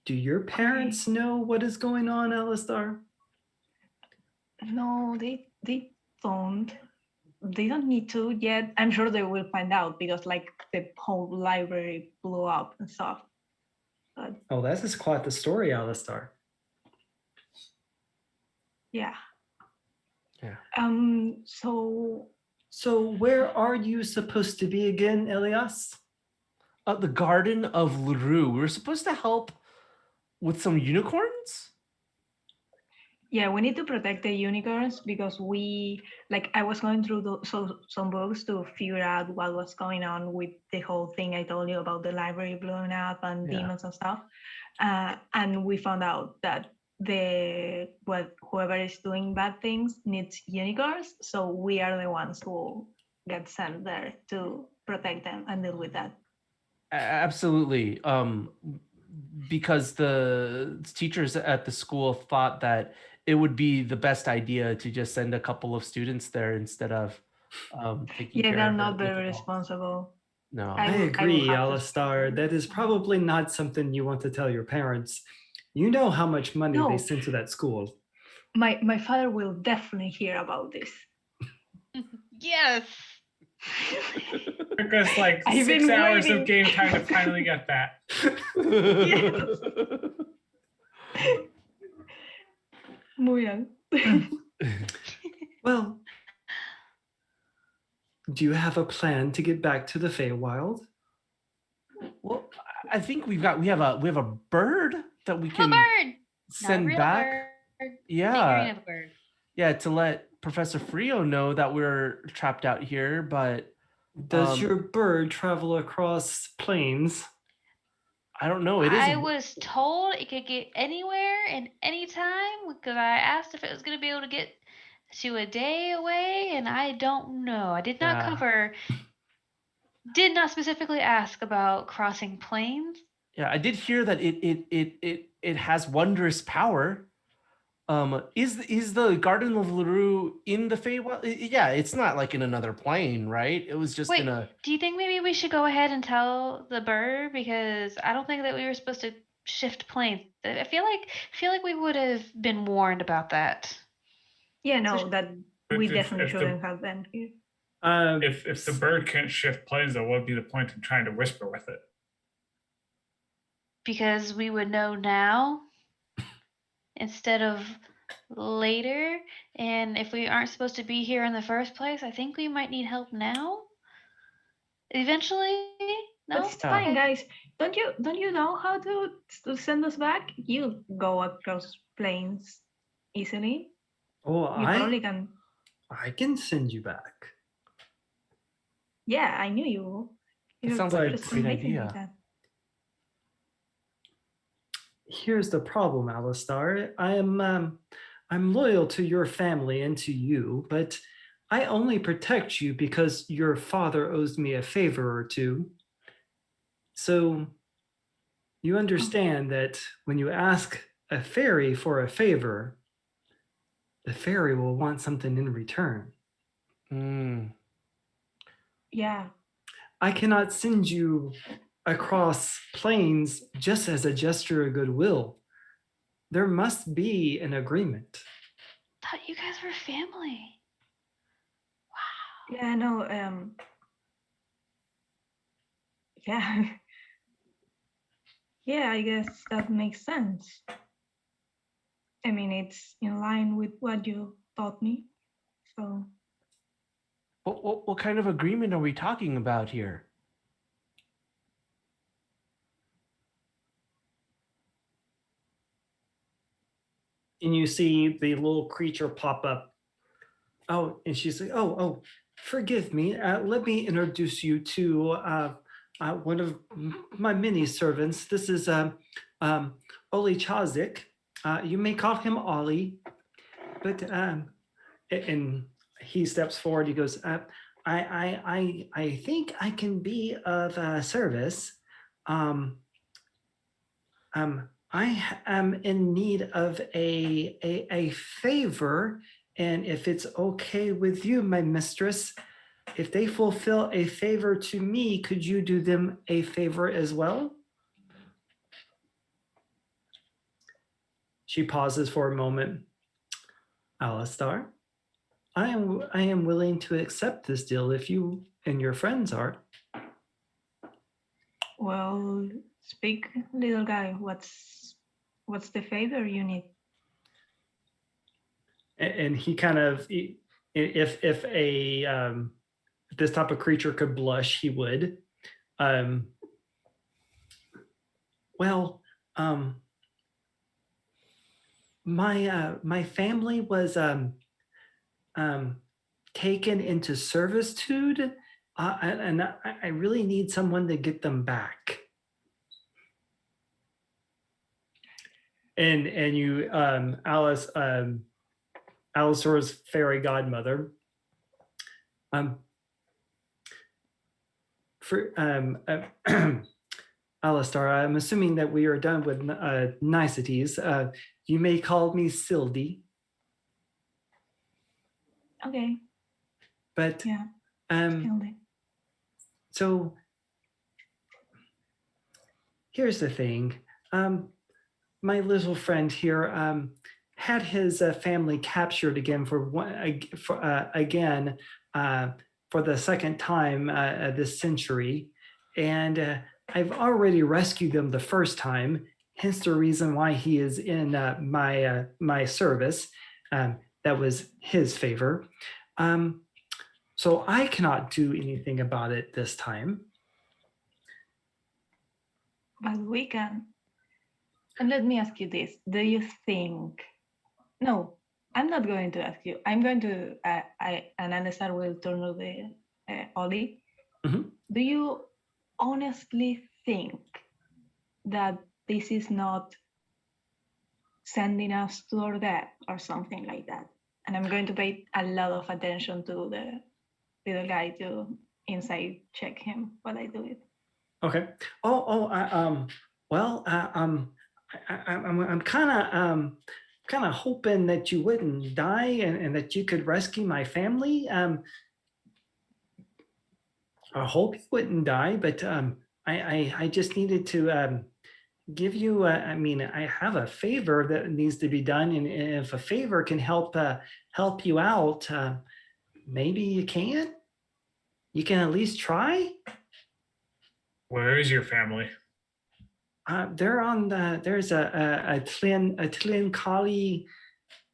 Do your parents know what is going on, Alistar? No, they don't. They don't need to yet. I'm sure they will find out because like the whole library blew up and stuff. But Oh, that is quite the story, Alistar. yeah. Yeah. So where are you supposed to be again, Elias? The Garden of LaRue. We were supposed to help with some unicorns? Yeah, we need to protect the unicorns because I was going through some books to figure out what was going on with the whole thing I told you about the library blowing up and demons and stuff. And we found out that whoever is doing bad things needs unicorns. So we are the ones who get sent there to protect them and deal with that. Absolutely. Because the teachers at the school thought that it would be the best idea to just send a couple of students there instead of taking care they're of not it very with adults. responsible. No. I will agree, have to Alistar. That is probably not something you want to tell your parents. You know how much money they No. send to that school. My father will definitely hear about this. Yes. Took us like I've 6 been hours waiting. of game time to finally get that. Muy bien. Well, do you have a plan to get back to the Feywild? Well, I think we have a bird that we I'm a can bird. Not a send real back. bird. Yeah. Figurine of a bird. Yeah, to let Professor Frio know that we're trapped out here, but Does your bird travel across plains? I don't know. It is I was told it could get anywhere and anytime because I asked if it was going to be able to get to a day away, and I don't know. I did not Yeah. did not specifically ask about crossing plains. Yeah, I did hear that it has wondrous power. Is the Garden of Larue in the Feywild? Yeah, it's not like in another plane, right? It was just Wait, in a. do you think maybe we should go ahead and tell the bird because I don't think that we were supposed to shift planes. I feel like we would have been warned about that. Yeah, no, that But we if- definitely if the- shouldn't have been here. If the bird can't shift planes, then what would be the point in trying to whisper with it? Because we would know now instead of later. And if we aren't supposed to be here in the first place, I think we might need help now. Eventually, no. But it's fine, guys. Don't you know how to send us back? You go across planes easily. Oh, You probably can. I can send you back. Yeah, I knew you. It You're sounds like a just great amazing idea. like that. Here's the problem, Alistar. I'm loyal to your family and to you, but I only protect you because your father owes me a favor or two. So you understand that when you ask a fairy for a favor, the fairy will want something in return. Mm. Yeah. I cannot send you across plains just as a gesture of goodwill. There must be an agreement. Thought you guys were family. Yeah, no, yeah. Yeah, I guess that makes sense. I mean, it's in line with what you taught me. So, What kind of agreement are we talking about here? And you see the little creature pop up. Oh, and she's like, oh, forgive me. Let me introduce you to one of my many servants. This is Oli Chazik. You may call him Ollie, but and he steps forward. He goes, I think I can be of service. I am in need of a favor, and if it's okay with you, my mistress, if they fulfill a favor to me, could you do them a favor as well? She pauses for a moment. Alistar, I am willing to accept this deal if you and your friends are. well, speak, little guy. What's the favor you need? And he kind of, if this type of creature could blush, he would. Well, my family was taken into servitude, and I really need someone to get them back. And you, Alistair's fairy godmother, for Alistar, I'm assuming that we are done with niceties. You may call me Sildy. Okay. But Yeah. um, Hilde. so here's the thing. My little friend here had his family captured again for the second time this century, and I've already rescued them the first time. Hence the reason why he is in my service. That was his favor. So I cannot do anything about it this time. But we can. And let me ask you this. Do you think... No, I'm not going to ask you. I'm going to... and Alessar will turn to the Ollie. Mhm. Do you honestly think that this is not sending us to our death or something like that? And I'm going to pay a lot of attention to the little guy to inside check him while I do it. Okay. Well, I'm kind of hoping that you wouldn't die and that you could rescue my family. I hope you wouldn't die, but I just needed to give you. I mean, I have a favor that needs to be done, and if a favor can help you out, maybe you can. You can at least try. Where is your family? They're on the. There's a Tlin Kali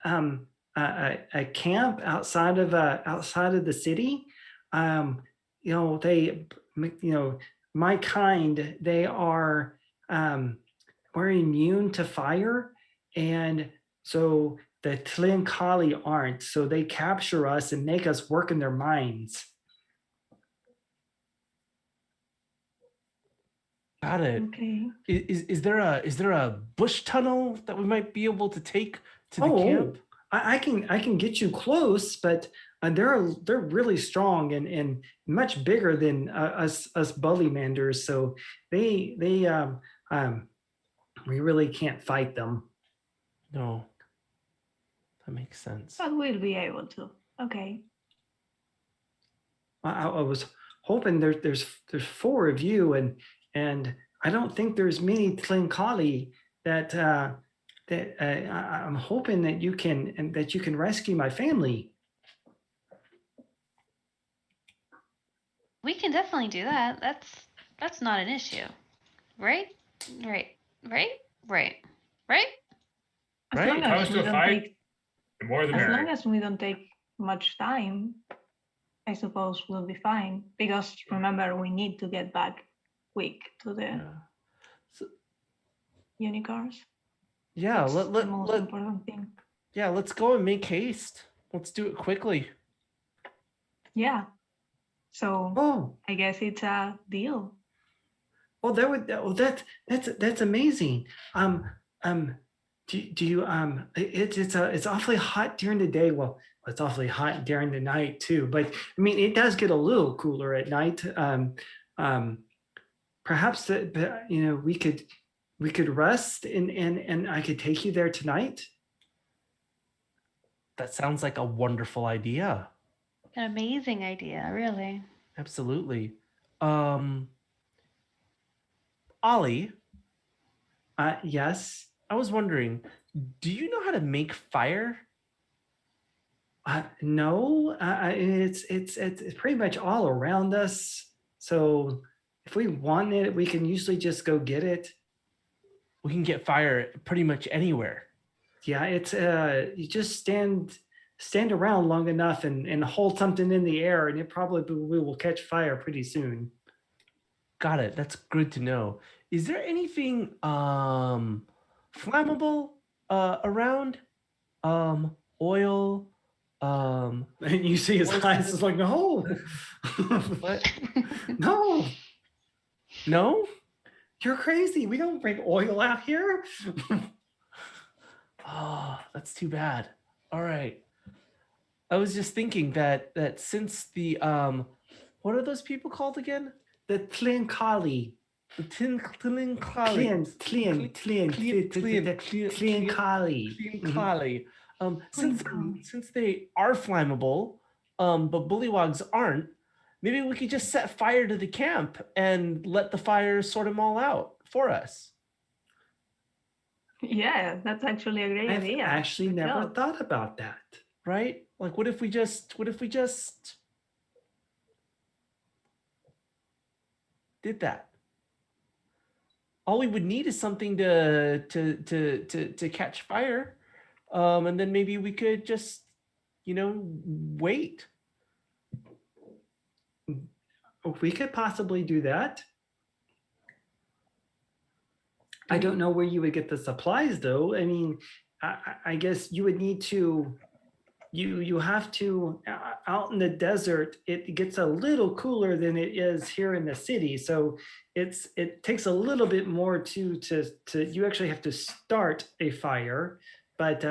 a camp outside of the city. My kind, they are we're immune to fire, and so the Tlin Kali aren't. So they capture us and make us work in their mines. Got it. Okay. Is there a bush tunnel that we might be able to take to the camp? I can get you close, but they're really strong and much bigger than us bullymanders. So we really can't fight them. No, that makes sense. But we'll be able to. Okay. I was hoping there's 4 of you, and I don't think there's many Tlin Kali that I'm hoping that you can rescue my family. We can definitely do that. That's not an issue. Right? Right. As Right. long If I was as to we a don't fight, take, the more the as long merrier. as we don't take much time, I suppose we'll be fine. Because remember, we need to get back quick to the Yeah. unicorns. Yeah, That's the most let important thing. yeah, let's go and make haste. Let's do it quickly. Yeah. So Oh, I guess it's a deal. that's amazing. Do you it's awfully hot during the day. Well, it's awfully hot during the night too. But I mean, it does get a little cooler at night. Perhaps we could rest and I could take you there tonight. That sounds like a wonderful idea. An amazing idea, really. Absolutely. Ollie, Yes. I was wondering, do you know how to make fire? No. It's pretty much all around us. So if we want it, we can usually just go get it. We can get fire pretty much anywhere. Yeah, it's you just stand around long enough and hold something in the air, and it probably will catch fire pretty soon. Got it. That's good to know. Is there anything flammable around? Oil? And you see his eyes is like, no. What? No, No? you're crazy. We don't bring oil out here. Oh, that's too bad. All right. I was just thinking that since the what are those people called again? The Tlin Kali. The Tlin Kali. Tlin Kali. Kali. Since Kali. since they are flammable, but bullywogs aren't, maybe we could just set fire to the camp and let the fire sort them all out. for us, Yeah, that's actually a great I've idea. actually Good never job. thought about that. right? Like, what if we just did that? All we would need is something to catch fire, and then maybe we could just, wait. We could possibly do that. I don't know where you would get the supplies though. I mean, I guess you would need to, you have to, out in the desert, it gets a little cooler than it is here in the city. So it takes a little bit more to you actually have to start a fire, but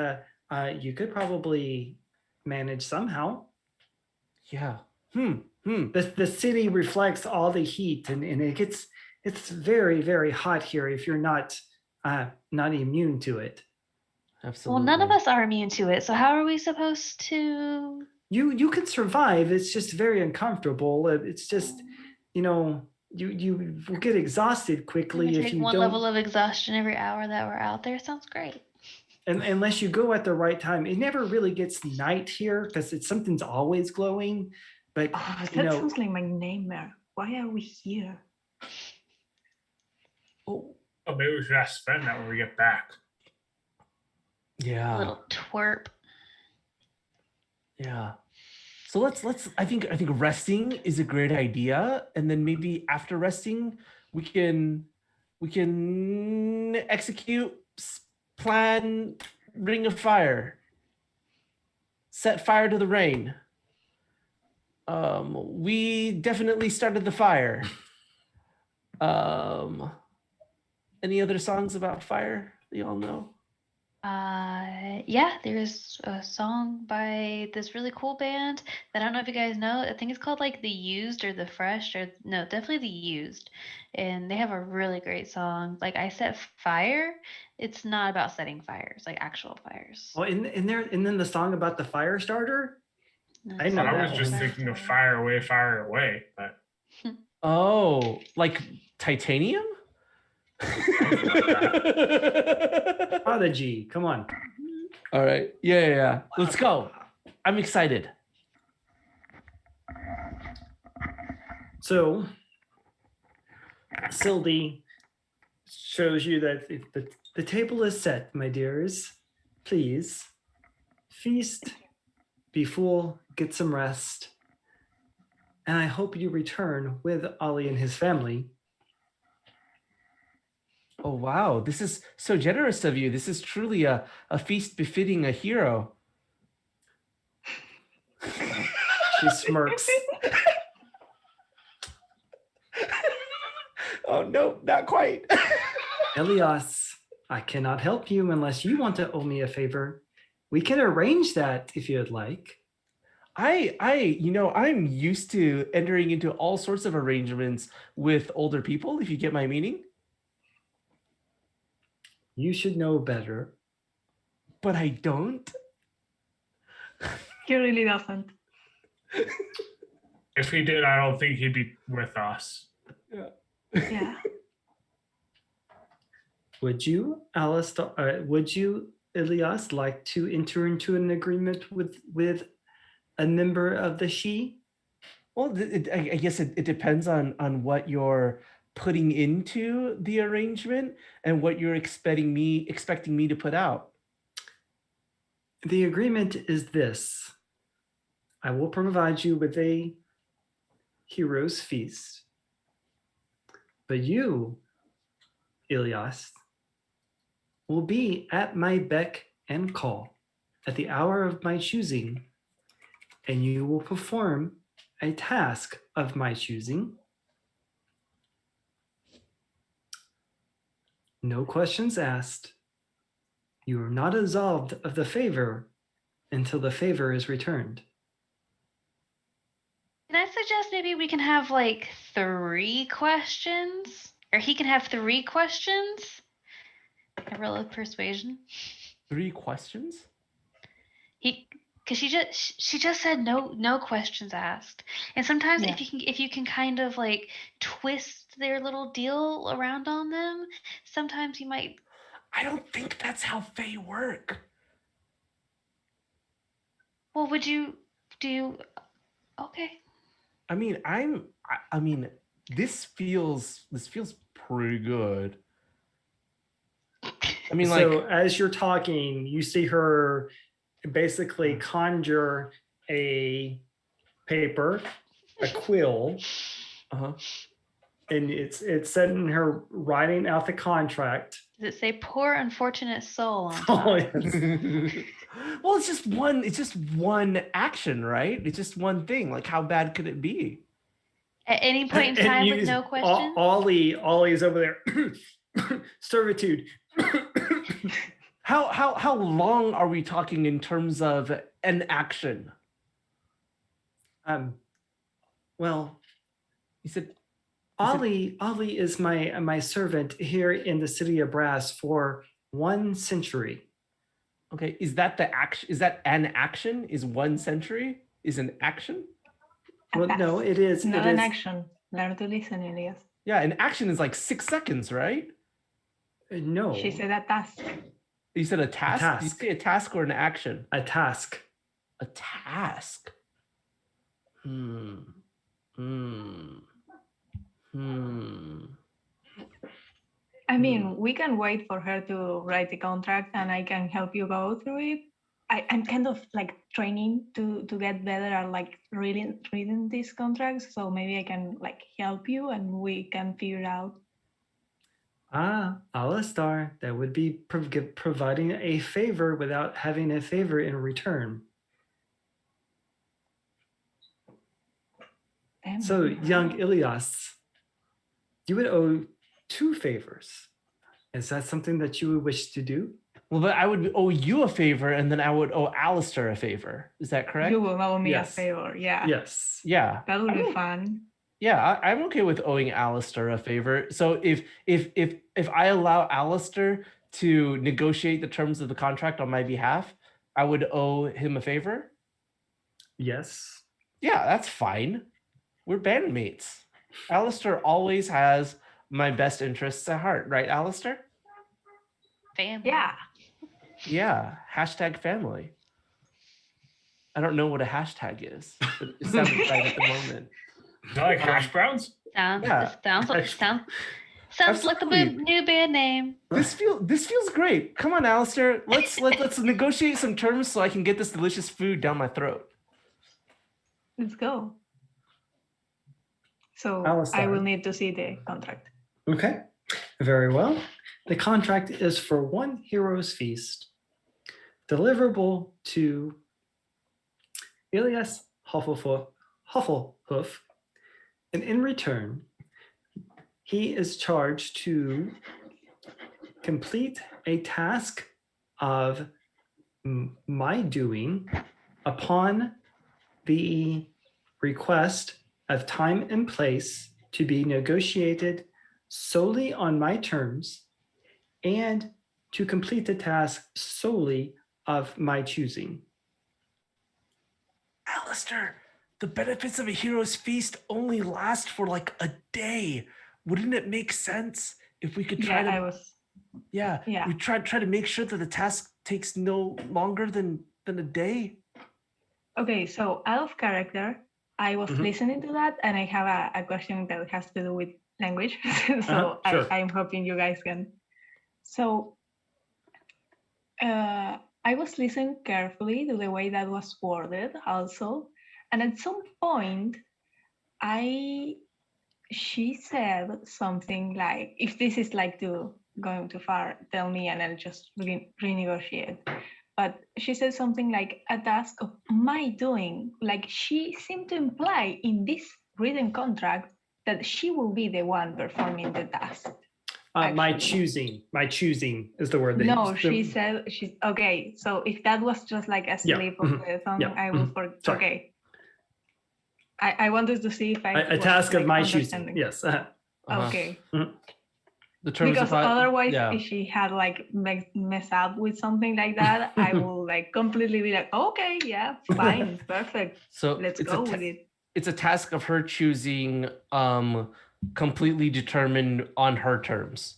you could probably manage somehow. Yeah. The city reflects all the heat and it's very, very hot here if you're not immune to it. Absolutely. Well, none of us are immune to it, so how are we supposed to? You can survive. It's just very uncomfortable. It's just, you will get exhausted quickly if Take you one don't, level of exhaustion every hour that we're out there. Sounds great. and unless you go at the right time. It never really gets night here because something's always glowing. But Oh, you that know, sounds like my nightmare. Why are we here? Oh, Oh, maybe we should ask Sven that when we get back. yeah. Little twerp. Yeah. So let's I think resting is a great idea, and then maybe after resting we can execute plan, ring of fire, set fire to the rain. We definitely started the fire. Any other songs about fire that y'all know? Yeah, there's a song by this really cool band that I don't know if you guys know. I think it's called like The Used or The Fresh, or no, definitely The Used. And they have a really great song. Like I Set Fire. It's not about setting fires, like actual fires. oh, in there, and then the song about the fire starter. No, I it's know not I that was just one. thinking of Fire Away, but Oh, like titanium? Prodigy, come on. All right. Yeah. Let's go. I'm excited. So Sildy shows you that the table is set, my dears. Please feast, be full, get some rest. And I hope you return with Ollie and his family. Oh wow, this is so generous of you. This is truly a feast befitting a hero. She smirks. Oh no, not quite. Elias, I cannot help you unless you want to owe me a favor. We can arrange that if you'd like. I'm used to entering into all sorts of arrangements with older people, if you get my meaning. You should know better. But I don't. He really doesn't. if he did, I don't think he'd be with us. Yeah. Would you, Elias, like to enter into an agreement with a member of the she? Well, I guess it depends on what you're putting into the arrangement and what you're expecting me to put out. The agreement is this. I will provide you with a hero's feast. But you, Ilias, will be at my beck and call at the hour of my choosing, and you will perform a task of my choosing. No questions asked. You are not absolved of the favor until the favor is returned. Can I suggest maybe we can have like 3 questions? Or he can have 3 questions? I roll with persuasion. 3 questions? He because she just said no questions asked. And sometimes Yeah. if you can kind of like twist their little deal around on them, sometimes you might. I don't think that's how Fae work. Well, would you do? Okay. I mean, I mean, this feels pretty good. I mean, So like, as you're talking, you see her basically conjure a paper, a quill, uh-huh. and it's setting her writing out the contract. Does it say "poor unfortunate soul" on Oh, top? yes. Well, it's just one action, right? It's just one thing. Like, how bad could it be? At any point in And time you- with no questions? Ollie's over there. Servitude. How long are we talking in terms of an action? Well, You said Ollie is my servant here in the city of Brass for 1 century. okay. Is that the action? Is that an action? Is 1 century is an action? A Well, no, task, it is. not it an is- action. Learn to listen, Elias. Yeah, an action is like 6 seconds, right? No, She said a task. You said a task. Did you task. say a task or an action? a task. A task. Hmm. I mean, we can wait for her to write the contract and I can help you go through it. I'm kind of like training to get better at like reading these contracts. So maybe I can like help you and we can figure it out. Alistar, that would be providing a favor without having a favor in return. Damn, So, you're young right. Ilias, you would owe 2 favors. Is that something that you would wish to do? Well, but I would owe you a favor, and then I would owe Alistair a favor. Is that correct? You will owe me Yes. a favor. Yeah. Yes. Yeah. That would be I'm o- fun. Yeah, I'm okay with owing Alistair a favor. So if I allow Alistair to negotiate the terms of the contract on my behalf, I would owe him a favor. Yes. Yeah, that's fine. We're bandmates. Alistair always has my best interests at heart, right, Alistair? Family. Yeah. Yeah. Hashtag family. I don't know what a hashtag is, but it sounds right at the moment. Is that like hash browns? Sounds Yeah. sounds like the Absolutely. new band name. This feels great. Come on, Alistair. Let's negotiate some terms so I can get this delicious food down my throat. Let's go. So Alistair. I will need to see the contract. Okay. Very well. The contract is for 1 hero's feast, deliverable to Ilias Hufflehoof, and in return, he is charged to complete a task of my doing upon the request of time and place to be negotiated solely on my terms and to complete the task solely of my choosing. Alistair, the benefits of a hero's feast only last for like a day. Wouldn't it make sense if we could try Yeah, to I was. yeah, Yeah. we try to make sure that the task takes no longer than a day? Okay, so out of character, I was Mhm. listening to that and I have a question that has to do with language. So Sure. I'm hoping you guys can. So I was listening carefully to the way that was worded also. And at some point, she said something like, if this is like going too far, tell me and I'll just renegotiate. But she said something like a task of my doing. Like she seemed to imply in this written contract that she will be the one performing the task. My Actually. choosing is the word. No, she said she's okay. So if that was just like a Yeah, slip of the tongue, yeah, I will forget. sorry. Okay. I wanted to see if I A was, task of like, my choosing. understanding. Yes. Uh-huh. Okay. Mhm. The terms Because of otherwise, yeah. if she had like mess up with something like that, I will like completely be like, okay, yeah, fine, perfect. So Let's it's go with it. it's a task of her choosing completely determined on her terms,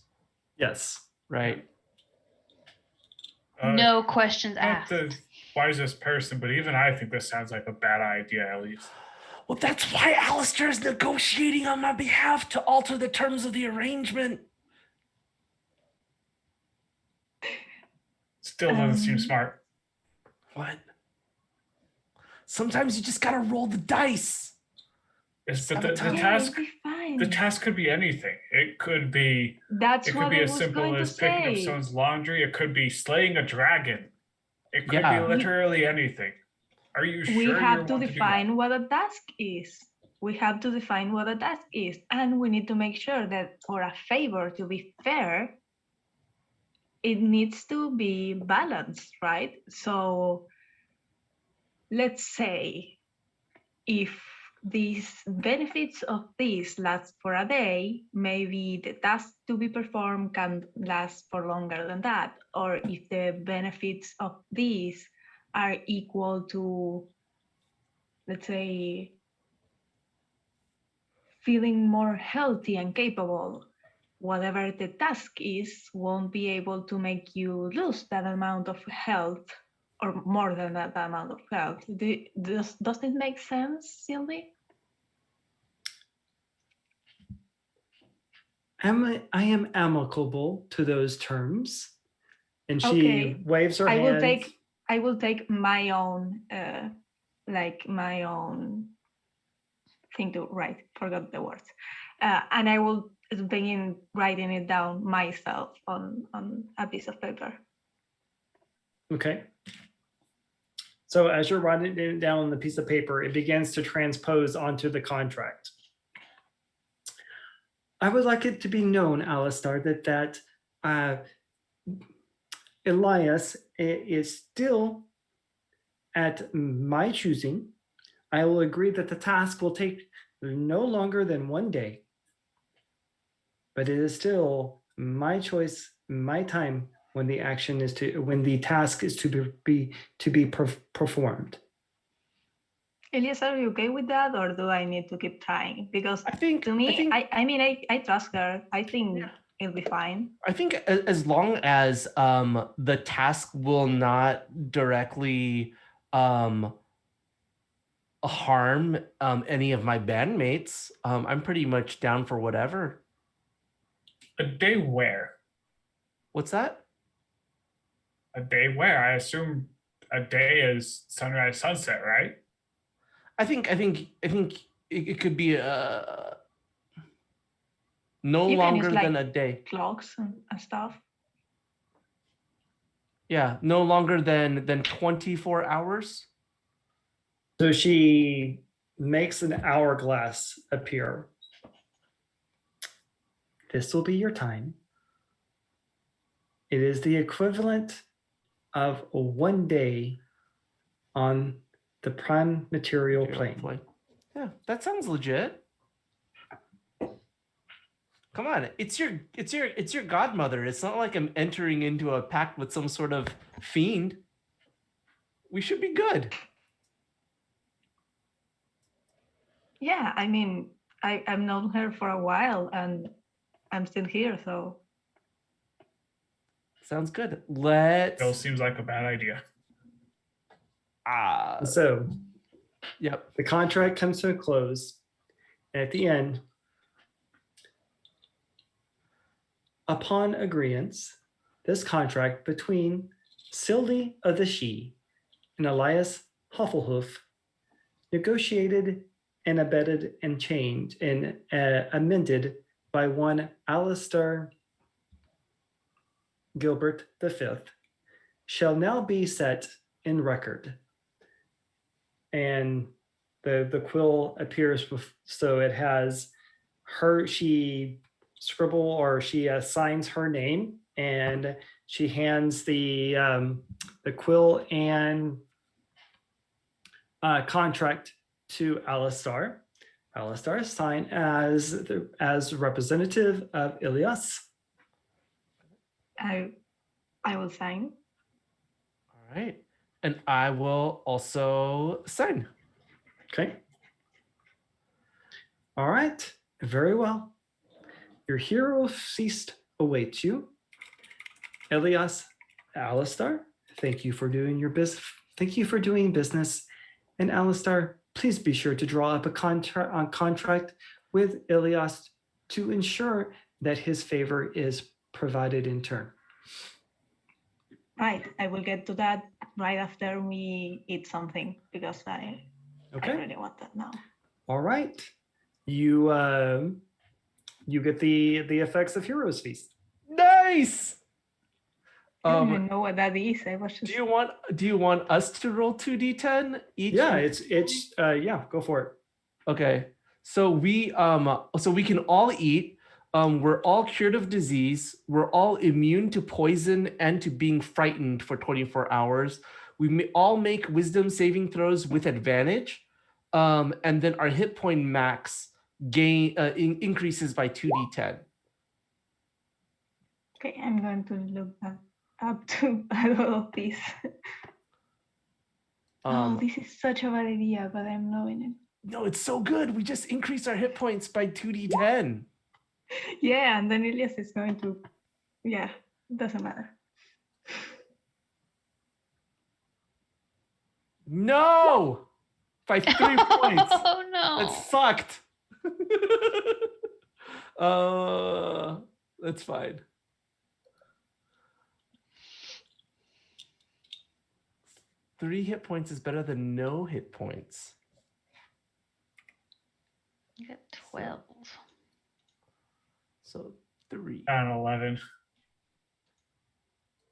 Yes. right? No questions Not asked. the wisest person, but even I think this sounds like a bad idea, at least. Well, that's why Alistair is negotiating on my behalf to alter the terms of the arrangement. Still doesn't seem Um, smart. What? Sometimes you just gotta roll the dice. But the Sabotage. Yeah, task it'll be fine. the task could be anything. It could be That's be what I as was simple going to as picking up say. someone's laundry. It could be slaying a dragon. It could be Yeah. literally anything. Are you We sure you have to want to do that? define what a task is. We have to define what a task is, and we need to make sure that for a favor to be fair, it needs to be balanced, right? So let's say if these benefits of this last for a day, maybe the task to be performed can last for longer than that. Or if the benefits of these are equal to, let's say, feeling more healthy and capable, whatever the task is won't be able to make you lose that amount of health or more than that amount of health. Does it make sense, Sylvie? I am amicable to those terms. And she Okay. waves her I hand. will take my own my own thing to write. Forgot the words. And I will begin writing it down myself on a piece of paper. Okay. So as you're writing it down on the piece of paper, it begins to transpose onto the contract. I would like it to be known, Alistar, that Elias is still at my choosing. I will agree that the task will take no longer than 1 day, but it is still my choice, my time when the task is to be performed. Elias, are you okay with that, or do I need to keep trying? Because I think to me, I think I trust her. I think Yeah. it'll be fine. I think as long as the task will not directly harm any of my bandmates, I'm pretty much down for whatever. A day where? What's that? A day where? I assume a day is sunrise, sunset, right? I think it could be no You can use longer like than a day. clocks and stuff. Yeah, no longer than 24 hours. So she makes an hourglass appear. This will be your time. It is the equivalent of 1 day on the prime material plane. Yeah, that sounds legit. Come on, it's your godmother. It's not like I'm entering into a pact with some sort of fiend. We should be good. Yeah, I mean, I've known her for a while, and I'm still here, so Sounds good. Still Let's. seems like a bad idea. So Yep. the contract comes to a close. And at the end, upon agreeance, this contract between Sylvie of the She and Elias Hufflehoof, negotiated and abetted and changed and amended by one Alistair Gilbert V, shall now be set in record. And the quill appears, so it has she signs her name, and she hands the quill and contract to Alistar. Alistar is signed as representative of Ilias, I will sign. All right. And I will also sign. Okay. All right. Very well. Your hero feast awaits you. Elias, Alistar, thank you for doing your business. Thank you for doing business. And Alistar, please be sure to draw up a contract with Elias to ensure that his favor is provided in turn. Right, I will get to that right after we eat something because I really want that now. All right. You get the effects of Heroes Feast. Nice. I don't even know what that is. I was just. Do you want us to roll 2d10 each? Yeah, it's yeah, go for it. Okay. So we can all eat. We're all cured of disease. We're all immune to poison and to being frightened for 24 hours. We all make wisdom saving throws with advantage. And then our hit point max increases by 2d10. Okay, I'm going to look that up to all of this. This is such a bad idea, but I'm loving it. No, it's so good. We just increased our hit points by 2d10. Yeah, and then Elias is going to, yeah, doesn't matter. No! By 3 points. Oh no. That sucked. That's fine. Three hit points is better than no hit points. You got 12. So 3. Down 11.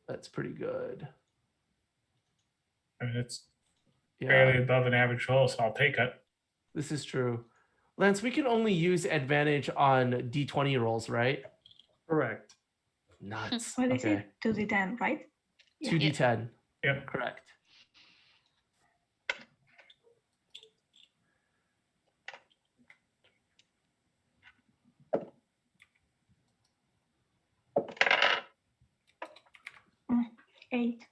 That's pretty good. I mean, it's Yeah, barely above an average roll, so I'll take it. this is true. Lance, we can only use advantage on d20 rolls, right? Correct. Nuts. What is Okay. it? 2d10, right? 2d10. Yep. Correct. Mm, 8.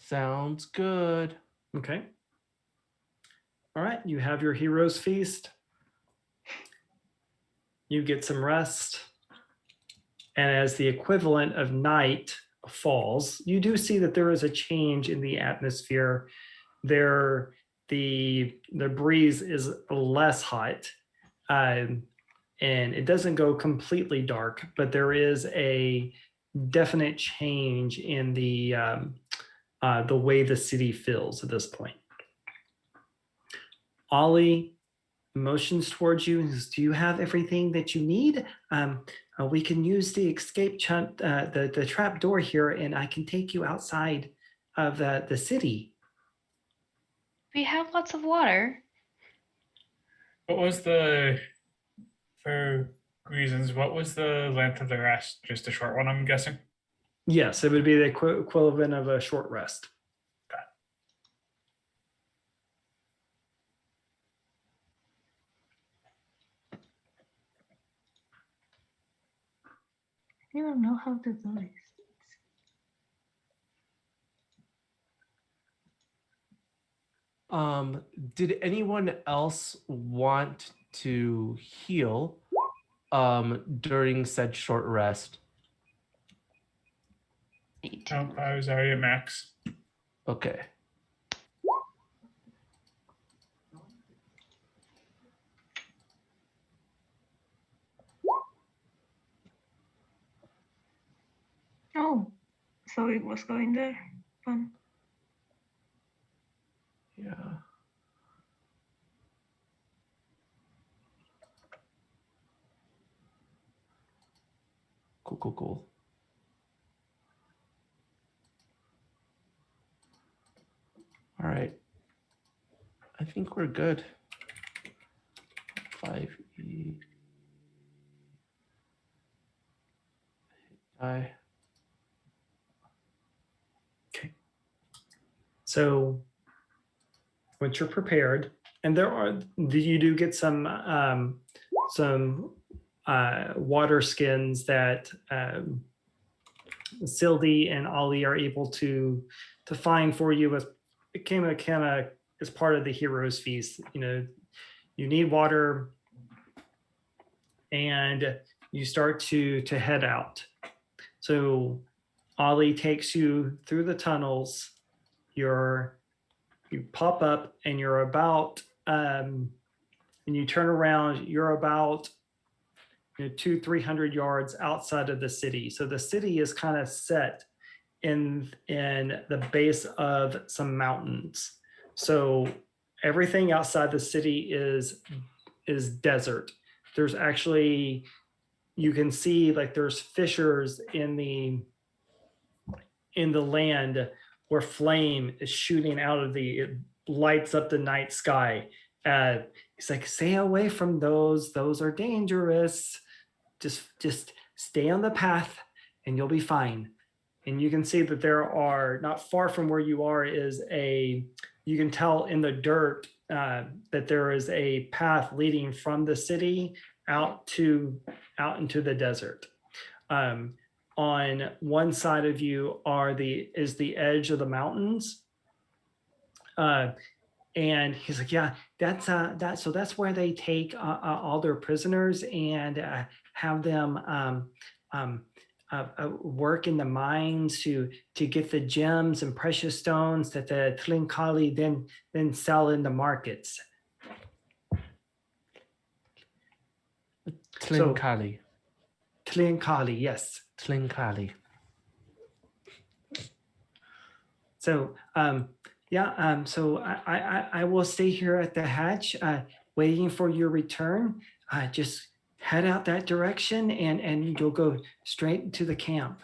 Sounds good. Okay. All right, you have your Heroes Feast. You get some rest. And as the equivalent of night falls, you do see that there is a change in the atmosphere. The breeze is less hot, and it doesn't go completely dark, but there is a definite change in the way the city feels at this point. Ollie motions towards you and says, "Do you have everything that you need? We can use the escape the trap door here, and I can take you outside of the city." We have lots of water. For reasons, what was the length of the rest? Just a short one, I'm guessing? Yes, it would be the equivalent of a short rest. I don't know how to do this. Did anyone else want to heal during said short rest? Nope, I was already at max. Okay. Oh, so it was going there. Fun. Yeah. Cool. All right. I think we're good. 5E. So once you're prepared, and you do get some water skins that Sildi and Ollie are able to find for you as it came a kind of as part of the heroes feast. You know, you need water, and you start to head out. So Ollie takes you through the tunnels. You pop up and you're about and you turn around, you're about 200-300 yards outside of the city. So the city is kind of set in the base of some mountains. So everything outside the city is desert. There's actually, you can see like there's fissures in the land where flame is shooting out of it lights up the night sky. He's like, stay away from those are dangerous. Just stay on the path and you'll be fine. And you can see that there are, not far from where you are you can tell in the dirt that there is a path leading from the city out into the desert. On one side of you is the edge of the mountains. And he's like, yeah, that's where they take all their prisoners and have them work in the mines to get the gems and precious stones that the Tlinkali then sell in the markets. Tlinkali. Tlinkali, yes. Tlinkali. So so I will stay here at the hatch waiting for your return. Just head out that direction and you'll go straight to the camp.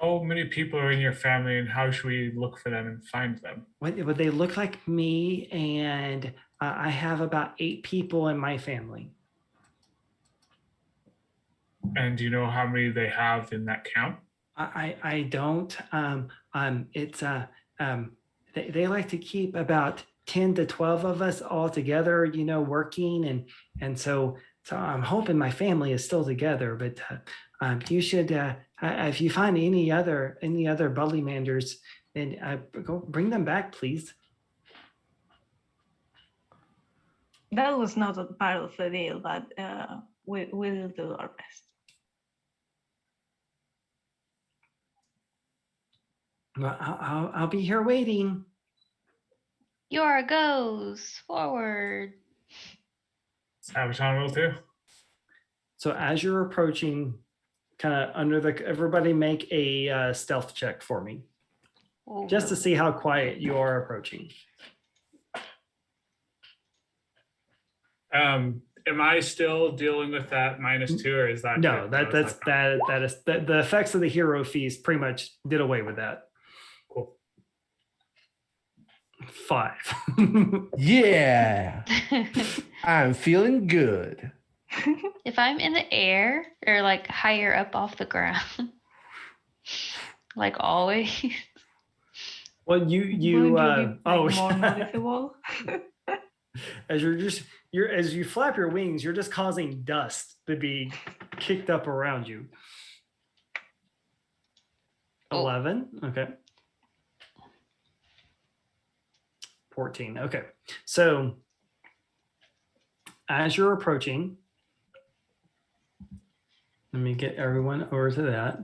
How many people are in your family and how should we look for them and find them? Would they look like me? And I have about 8 people in my family. And do you know how many they have in that count? I don't. It's they like to keep about 10 to 12 of us all together, working, and so I'm hoping my family is still together. But you should, if you find any other Bullymanders, then go bring them back, please. That was not a part of the deal, but we'll do our best. Well, I'll be here waiting. Yora goes forward. Sabaton will too. So as you're approaching, kind of everybody make a stealth check for me, Oh, just to see how quiet you are approaching. Am I still dealing with that -2, or is that No, that is the effects of the hero feast pretty much did away with that. Cool. 5. Yeah, I'm feeling good. If I'm in the air or like higher up off the ground, like always. Well, Wouldn't you be, more yeah. noticeable? As you flap your wings, you're just causing dust to be kicked up around you. 11. Okay. 14. Okay. So as you're approaching, let me get everyone over to that.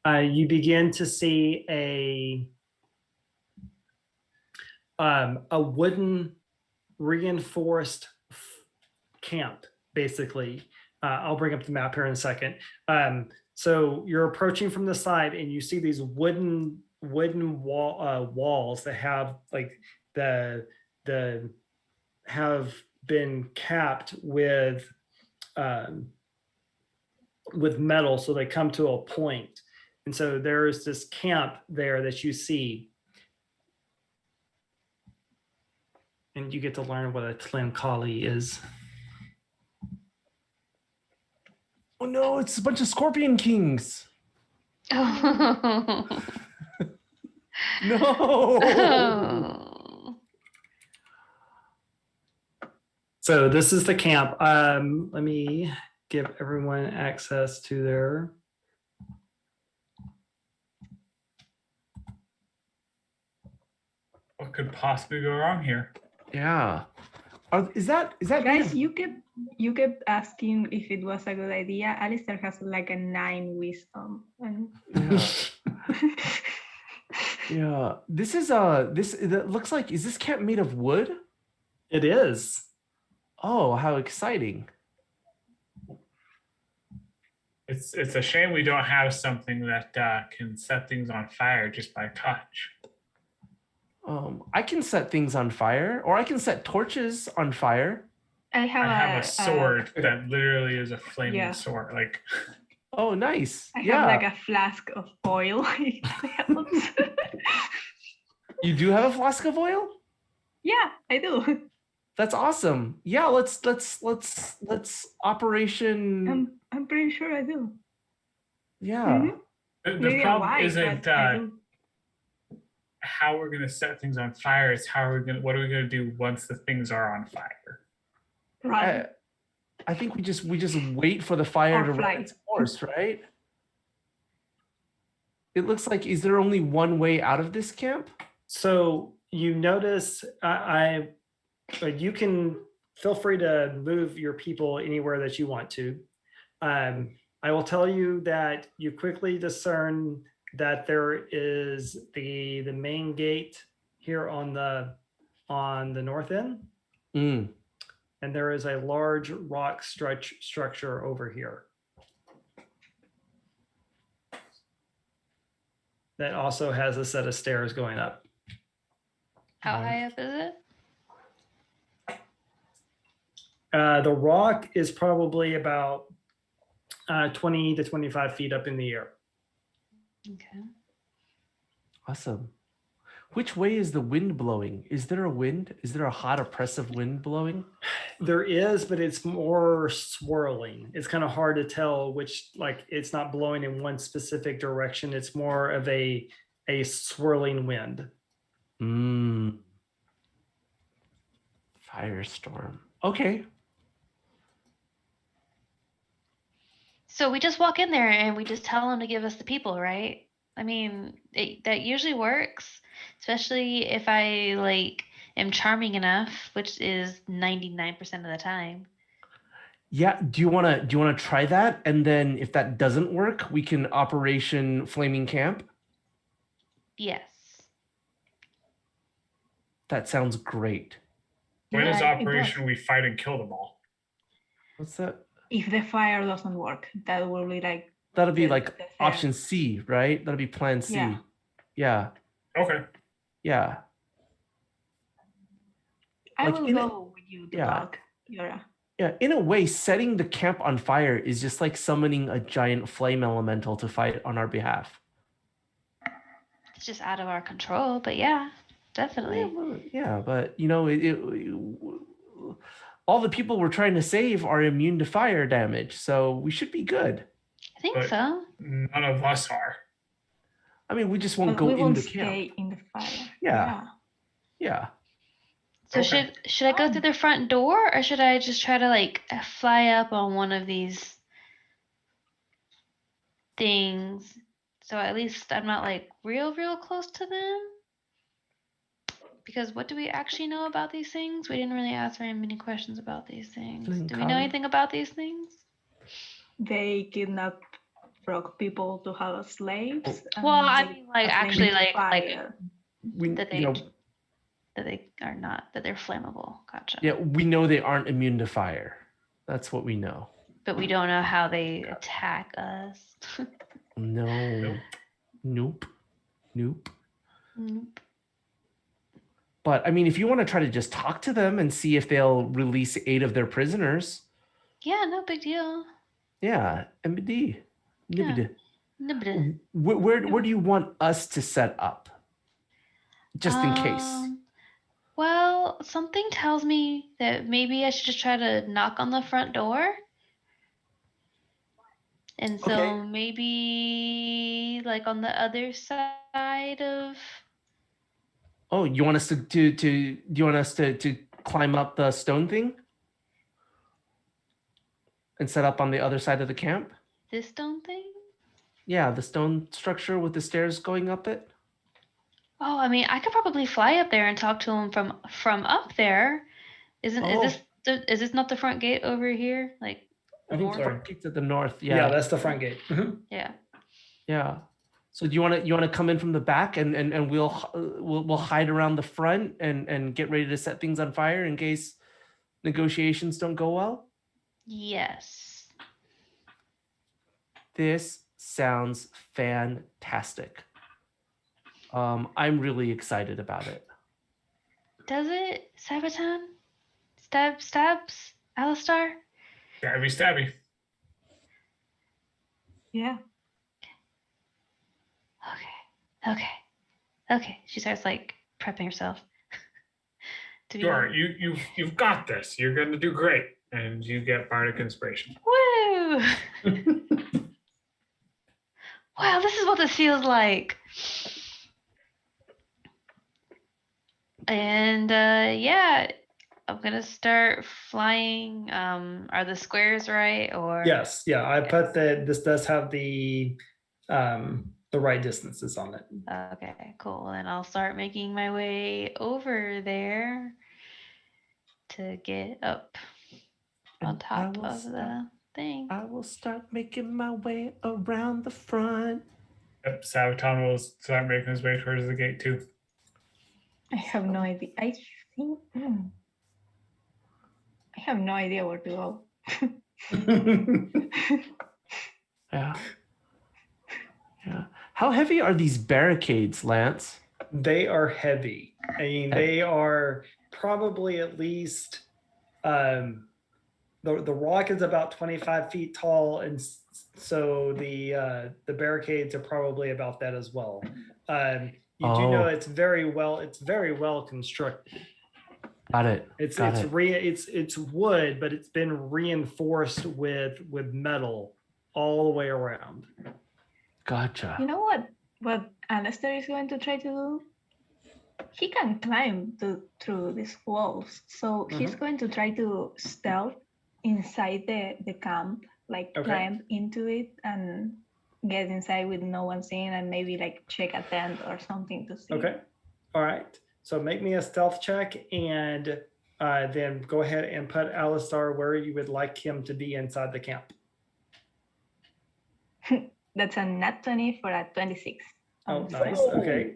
You begin to see a wooden reinforced camp, basically. I'll bring up the map here in a second. So you're approaching from the side and you see these wooden walls that have like have been capped with with metal, so they come to a point. And so there's this camp there that you see. And you get to learn what a Tlenkali is. Oh no, it's a bunch of Scorpion Kings. Oh. No. Oh. So this is the camp. Let me give everyone access to their. What could possibly go wrong here? Yeah. Is that Guys, you kept asking if it was a good idea. Alistair has like a 9 wisdom. And Yeah. Yeah. This is that looks like, is this camp made of wood? It is. Oh, how exciting. It's a shame we don't have something that can set things on fire just by touch. I can set things on fire, or I can set torches on fire. I I have, have a sword that literally is a flaming yeah. sword. Like, Oh, nice. I Yeah. have like a flask of oil. It helps. You do have a flask of oil? Yeah, I do. That's awesome. Yeah, let's operation. I'm pretty sure I do. Yeah. Mhm. the Maybe a problem white, isn't but I do. how we're going to set things on fire. It's what are we going to do once the things are on fire? Run. I think we just wait for the fire Or to fly. run its course, right? It looks like, is there only one way out of this camp? So you notice you can feel free to move your people anywhere that you want to. I will tell you that you quickly discern that there is the main gate here on the north end, Mm. and there is a large rock structure over here that also has a set of stairs going up. How high up is it? The rock is probably about 20 to 25 feet up in the air. Okay. Awesome. Which way is the wind blowing? Is there a wind? Is there a hot, oppressive wind blowing? There is, but it's more swirling. It's kind of hard to tell which, like, it's not blowing in one specific direction. It's more of a swirling wind. Firestorm. Okay. So we just walk in there and we just tell them to give us the people, right? I mean, that usually works, especially if I like am charming enough, which is 99% of the time. Yeah. Do you wanna try that? And then if that doesn't work, we can Operation Flaming Camp. Yes. That sounds great. When is Yeah, it Operation We Fight and Kill Them All? What's that? If the fire doesn't work, that will be like That'll be the- like the thing. option C, right? That'll be plan C. Yeah. Yeah. Okay. Yeah. I like will in a- go with you, the yeah. dog, Yora. Yeah. In a way, setting the camp on fire is just like summoning a giant flame elemental to fight on our behalf. It's just out of our control, but yeah, definitely. Yeah, but you know, all the people we're trying to save are immune to fire damage, so we should be good. I think But- so. None of us are. I mean, we just won't But go we in won't the stay camp. in the fire. Yeah. Yeah. So Okay. should I go through the front door or should I just try to like fly up on one of these things? So at least I'm not like real close to them. Because what do we actually know about these things? We didn't really ask very many questions about these things. Do we know Flinkari? anything about these things? They kidnap frog people to have as slaves. Well, I they mean, like, are actually, flaming like- fire. We, That you know, That they are not, that they're flammable. Gotcha. yeah, we know they aren't immune to fire. That's what we know. But we don't know how they attack us. No. Nope. Nope. But I mean, if you want to try to just talk to them and see if they'll release 8 of their prisoners, Yeah, no big deal. Yeah, MBD. Yeah. Nibbida. Where do you want us to set up? Just in case. Well, something tells me that maybe I should just try to knock on the front door. And so Okay. maybe like on the other side of Oh, you want us to do you want us to climb up the stone thing? And set up on the other side of the camp? this stone thing? Yeah, the stone structure with the stairs going up it. Oh, I mean, I could probably fly up there and talk to him from up there. Isn't Oh. is this not the front gate over here? Like I think north? so. Gates at the north. Yeah, Yeah. that's the front gate. Mhm. Yeah. Yeah. So do you want to come in from the back and we'll hide around the front and get ready to set things on fire in case negotiations don't go well? Yes. This sounds fantastic. I'm really excited about it. Does it, Sabaton? Stabs? Alistar? Stabby, stabby. Yeah. Okay. She starts like prepping herself. to be Sure, you've got this. You're gonna do great, and you get bardic inspiration. Woo! Wow, this is what this feels like. And yeah, I'm gonna start flying. Are the squares right or? Yes, yeah. I put this does have the right distances on it. Okay, cool. And I'll start making my way over there to get up on And I top will of the thing. I will start making my way around the front. Yep, Sabaton will start making his way towards the gate too. I have no idea. I think I have no idea where to go. Yeah. Yeah. How heavy are these barricades, Lance? They are heavy. I mean, they are probably at least the rock is about 25 feet tall, and so the barricades are probably about that as well. You do know it's very well constructed. Got it. It's wood, but it's been reinforced with metal all the way around. Gotcha. You know what Alistair is going to try to do? He can climb through these walls. So he's going to try to stealth inside the camp, like climb into it and get inside with no one seeing, and maybe like check a tent or something to see. Okay. All right. So make me a stealth check, and then go ahead and put Alistar where you would like him to be inside the camp. That's a nat 20 for a 26. Oh, nice. Okay.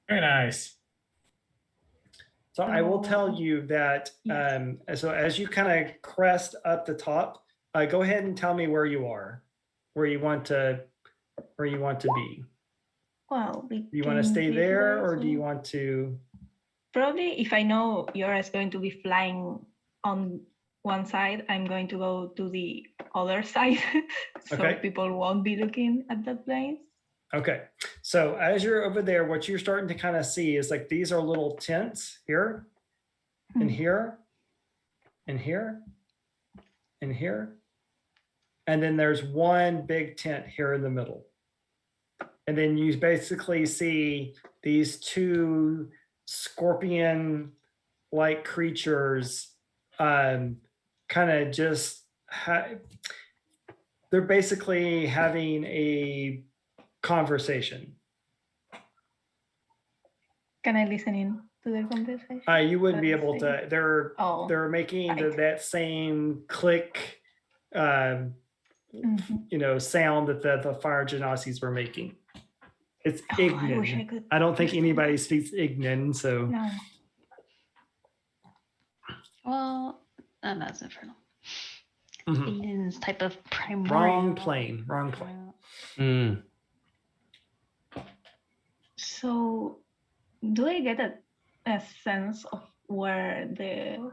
Very nice. So I will tell you that, so as you kind of crest up the top, go ahead and tell me where you are, where you want to be. Well, do you want to stay there, or do you want to? Probably, if I know Yora is going to be flying on one side, I'm going to go to the other side, so people won't be looking at that place. Okay, so as you're over there, what you're starting to kind of see is like these are little tents here, and here, and here, and here, and then there's one big tent here in the middle. And then you basically see these two scorpion-like creatures kind of just, they're basically having a conversation. Can I listen in to their conversation? You wouldn't be able to. They're making that same click, sound that the fire genasies were making. It's Ignan. I don't think anybody speaks Ignan, so. No. Well, that's infernal. Ignan's type of primordial. Wrong plane. So, do I get a sense of where the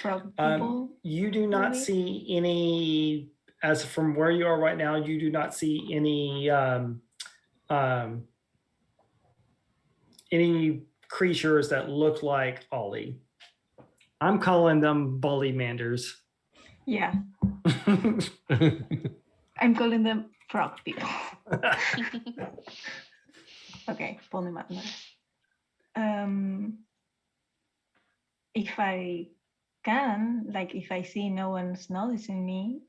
frog people. You do not movie? see any, as from where you are right now, you do not see any creatures that look like Ollie. I'm calling them bullymanders. Yeah, I'm calling them frog people. Okay, bullymanders. If I can, like if I see no one's noticing me,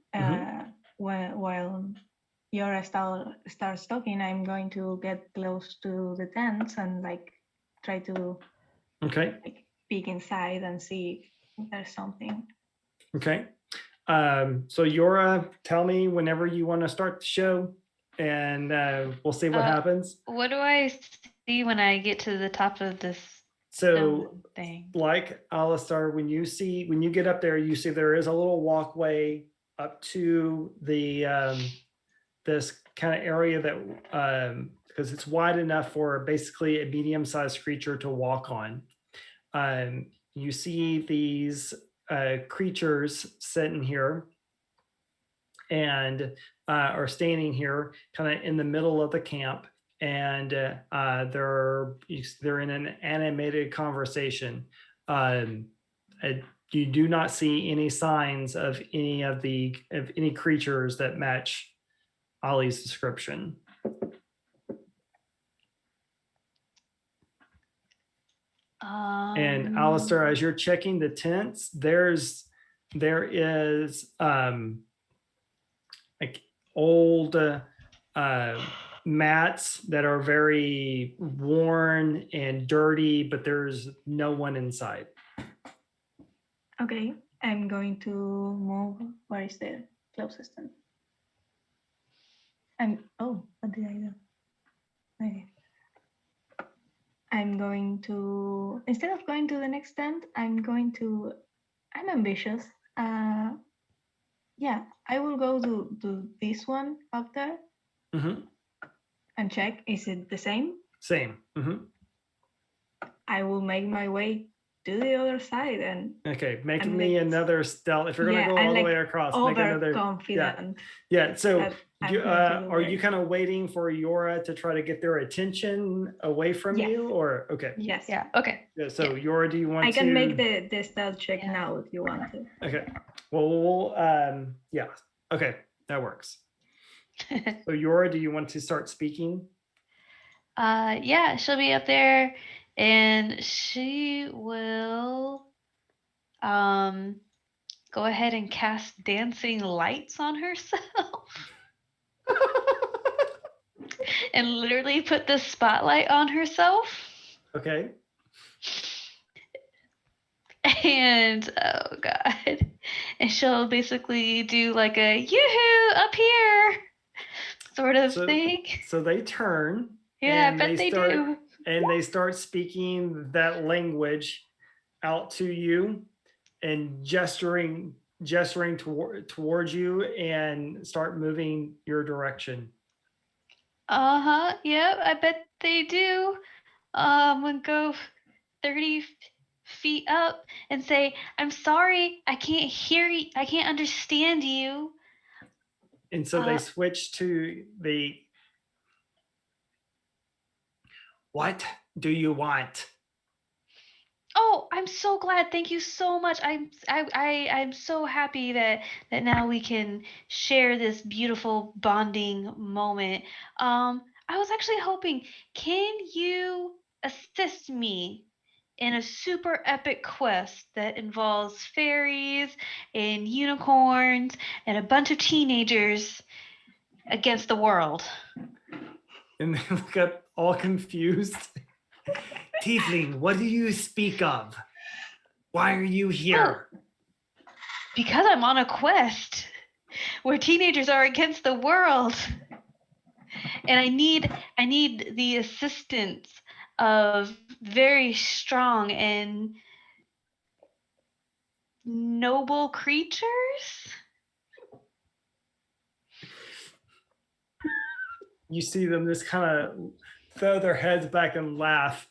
while Yora starts talking, I'm going to get close to the tents and like try to Okay. like peek inside and see if there's something. Okay. So Yora, tell me whenever you want to start the show, and we'll see what happens. What do I see when I get to the top of this So, stone thing? like Alistar, when you get up there, you see there is a little walkway up to the this kind of area that because it's wide enough for basically a medium-sized creature to walk on. You see these creatures sitting here and are standing here kind of in the middle of the camp, and they're in an animated conversation. You do not see any signs of any creatures that match Ollie's description. And Alistair, as you're checking the tents, there is like old mats that are very worn and dirty, but there's no one inside. Okay, I'm going to move. Where is the closest one? What did I do? Okay. I'm going to, instead of going to the next tent, I'm ambitious. Yeah, I will go to this one up there and check, is it the same? Same. I will make my way to the other side and okay, make me another stealth. If you're gonna go all the way across, make another confident. Yeah. So are you right. kind of waiting for Yora to try to get their attention away from Yes. you, or okay? Yes. Yeah. Okay. Yeah, so Yora, do you want to? I can make the stealth check now if you want to. Okay. Well, yeah. Okay, that works. So Yora, do you want to start speaking? Yeah, she'll be up there and she will go ahead and cast dancing lights on herself. And literally put the spotlight on herself. Okay. And oh god. And she'll basically do like a yoo-hoo up here sort of thing. So they turn. Yeah, I bet they do. And they start speaking that language out to you and gesturing towards you and start moving your direction. Yep, I bet they do. And go 30 feet up and say, "I'm sorry, I can't hear you. I can't understand you." And so they switch to the, "What do you want?" Oh, I'm so glad. Thank you so much. I'm so happy that now we can share this beautiful bonding moment. I was actually hoping, can you assist me in a super epic quest that involves fairies and unicorns and a bunch of teenagers against the world? And they look up all confused. Tiefling, what do you speak of? Why are you here? Oh, because I'm on a quest where teenagers are against the world. And I need the assistance of very strong and noble creatures. You see them just kind of throw their heads back and laugh.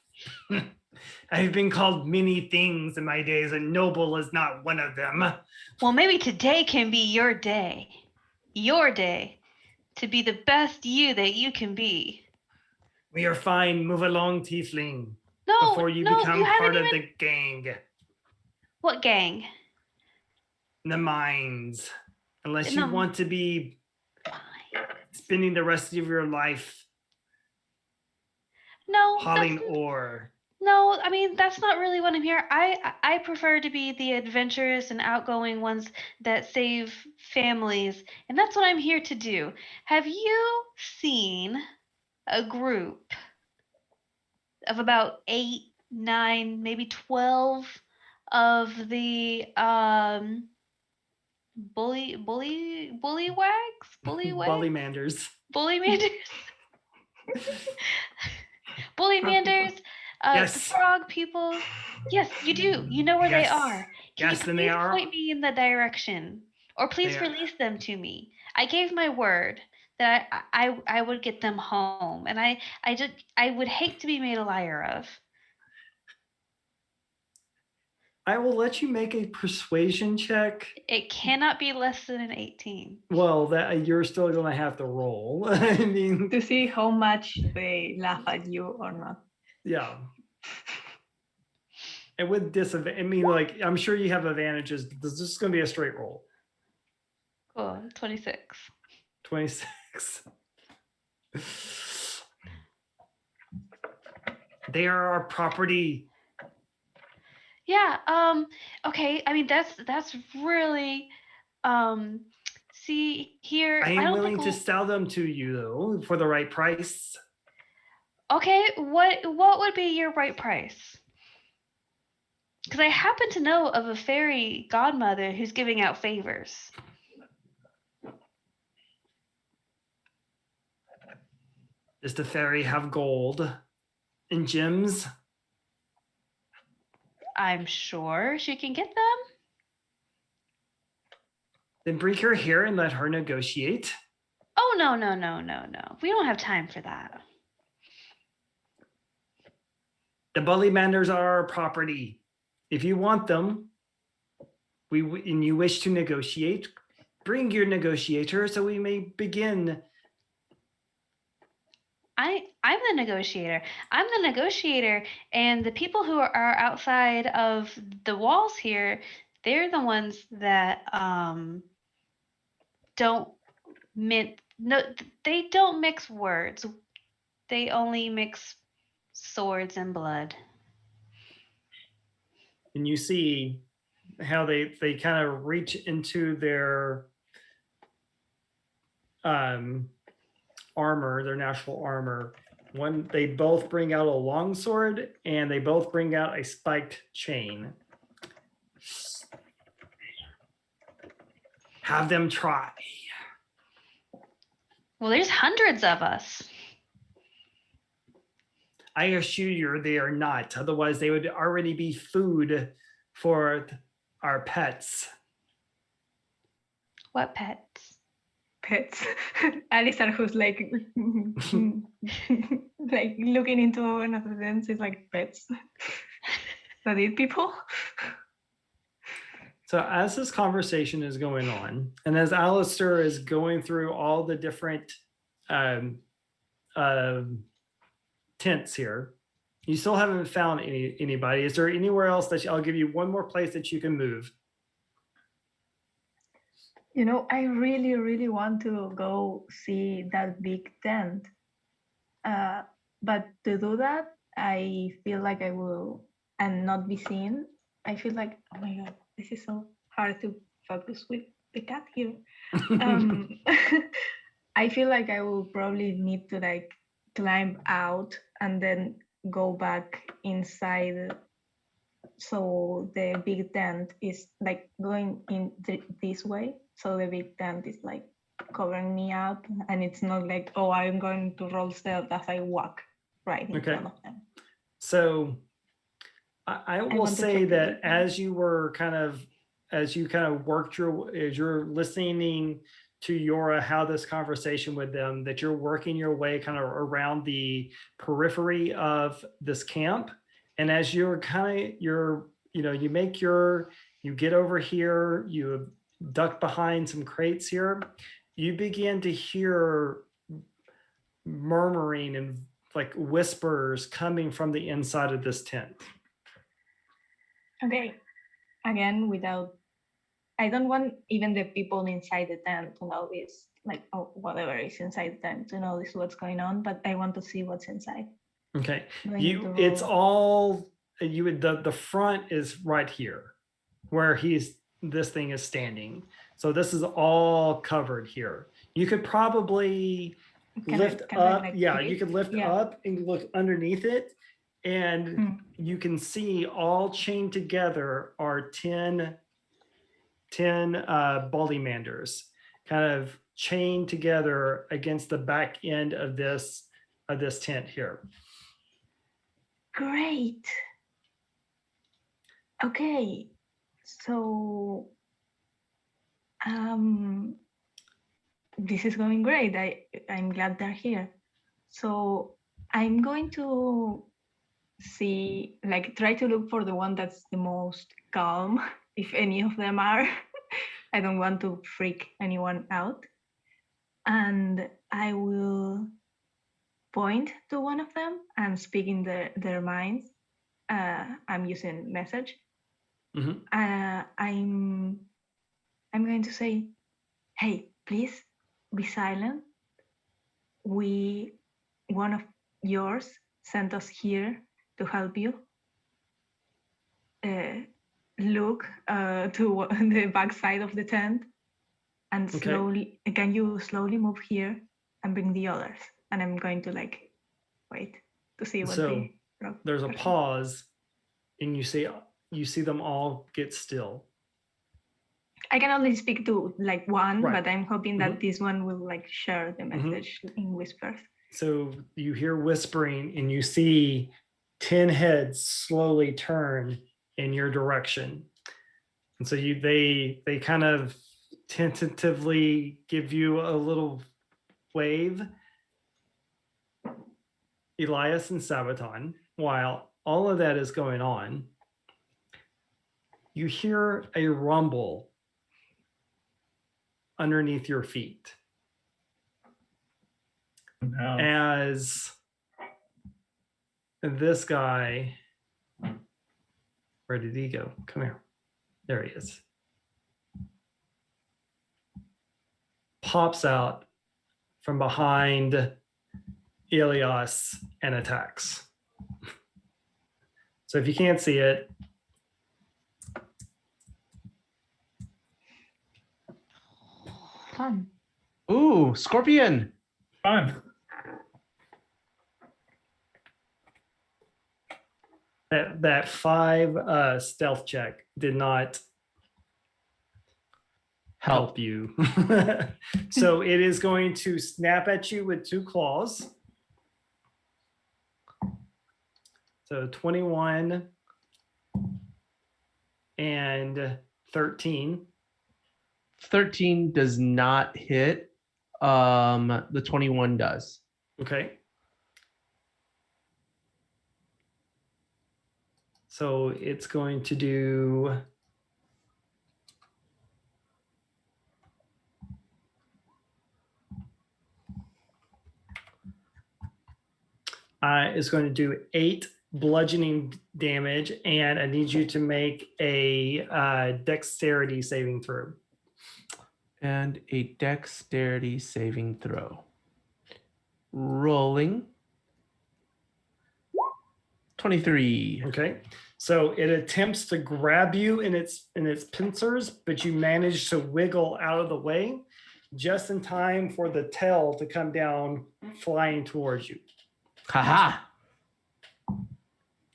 I've been called many things in my days, and noble is not one of them. Well, maybe today can be your day. Your day to be the best you that you can be. We are fine. Move along, tiefling, No, before you no, become you haven't part of even. the gang, What gang? the mines. Unless In you the want to be mine. spending the rest of your life No, hauling ore. no. I mean, that's not really what I'm here. I prefer to be the adventurous and outgoing ones that save families, and that's what I'm here to do. Have you seen a group of about 8, 9, maybe 12 of the bullywags, Bullymanders. bullymanders, bullymanders, the Yes. frog people? Yes, you do. You know where they Yes. are. Can Yes, you and they please are. point me in the direction, or please They are- release them to me? I gave my word that I would get them home, and I would hate to be made a liar of. I will let you make a persuasion check. It cannot be less than an 18. Well, that you're still going to have to roll. I mean, To see how much they laugh at you or not. yeah. And with disadvantage, I mean, like, I'm sure you have advantages, but this is going to be a straight roll. Cool, 26. 26. They are our property. Yeah, okay. I mean, that's really, see here, I I am don't willing think to we'll, sell them to you, though, for the right price. okay, what would be your right price? Because I happen to know of a fairy godmother who's giving out favors. Does the fairy have gold and gems? I'm sure she can get them. Then bring her here and let her negotiate. Oh, no, no, no, no, no. We don't have time for that. The Bullymanders are our property. If you want them, and you wish to negotiate, bring your negotiator so we may begin. I'm the negotiator. I'm the negotiator, and the people who are outside of the walls here, they're the ones that don't they don't mix words. They only mix swords and blood. And you see how they kind of reach into their armor, their natural armor. One, they both bring out a long sword and they both bring out a spiked chain. Have them try. Well, there's hundreds of us. I assure you they are not. Otherwise, they would already be food for our pets. What pets? Pets. Alistair, who's like, like looking into one of them, is like pets that eat people. So as this conversation is going on, and as Alistair is going through all the different tents here, you still haven't found anybody. Is there anywhere else that I'll give you one more place that you can move? You know, I really, really want to go see that big tent. But to do that, I feel like I will and not be seen. I feel like, oh my God, this is so hard to focus with the cat here. I feel like I will probably need to like climb out and then go back inside. So the big tent is like going in this way. So the big tent is like covering me up, and it's not like, oh, I'm going to roll stealth as I walk right in front of them. So I will want to say check that everything. as you worked as you're listening to Yora, how this conversation with them, that you're working your way kind of around the periphery of this camp, And as you're you get over here, you duck behind some crates here, you begin to hear murmuring and like whispers coming from the inside of this tent. Okay. Again, I don't want even the people inside the tent to know this, like, oh, whatever is inside the tent to know this what's going on, but I want to see what's inside. Okay. Going It's into- all you would the front is right here where this thing is standing. So this is all covered here. You could probably lift up. like, Yeah, flip? you could lift Yeah. up and look underneath it. And you can see all chained together are 10 Bullymanders kind of chained together against the back end of this tent here. Great. Okay. So this is going great. I'm glad they're here. So I'm going to see, like, try to look for the one that's the most calm, if any of them are. I don't want to freak anyone out. And I will point to one of them and speak in their minds. I'm using message. Mhm. I'm going to say, hey, please be silent. One of yours sent us here to help you. Look to the back side of the tent and Okay. can you slowly move here and bring the others? And I'm going to like wait to see what So there's a person- pause, and you see them all get still. I can only speak to like one, Right. but I'm hoping that this one will like share the Mhm. message in whispers. So you hear whispering, and you see 10 heads slowly turn in your direction. And so they kind of tentatively give you a little wave, Elias and Sabaton. While all of that is going on, you hear a rumble underneath your feet No. as this guy, where did he go? Come here. There he is. Pops out from behind Elias and attacks. So if you can't see it, Fun. Ooh, Scorpion. Fun. that 5 stealth check did not help you. So it is going to snap at you with 2 claws. So 21 and 13. 13 does not hit. The 21 does. Okay. So it's going to do is going to do 8 bludgeoning damage, and I need you to make a dexterity saving throw. And a dexterity saving throw. Rolling. 23. Okay. So it attempts to grab you in its pincers, but you manage to wiggle out of the way just in time for the tail to come down flying towards you. Haha.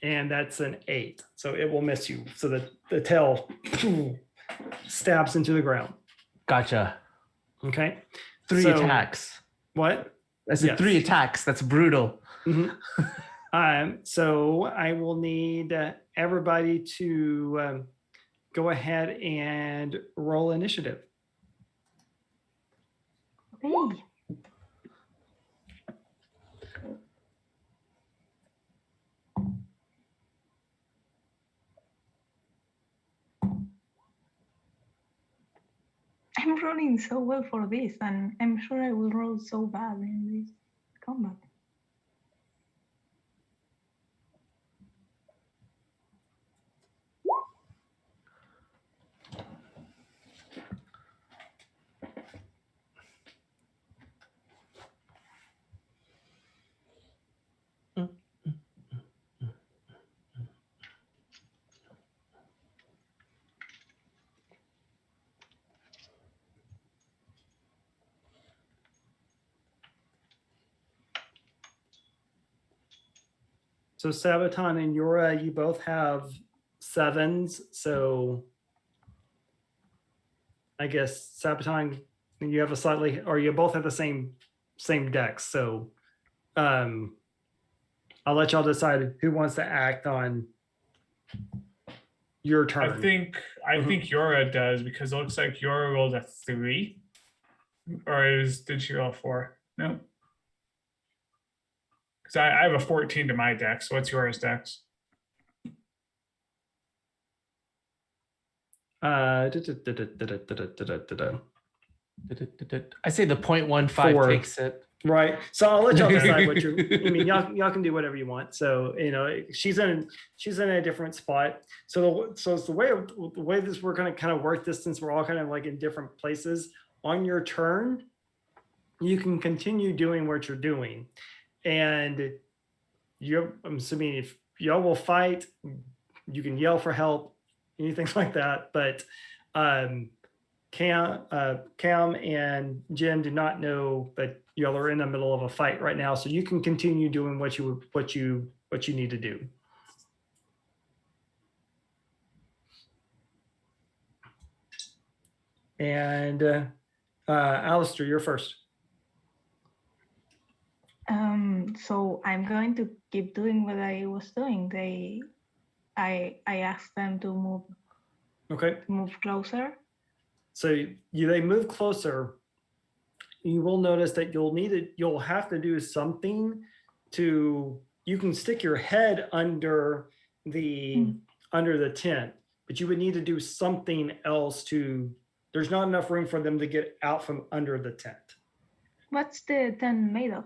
And that's an 8. So it will miss you. So the tail stabs into the ground. Gotcha. Okay. 3 So- attacks. What? I said Yes. 3 attacks. That's brutal. Mhm. So I will need everybody to go ahead and roll initiative. Okay. I'm rolling so well for this, and I'm sure I will roll so bad in this combat. So Sabaton and Yora, you both have 7s. So I guess Sabaton, you have a slightly, or you both have the same dex. So I'll let y'all decide who wants to act on your turn. I think Yora does, because it looks like Yora rolled a 3. Or did she roll a 4? No. Because I have a 14 to my dex. What's Yora's dex? I say the 0.15 4. takes it. Right. So I'll let y'all decide what you're. I mean, y'all can do whatever you want. So she's in a different spot. So it's the way this we're going to kind of work this, since we're all kind of like in different places. On your turn, you can continue doing what you're doing, and I'm assuming if y'all will fight, you can yell for help, anything like that. But Cam and Jen do not know that y'all are in the middle of a fight right now, so you can continue doing what you need to do. And Alistair, you're first. So I'm going to keep doing what I was doing. I asked them to move. Okay. Move closer. So they move closer. You will notice that you'll have to do something to. You can stick your head under the tent, but you would need to do something else to. There's not enough room for them to get out from under the tent. What's the tent made of?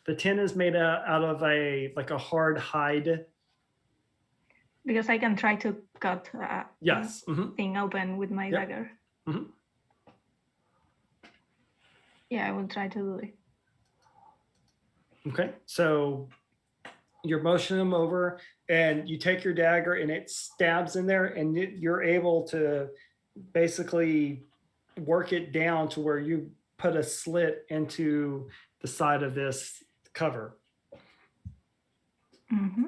The tent is made out of a hard hide. Because I can try to cut yes. thing open with my dagger. Mm-hmm. Yeah, I will try to do it. Okay, so you're motioning them over, and you take your dagger, and it stabs in there, and you're able to basically work it down to where you put a slit into the side of this cover. Mm-hmm.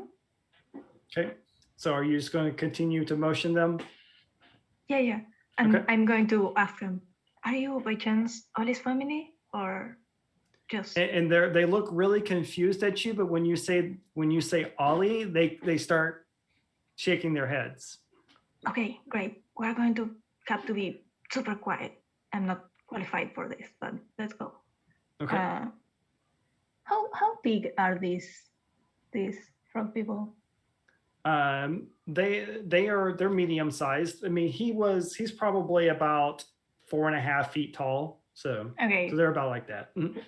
Okay, so are you just going to continue to motion them? Yeah. And okay. I'm going to ask them, are you by chance Ollie's family, or just? And they look really confused at you, but when you say Ollie, they start shaking their heads. Okay, great. We're going to have to be super quiet. I'm not qualified for this, but let's go. Okay. How big are these frog people? They're medium sized. I mean, he's probably about 4.5 feet tall. So okay. So they're about like that. Mm-hmm.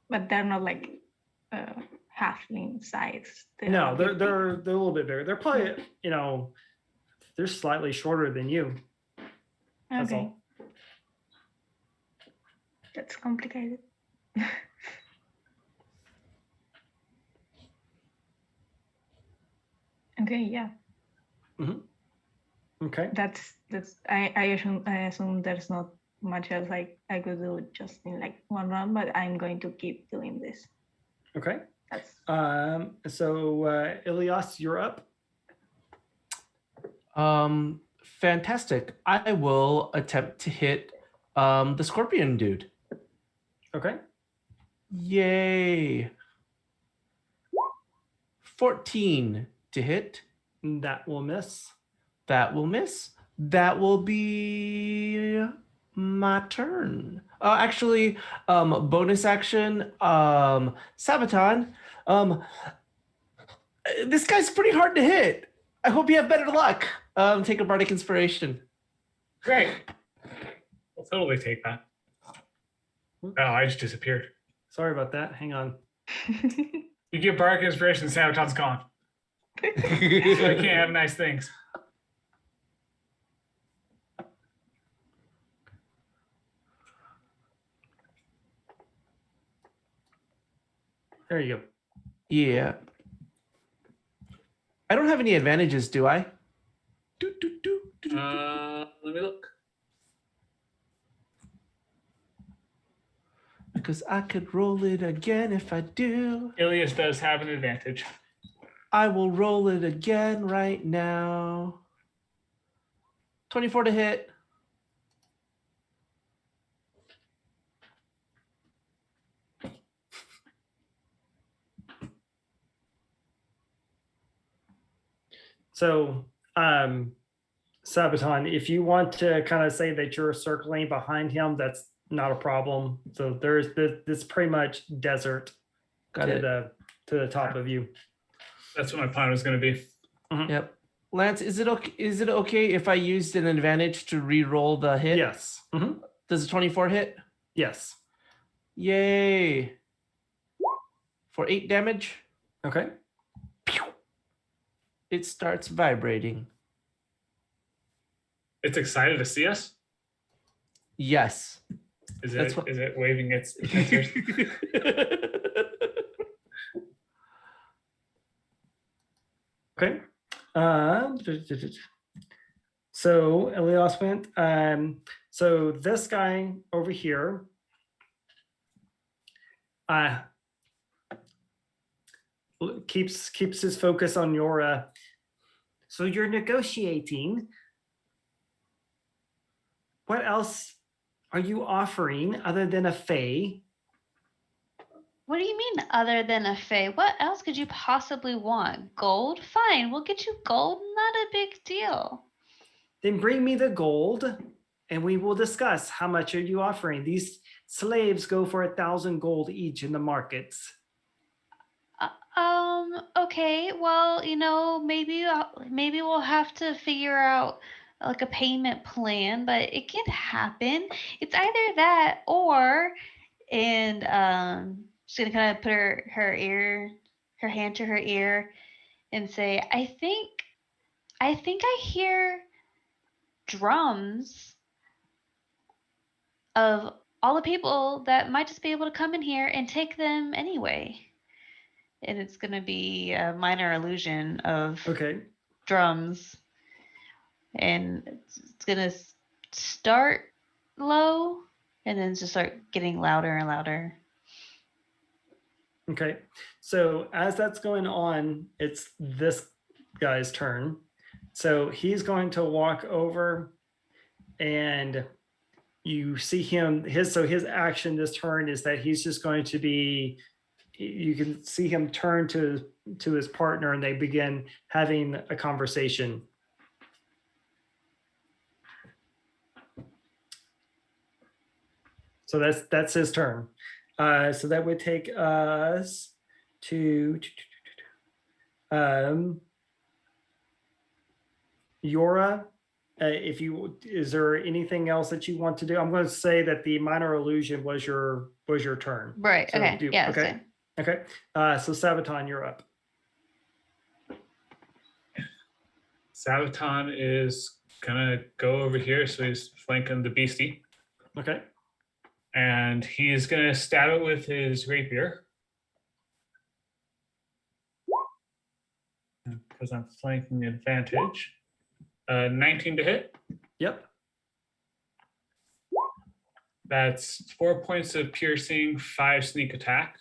But they're not like halfling size. No, they're a little bit bigger. They're probably they're slightly shorter than you. That's okay. all. That's complicated. Okay, yeah. Mm-hmm. Okay. That's I assume there's not much else I could do just in like one round, but I'm going to keep doing this. Okay. That's so Ilias, you're up. Fantastic. I will attempt to hit the scorpion dude. Okay. Yay. 14 to hit. That will miss. That will miss. That will be my turn. Actually, bonus action, Sabaton. This guy's pretty hard to hit. I hope you have better luck. Take a bardic inspiration. Great. I'll totally take that. Oh, I just disappeared. Sorry about that. Hang on. You give Bark inspiration, Sabaton's gone. So I can't have nice things. There you go. Yeah. I don't have any advantages, do I? Let me look. Because I could roll it again if I do. Ilias does have an advantage. I will roll it again right now. 24 to hit. So, Sabaton, if you want to kind of say that you're circling behind him, that's not a problem. So there's this pretty much desert Got to it. the top of you. That's what my plan was going to be. Yep. Lance, is it okay if I used an advantage to re-roll the hit? Yes. Mhm. Does a 24 hit? Yes. Yay. For 8 damage, Okay. it starts vibrating. It's excited to see us. Yes. Is That's it? what- Is it waving its pincers? Okay. So Elias went. So this guy over here, keeps his focus on Yora. So you're negotiating. What else are you offering other than a fey? What do you mean other than a fey? What else could you possibly want? Gold? Fine, we'll get you gold. Not a big deal. Then bring me the gold and we will discuss how much are you offering. These slaves go for 1,000 gold each in the markets. Okay, well, maybe we'll have to figure out like a payment plan, but it can happen. It's either that or, and she's gonna kind of put her hand to her ear and say, I think I hear drums of all the people that might just be able to come in here and take them anyway. And it's going to be a minor illusion of Okay. drums. And it's going to start low and then just start getting louder and louder. Okay. So as that's going on, it's this guy's turn. So he's going to walk over and you see him, his action this turn is that he's just going to be, you can see him turn to his partner and they begin having a conversation. So that's his turn. So that would take us to Yora. Is there anything else that you want to do? I'm going to say that the minor illusion was your turn. Right. So Okay. Yeah. okay. Same. Okay. So Sabaton, you're up. Sabaton is gonna go over here, so he's flanking the beastie, Okay. and he's gonna stab it with his rapier. Because I'm flanking advantage. 19 to hit. Yep. That's 4 points of piercing, 5 sneak attack.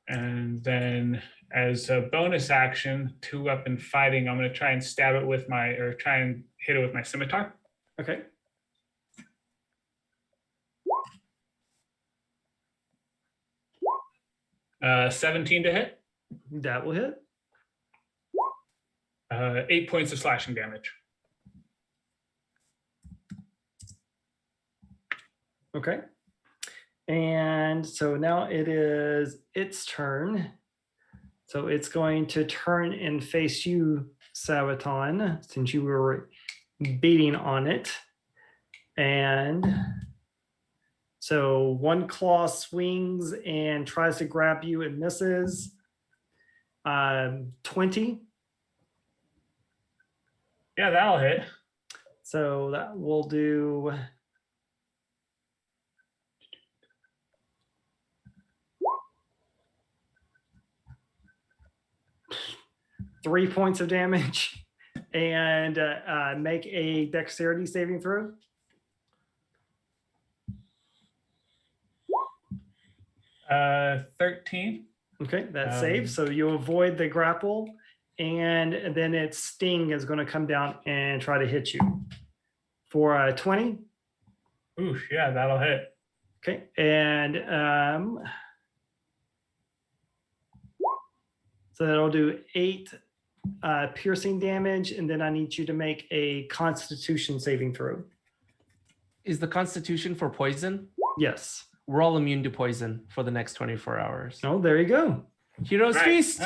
And then as a bonus action, 2-weapon fighting, I'm going to try and stab it with try and hit it with my scimitar. Okay. Uh, 17 to hit. That will hit. 8 points of slashing damage. Okay. And so now it is its turn. So it's going to turn and face you, Sabaton, since you were beating on it. And so one claw swings and tries to grab you and misses. 20. Yeah, that'll hit. So that will do 3 points of damage. And make a dexterity saving throw. 13. Okay, that saves. So you avoid the grapple, and then its sting is going to come down and try to hit you for 20. Ooh, yeah, that'll hit. Okay, and so that'll do 8 piercing damage, and then I need you to make a Constitution saving throw. Is the Constitution for poison? Yes. We're all immune to poison for the next 24 hours. Oh, there you go. Heroes Feast.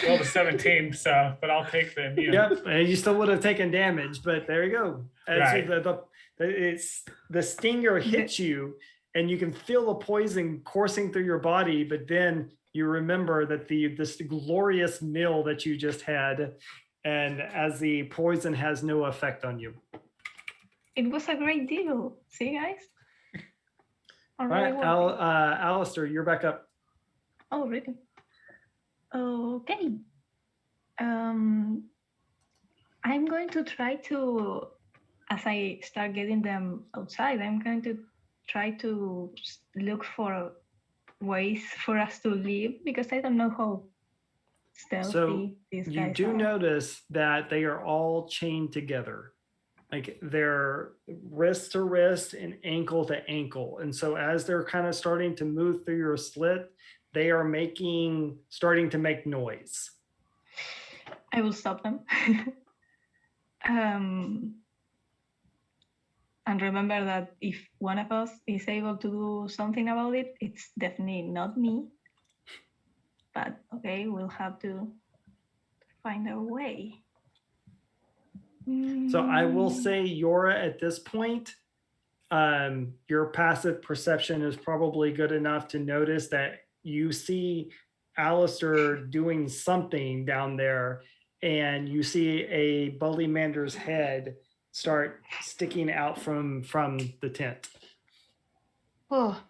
Rolled a 17, so but I'll take the immune. Yep, and you still would have taken damage, but there you go. Right. It's the stinger hits you, and you can feel the poison coursing through your body, but then you remember that this glorious meal that you just had, and as the poison has no effect on you. It was a great deal. See, guys? All right, Alistair, you're back up. Oh, really? Okay. I'm going to try to, as I start getting them outside, I'm going to try to look for ways for us to leave, because I don't know how stealthy these guys you do are. notice that they are all chained together. Like they're wrist to wrist and ankle to ankle. And so as they're kind of starting to move through your slit, they are starting to make noise. I will stop them. And remember that if one of us is able to do something about it, it's definitely not me. But okay, we'll have to find a way. So I will say, Yora, at this point, your passive perception is probably good enough to notice that you see Alistair doing something down there, and you see a Bullymander's head start sticking out from the tent. Oh,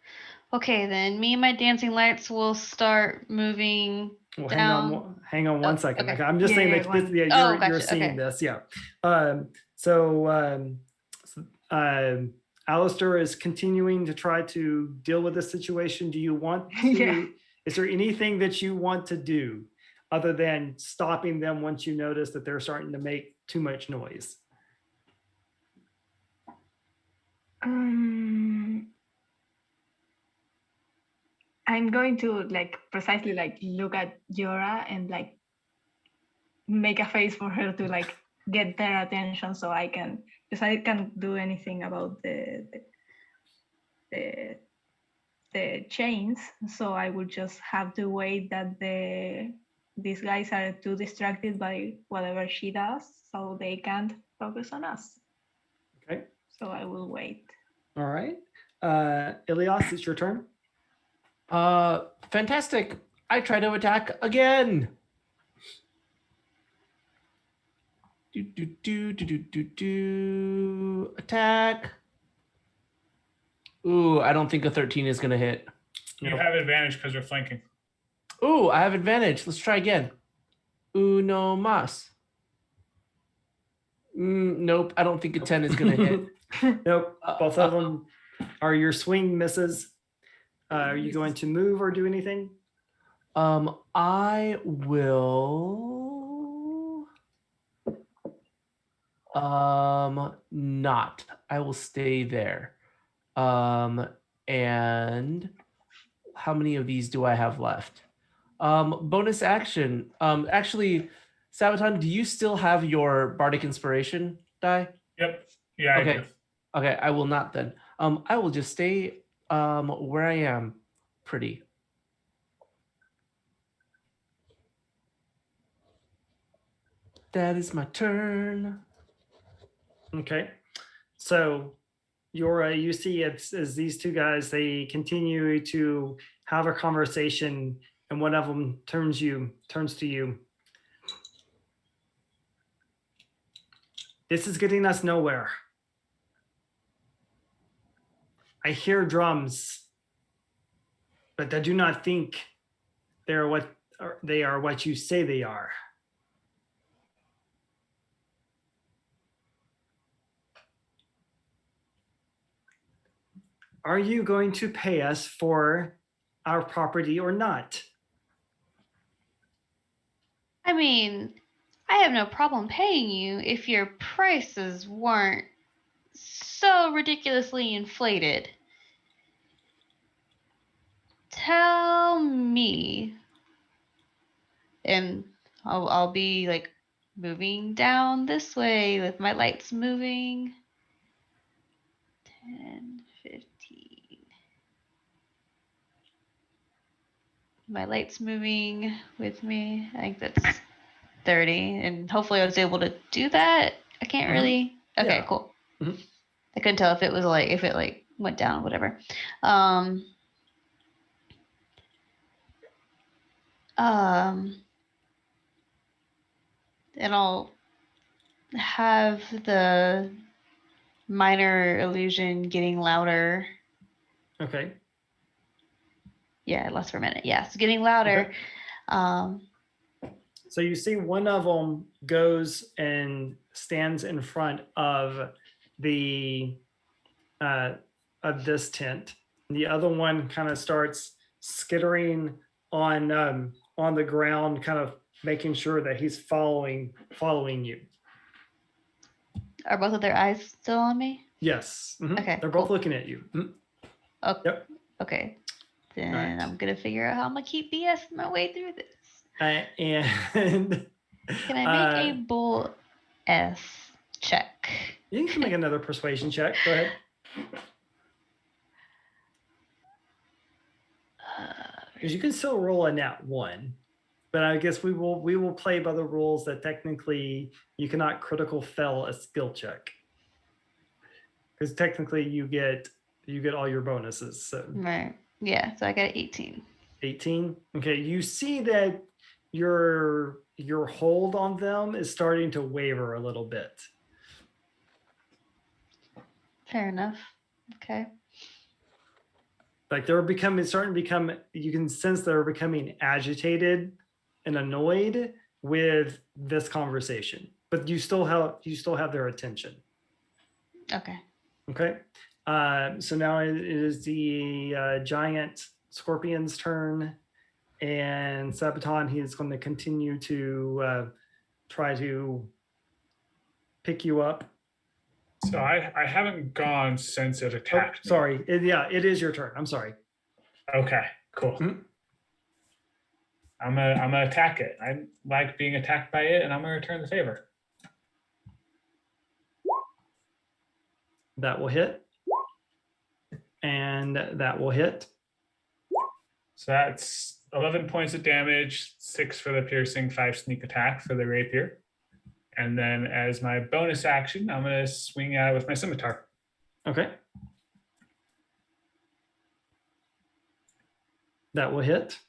okay, then me and my dancing lights will start moving. Well, down. hang on one second. okay. I'm just saying that you're Gotcha, seeing okay. this. Yeah. Alistair is continuing to try to deal with this situation. Do you want to, Yeah. Is there anything that you want to do other than stopping them once you notice that they're starting to make too much noise? I'm going to precisely look at Yora and make a face for her to get their attention, so I can, because I can't do anything about the chains, so I would just have to wait that these guys are too distracted by whatever she does, so they can't focus on us. Okay. So I will wait. All right. Ilias, it's your turn. Fantastic. I try to attack again. Attack. Ooh, I don't think a 13 is going to hit. You have advantage because you're flanking. Ooh, I have advantage. Let's try again. Uno más. Nope, I don't think a 10 is going to hit. Nope, both of them are your swing misses. Are you going to move or do anything? I will not. I will stay there. And how many of these do I have left? Bonus action. Actually, Sabaton, do you still have your Bardic Inspiration die? Yep. Yeah, Okay. I do. Okay, I will not then. I will just stay where I am. Pretty. That is my turn. Okay. So Yora, you see it's as these two guys, they continue to have a conversation, and one of them turns to you. This is getting us nowhere. I hear drums, but I do not think they are what you say they are. Are you going to pay us for our property or not? I mean, I have no problem paying you if your prices weren't so ridiculously inflated. Tell me, and I'll be like moving down this way with my lights moving. 10, 15. My lights moving with me. I think that's 30, and hopefully I was able to do that. I can't really. Okay, Yeah. cool. Mhm. I couldn't tell if it was like if it like went down, whatever. And I'll have the minor illusion getting louder. Okay. Yeah, it lasts for a minute. Yeah, it's getting louder. Okay. So you see one of them goes and stands in front of the of this tent. And the other one kind of starts skittering on the ground, kind of making sure that he's following you. Are both of their eyes still on me? Yes. Mhm. Okay, They're both cool. looking at you. Mhm. Oh, Yep. okay. Then Right. I'm gonna figure out how I'm gonna keep BS my way through this. And Can I make a bull S check? you can make another persuasion check. Go ahead. Because you can still roll a nat 1, but I guess we will play by the rules that technically you cannot critical fail a skill check, because technically you get all your bonuses. So Right. Yeah. So I got 18. 18. Okay, you see that your hold on them is starting to waver a little bit. Fair enough. Okay. Like starting to become, you can sense they're becoming agitated and annoyed with this conversation, but you still have their attention. Okay. Okay. So now it is the giant scorpion's turn, and Sabaton, he is going to continue to try to pick you up. So I haven't gone since it attacked me. Sorry. It is your turn. I'm sorry. Okay, cool. Mhm. I'm gonna attack it. I like being attacked by it, and I'm gonna return the favor. That will hit. And that will hit. So that's 11 points of damage, 6 for the piercing, 5 sneak attack for the rapier. And then as my bonus action, I'm gonna swing at it with my scimitar. Okay. That will hit.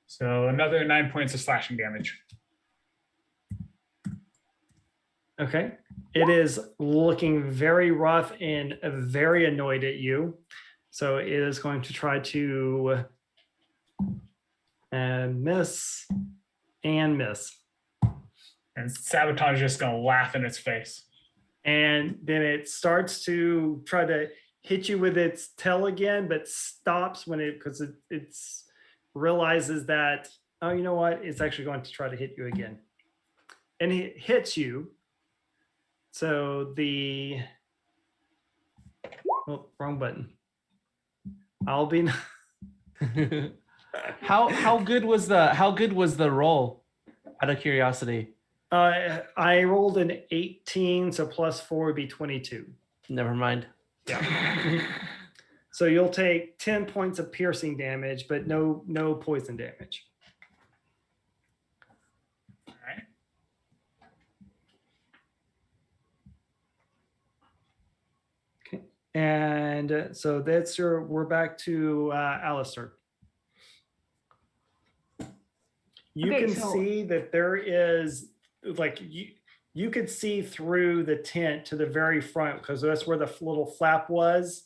So another 9 points of slashing damage. Okay. It is looking very rough and very annoyed at you. So it is going to try to miss and miss. And Sabotage is just gonna laugh in its face. And then it starts to try to hit you with its tail again, but stops when because it's realizes that, oh, you know what? It's actually going to try to hit you again. And it hits you. So wrong button. I'll be. How good was the roll? Out of curiosity. I rolled an 18, so plus 4 would be 22. Never mind. Yeah. So you'll take 10 points of piercing damage, but no poison damage. All right. And so that's we're back to Alistair. You Okay, can so- see that there is like you could see through the tent to the very front because that's where the little flap was.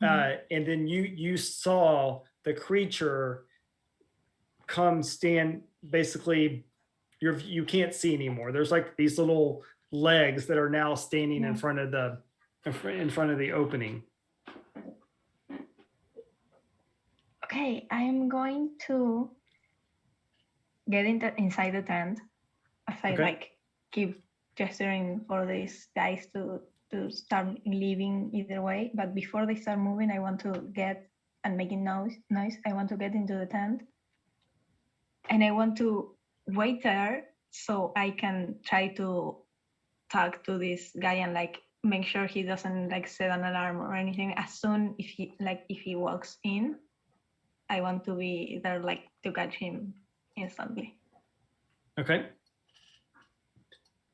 And then you saw the creature come stand basically you can't see anymore. There's like these little legs that are now standing in front of the opening. Okay, I'm going to get inside the tent as I Okay. like keep gesturing for these guys to start leaving either way. But before they start moving, I want to get and making noise. I want to get into the tent, and I want to wait there so I can try to talk to this guy and like make sure he doesn't like set an alarm or anything. As soon if he walks in, I want to be there like to catch him instantly. Okay.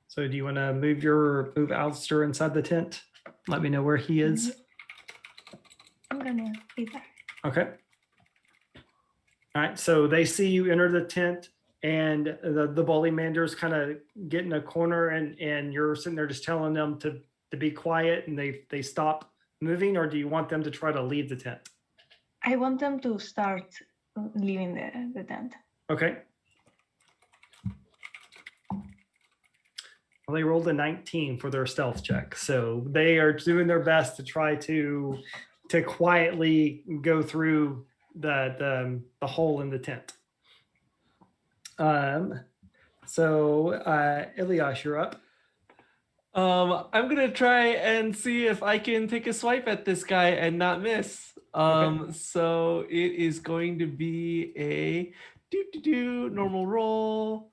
So do you want to move Alistair inside the tent? Let me know where he is. I'm gonna be there. Okay. All right. So they see you enter the tent, and the Bullymander's kind of get in a corner, and you're sitting there just telling them to be quiet, and they stop moving, or do you want them to try to leave the tent? I want them to start leaving the tent. Okay. Well, they rolled a 19 for their stealth check, so they are doing their best to try to quietly go through the hole in the tent. So Eliash, you're up. I'm gonna try and see if I can take a swipe at this guy and not miss. So it is going to be a normal roll.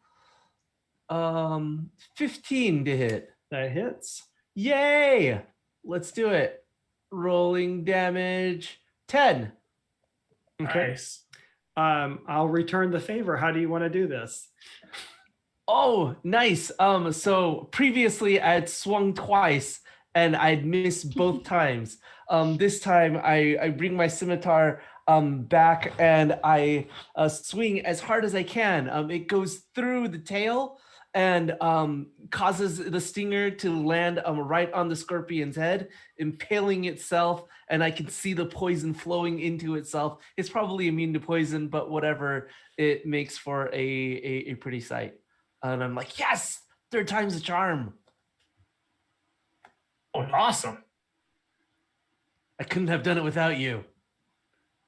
15 to hit. That hits. Yay! Let's do it. Rolling damage 10. Okay. Nice. I'll return the favor. How do you want to do this? Oh, nice. So previously I had swung twice and I'd missed both times. This time I bring my scimitar back and I swing as hard as I can. It goes through the tail and causes the stinger to land right on the scorpion's head, impaling itself, and I can see the poison flowing into itself. It's probably immune to poison, but whatever, it makes for a pretty sight. And I'm like, yes, third time's the charm. Oh, awesome. I couldn't have done it without you.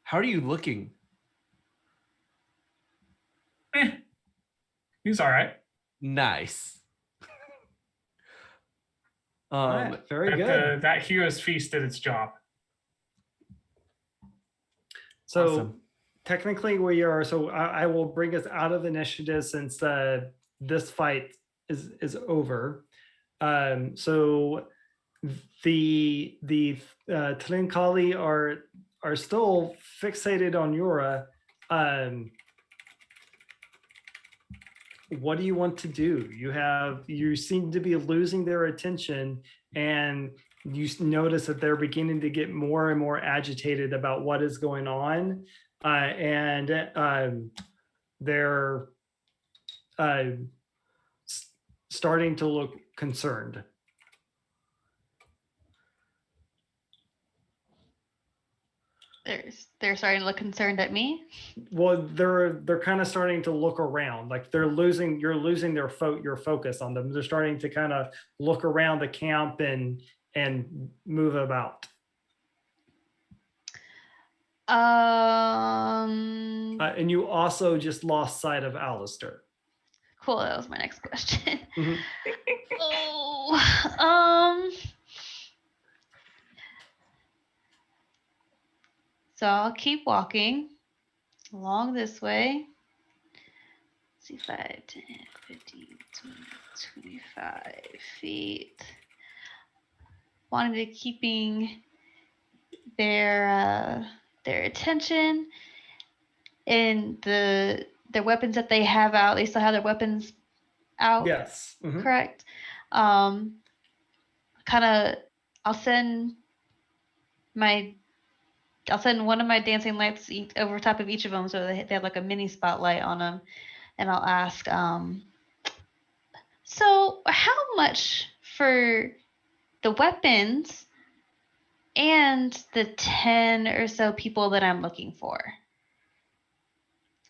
How are you looking? He's all right. Nice. All right, very good. That hero's feast did its job. So Awesome. technically we are, so I will bring us out of initiative since this fight is over. So the Tlinkali are still fixated on Yora. What do you want to do? You seem to be losing their attention, and you notice that they're beginning to get more and more agitated about what is going on, and they're starting to look concerned. They're starting to look concerned at me. Well, they're kind of starting to look around, like you're losing your focus on them. They're starting to kind of look around the camp and move about. And you also just lost sight of Alistair. Cool. That was my next question. Mhm. So I'll keep walking along this way. Let's see, 5, 10, 15, 20, 25 feet. Wanted to keeping their attention and their weapons that they have out. They still have their weapons out. Yes. Mhm. Correct. Kind of, I'll send I'll send one of my dancing lights over top of each of them, so they have like a mini spotlight on them, and I'll ask, so how much for the weapons and the 10 or so people that I'm looking for?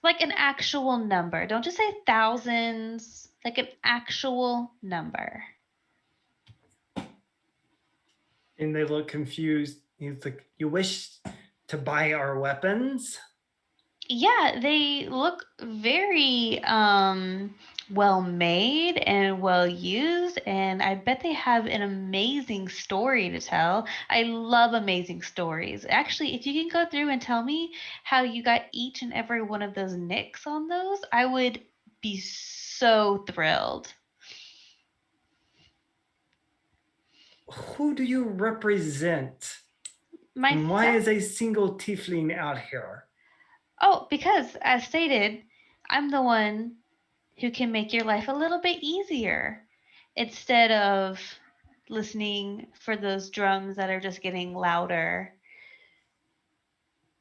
Like an actual number. Don't just say thousands, like an actual number. And they look confused. He's like, you wish to buy our weapons? Yeah, they look very well made and well used, and I bet they have an amazing story to tell. I love amazing stories. Actually, if you can go through and tell me how you got each and every one of those nicks on those, I would be so thrilled. Who do you represent? And why is a single tiefling out here? Oh, because as stated, I'm the one who can make your life a little bit easier instead of listening for those drums that are just getting louder.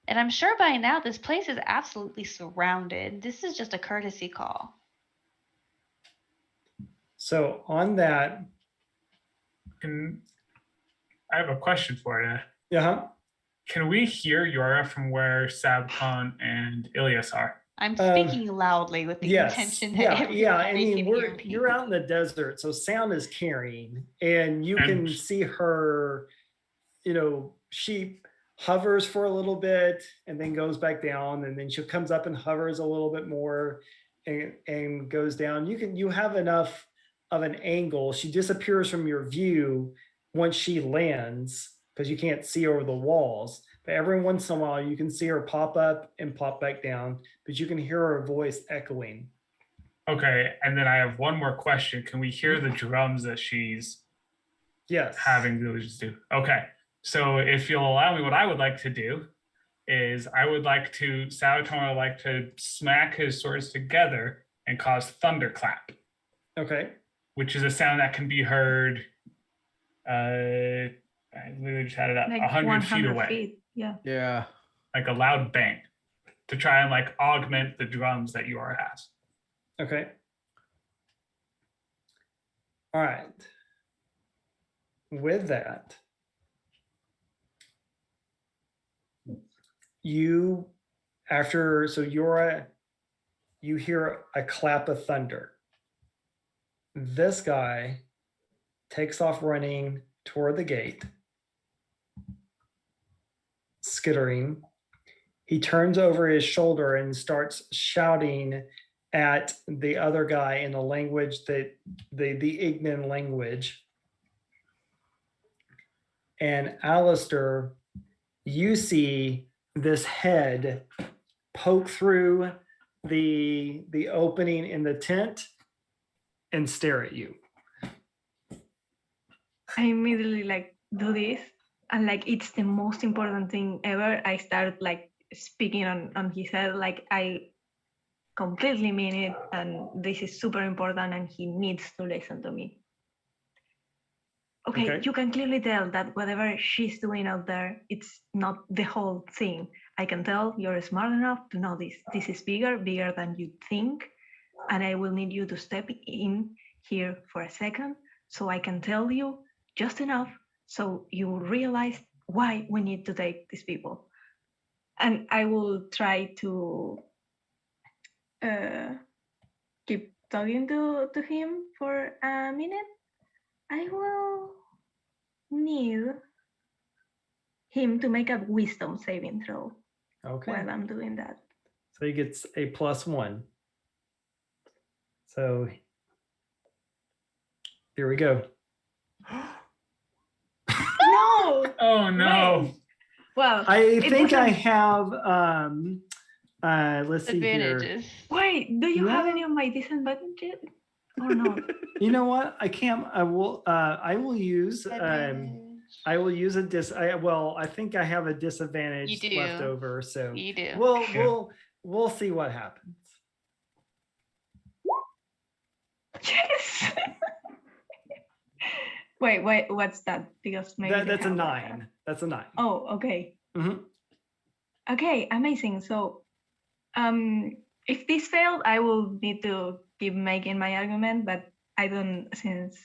And I'm sure by now this place is absolutely surrounded. This is just a courtesy call. So on that, I have a question for you. yeah. Can we hear Yora from where Sabaton and Ilias are? I'm speaking loudly with the intention that everybody I mean, can hear me. you're out in the desert, so sound is carrying, and you can see her. You know, she hovers for a little bit and then goes back down, and then she comes up and hovers a little bit more, and goes down. You have enough of an angle. She disappears from your view once she lands because you can't see over the walls. But every once in a while, you can see her pop up and pop back down, but you can hear her voice echoing. Okay, and then I have one more question. Can we hear the drums that she's having delusions do? Okay, so if you'll allow me, what I would like to do is Sabaton would like to smack his swords together and cause thunderclap. Okay. Which is a sound that can be heard, I literally just had it up, like 100 feet away. Feet. Yeah. Yeah. Like a loud bang to try and like augment the drums that Yora has. Okay. All right. With that, Yora, you hear a clap of thunder. This guy takes off running toward the gate, skittering. He turns over his shoulder and starts shouting at the other guy in a language that the Ignan language. And Alistair, you see this head poke through the opening in the tent and stare at you. I immediately like do this, and like it's the most important thing ever. I start like speaking on his head, like I completely mean it, and this is super important, and he needs to listen to me. Okay, you can clearly tell that whatever she's doing out there, it's not the whole thing. I can tell you're smart enough to know this. This is bigger than you think, and I will need you to step in here for a second so I can tell you just enough so you realize why we need to take these people. And I will try to keep talking to him for a minute. I will need him to make a wisdom saving throw while I'm doing that. So he gets a +1. So here we go. No! Oh no. Wait. Well, I think I have let's see Advantages. here. Wait, do you have any of my disadvantages or not? You know what? I can't. I will use I think I have a disadvantage left over. So you do. We'll see what happens. Yes. Wait, what's that? Because maybe they That's a have like 9. That's a 9. Oh, okay. Mhm. Okay, amazing. So, if this failed, I will need to keep making my argument, but I don't, since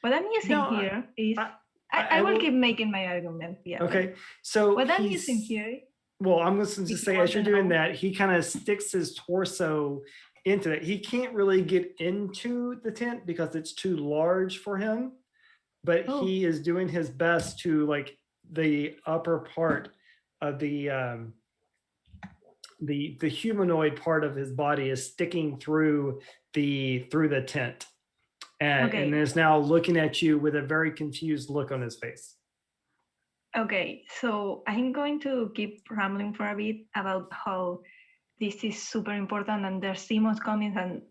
what I'm using No, here is I I will will- keep making my argument. Yeah. but Okay, so What I'm he's using here. well, I'm just If to you say want as you're to doing know. that, he kind of sticks his torso into it. He can't really get into the tent because it's too large for him, but Oh. he is doing his best to like the upper part of the humanoid part of his body is sticking through the tent. And Okay. is now looking at you with a very confused look on his face. Okay, so I'm going to keep rambling for a bit about how this is super important and there's Simons coming and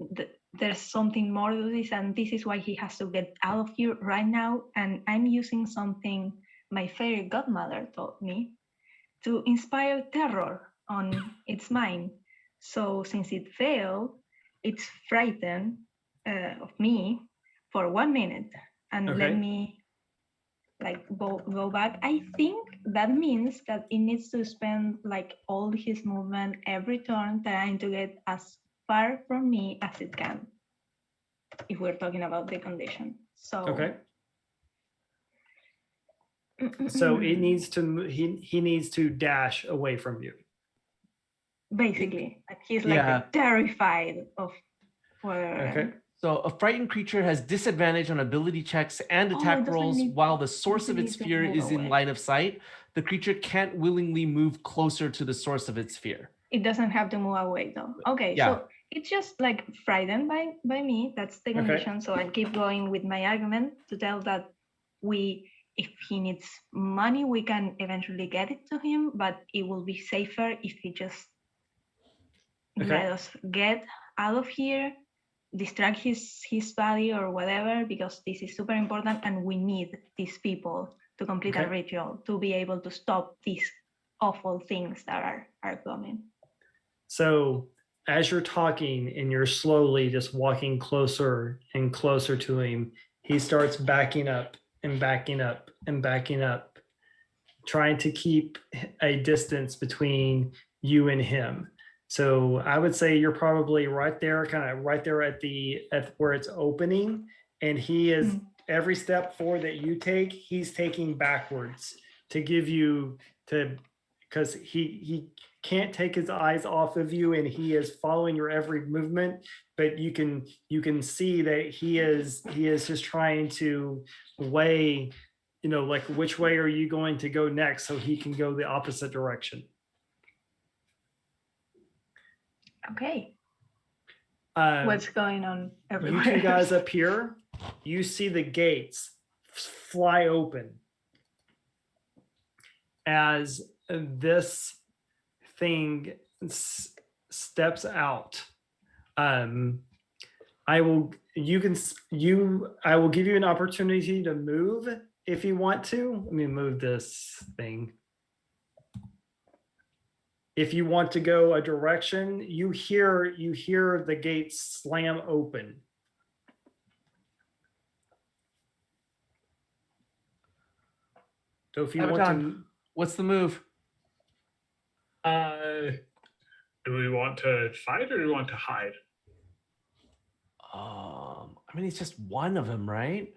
there's something more to this and this is why he has to get out of here right now. And I'm using something my fairy godmother taught me to inspire terror on its mind. So since it failed, it's frightened of me for 1 minute and let Okay. me like go back. I think that means that it needs to spend like all his movement every turn trying to get as far from me as it can, if we're talking about the condition. So Okay. So it needs to he needs to dash away from you. basically like he's like Yeah. terrified of where Okay. So a frightened creature has disadvantage on ability checks and Oh, it attack doesn't rolls need- while the source of doesn't its need to fear move is in away. line of sight. The creature can't willingly move closer to the source of its fear. It doesn't have to move away though. Okay, Yeah. so it's just like frightened by me. That's the Okay. condition. So I keep going with my argument to tell that if he needs money, we can eventually get it to him, but it will be safer if he just Okay. let us get out of here, distract his body or whatever, because this is super important and we need these people to complete a Okay. ritual to be able to stop these awful things that are coming. So as you're talking and you're slowly just walking closer and closer to him, he starts backing up and backing up and backing up, trying to keep a distance between you and him. So I would say you're probably right there, kind of right there at where it's opening. And he is every step forward that you take, he's taking backwards to give you because he can't take his eyes off of you and he is following your every movement, but you can see that he is just trying to weigh, like which way are you going to go next so he can go the opposite direction. Okay. Um, What's going on everywhere? You two guys up here, you see the gates fly open as this thing steps out. I will give you an opportunity to move if you want to. Let me move this thing. If you want to go a direction, you hear the gates slam open. So if you want to, Abaddon, what's the move? Do we want to fight or do we want to hide? I mean, it's just one of them, right?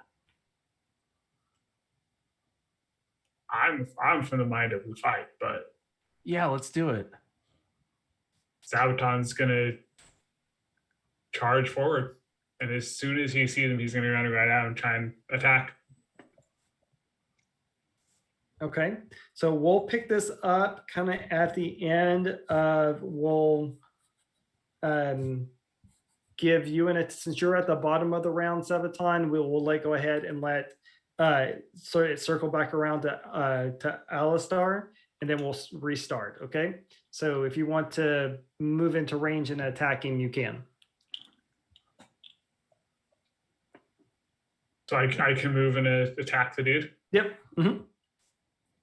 I'm from the mind of we fight, but Yeah, let's do it. Sabaton's gonna charge forward, and as soon as he sees them, he's gonna run right out and try and attack. okay, so we'll pick this up kind of at the end of, we'll give you, and since you're at the bottom of the round, Sabaton, we'll go ahead and let circle back around to Alistar, and then we'll restart. Okay, so if you want to move into range and attacking, you can. So I can move and attack the dude. Yep. Mm-hmm.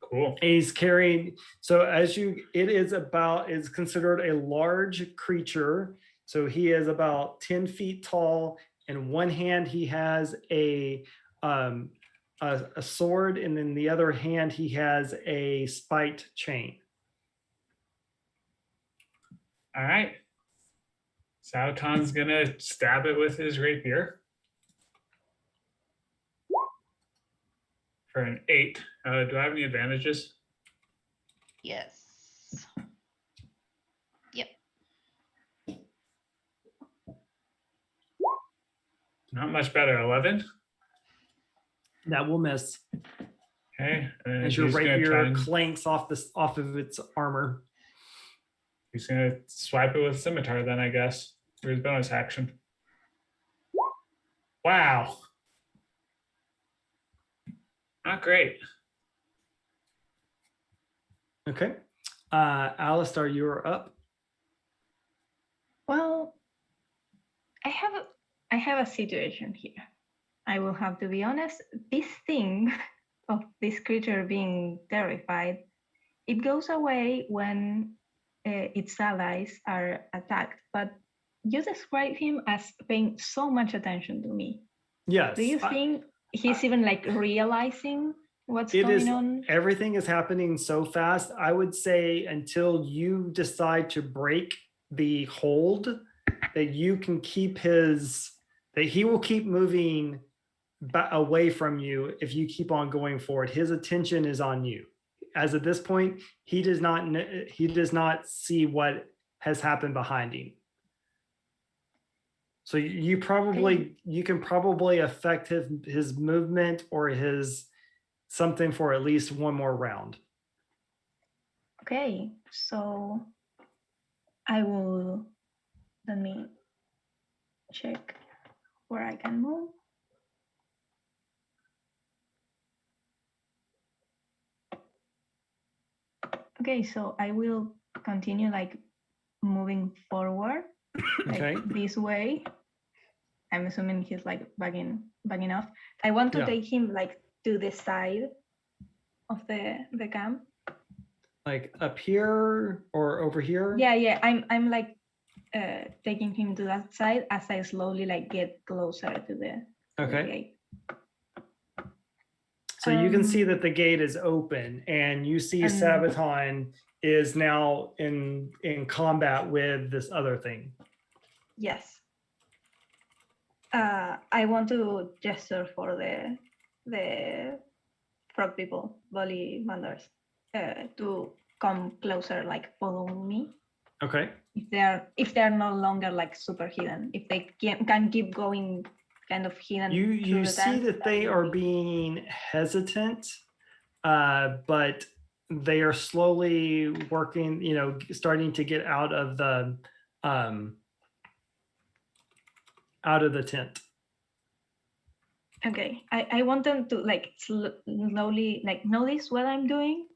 Cool. He's carrying, so it is considered a large creature. So he is about 10 feet tall. In one hand, he has a a sword, and in the other hand, he has a spiked chain. All right. Sabaton's gonna stab it with his rapier for an 8. Do I have any advantages? Yes. Yep. Not much better. 11. That will miss Okay. And as your he's gonna try rapier and clanks off of its armor. he's gonna swipe it with scimitar then, I guess, for his bonus action. Wow. Not great. Okay. Alistair, you're up. Well, I have a situation here. I will have to be honest. This thing of this creature being terrified, it goes away when its allies are attacked. But you describe him as paying so much attention to me. Yes. Do you think he's even like realizing what's It going is, on? everything is happening so fast. I would say until you decide to break the hold, that you can keep that he will keep moving away from you if you keep on going forward. His attention is on you. As at this point, he does not see what has happened behind him. So you can probably affect his movement or his something for at least one more round. Okay, so I will, let me check where I can move. Okay, so I will continue like moving forward, like Okay. this way. I'm assuming he's like backing off. I want to Yeah. take him like to the side of the camp. Like up here or over here? Yeah. I'm like taking him to that side as I slowly like get closer to the Okay. gate. So you can see that the gate is open, and you see and- Sabaton is now in combat with this other thing. Yes. I want to gesture for the frog people, volley manders, to come closer, like follow me. Okay. If they're no longer like super hidden, if they can keep going kind of hidden. You see that they are being hesitant, but they are slowly working, starting to get out of the tent. Okay, I want them to like slowly like notice what I'm doing,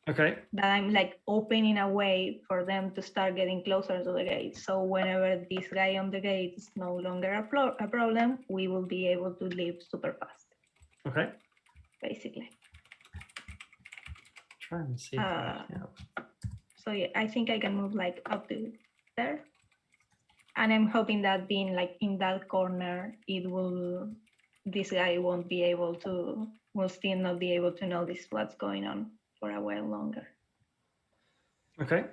Okay. that I'm like opening a way for them to start getting closer to the gate. So whenever this guy on the gate is no longer a problem, we will be able to leave super fast, Okay. basically. Trying to see if I can. So yeah, I think I can move like up to there. And I'm hoping that being like in that corner, this guy will still not be able to notice what's going on for a while longer. Okay.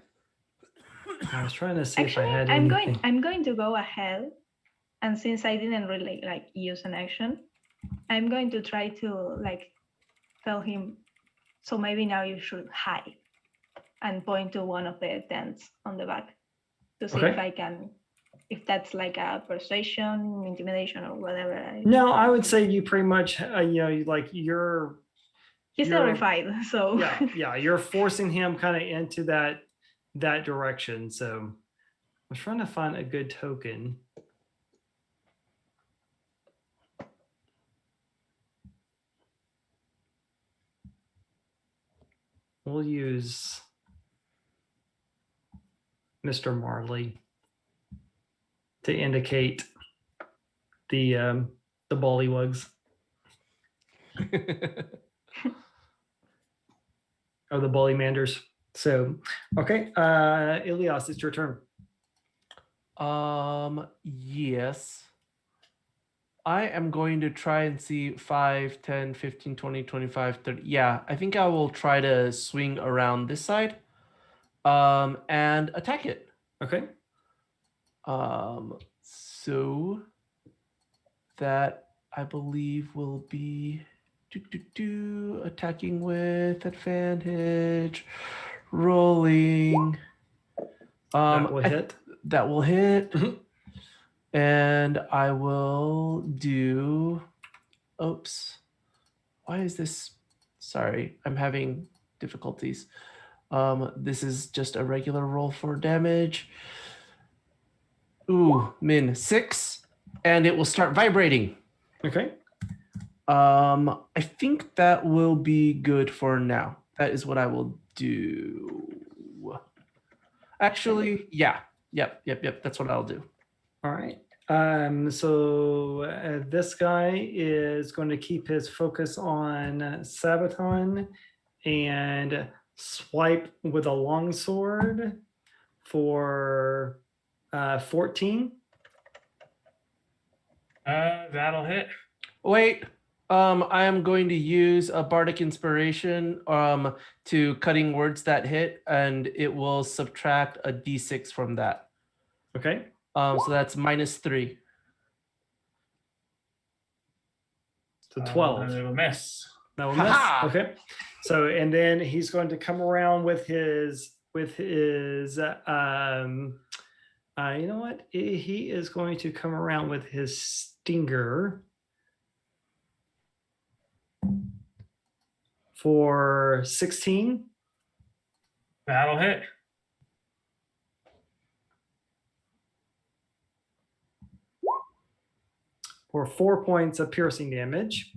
I was trying to see Actually, if I had I'm anything. going to go ahead, and since I didn't really like use an action, I'm going to try to like tell him, so maybe now you should hide, and point to one of the tents on the back to see if that's like a persuasion, intimidation, or whatever. No, I would say you pretty much, you're. He's terrified, so Yeah, you're forcing him kind of into that direction. So I'm trying to find a good token. We'll use Mr. Marley to indicate the bullywugs. Or the bullymanders. So, okay, Ilias, it's your turn. Yes. I am going to try and see 5, 10, 15, 20, 25, 30. Yeah, I think I will try to swing around this side and attack it. Okay. So that I believe will be attacking with advantage, rolling. That will hit. That will hit. Mhm. And I will do. Oops. Why is this? Sorry, I'm having difficulties. This is just a regular roll for damage. Ooh, min 6, and it will start vibrating. Okay. I think that will be good for now. That is what I will do. Actually, yeah. Yep. That's what I'll do. All right. So this guy is going to keep his focus on Sabaton and swipe with a longsword for 14. That'll hit. Wait. I am going to use a bardic inspiration to cutting words that hit, and it will subtract a d6 from that. Okay. So that's -3. So 12. And it'll miss. That will miss. Ha-ha! Okay. So and then he's going to come around with his you know what? He is going to come around with his stinger for 16. That'll hit. For 4 points of piercing damage.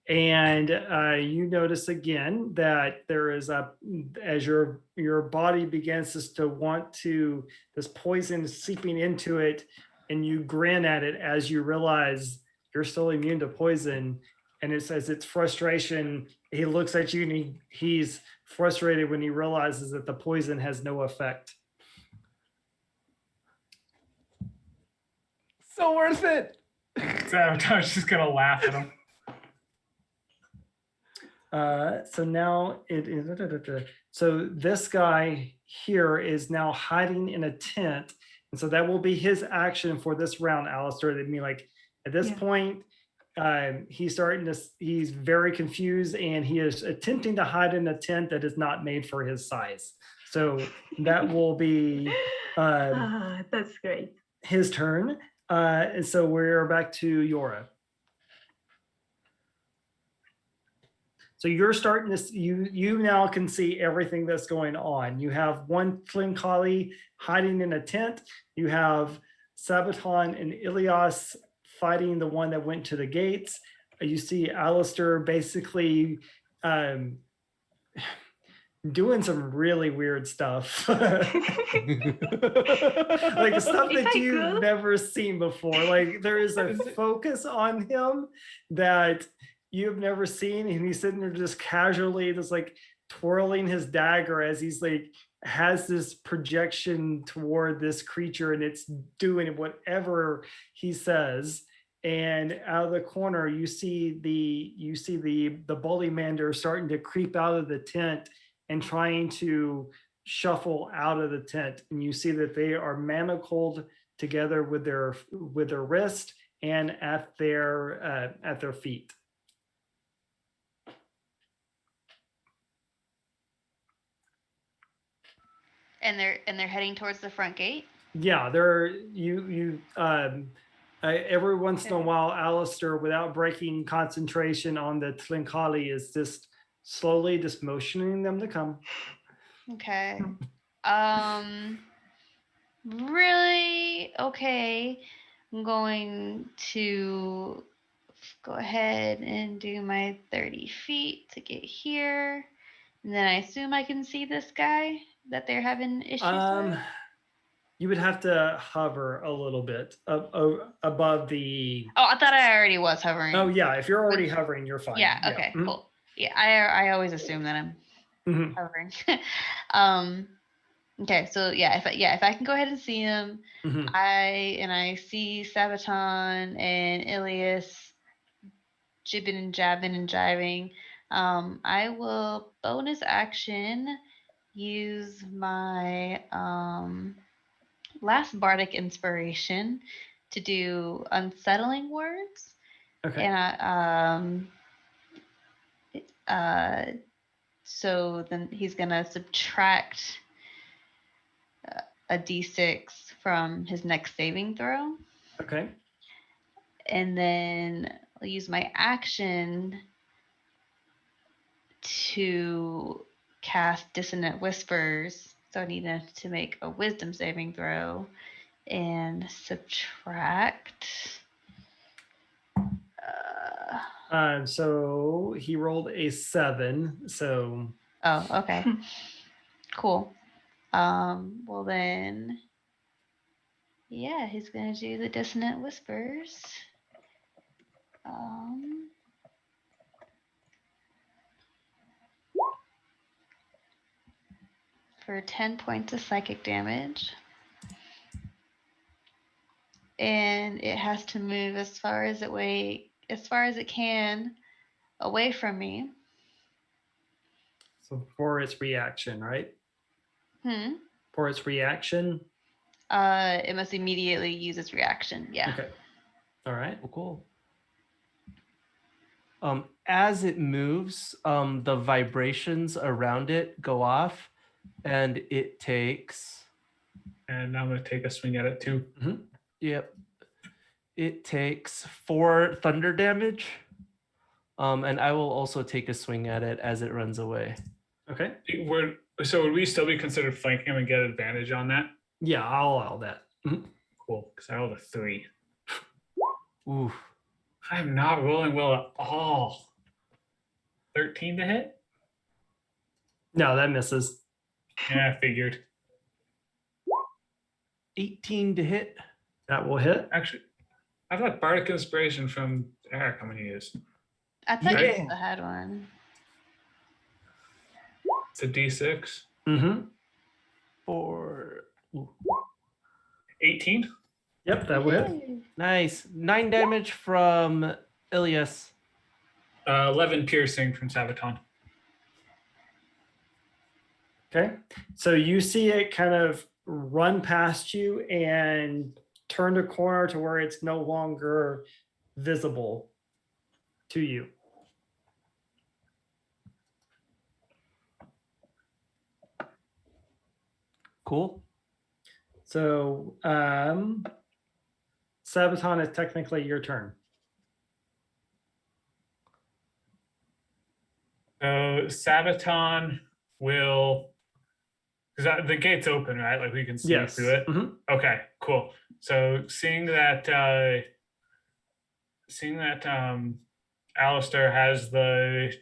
And you notice again that there is as your body begins to want to, this poison seeping into it, and you grin at it as you realize you're still immune to poison. And it says it's frustration. He looks at you and he's frustrated when he realizes that the poison has no effect. So worth it. Sabotage just gonna laugh at him. So now it is. So this guy here is now hiding in a tent, and so that will be his action for this round, Alistair. That mean like at this point, he's very confused, and he is attempting to hide in a tent that is not made for his size. So that will be That's great. his turn. And so we're back to Yora. So you're starting to you now can see everything that's going on. You have one Tlinkali hiding in a tent. You have Sabaton and Ilias fighting the one that went to the gates. You see Alistair basically doing some really weird stuff. Like stuff that you've never seen before. Like there is a focus on him that you've never seen, and he's sitting there just casually just like twirling his dagger as he's like has this projection toward this creature, and it's doing whatever he says. And out of the corner you see the bullymander starting to creep out of the tent and trying to shuffle out of the tent, and you see that they are manacled together with their wrist and at their feet. And they're heading towards the front gate. Yeah, they're every once in a while, Alistair, without breaking concentration on the Tlinkali, is just slowly just motioning them to come. Okay. Really? Okay. I'm going to go ahead and do my 30 feet to get here. And then I assume I can see this guy that they're having issues with. You would have to hover a little bit above the. Oh, I thought I already was hovering. Oh yeah, if you're already hovering, you're fine. Yeah. Okay. Mm-hmm. Cool. Yeah, I always assume that I'm hovering. Okay, so yeah, if I can go ahead and see him, Mhm. I see Sabaton and Ilias jibbing and jabbing and jiving. I will bonus action use my last bardic inspiration to do unsettling words, Okay. and so then he's gonna subtract a d6 from his next saving throw, Okay. and then I'll use my action to cast Dissonant Whispers. So I need to make a Wisdom saving throw and subtract. So he rolled a 7. So Oh, okay. Cool. Well then, yeah, he's gonna do the Dissonant Whispers. For 10 points of psychic damage. And it has to move as far as it can away from me. so for its reaction, right? Hmm. For its reaction. It must immediately use its reaction. Yeah. Okay. All right. Cool. As it moves, the vibrations around it go off, and it takes. And I'm going to take a swing at it too. Yep. It takes 4 thunder damage. And I will also take a swing at it as it runs away. Okay. So would we still be considered flanking him and get advantage on that? Yeah, I'll allow that. Cool, because I rolled a 3. Ooh. I'm not rolling well at all. 13 to hit? No, that misses. Yeah, I figured. 18 to hit. That will hit. Actually, I thought Bardic Inspiration from Eric, I'm going to use. I thought Yeah. you also had one. It's a D6. Mm-hmm. For 18? Yep, that will hit. Yay. nice 9 damage from Ilias. 11 piercing from Sabaton. Okay. So you see it kind of run past you and turn a corner to where it's no longer visible to you. Cool. So Sabaton, is technically your turn. So Sabaton will, because the gate's open, right? Like we can see Yes. through it. Mhm. Okay, cool. So seeing that Alistair has the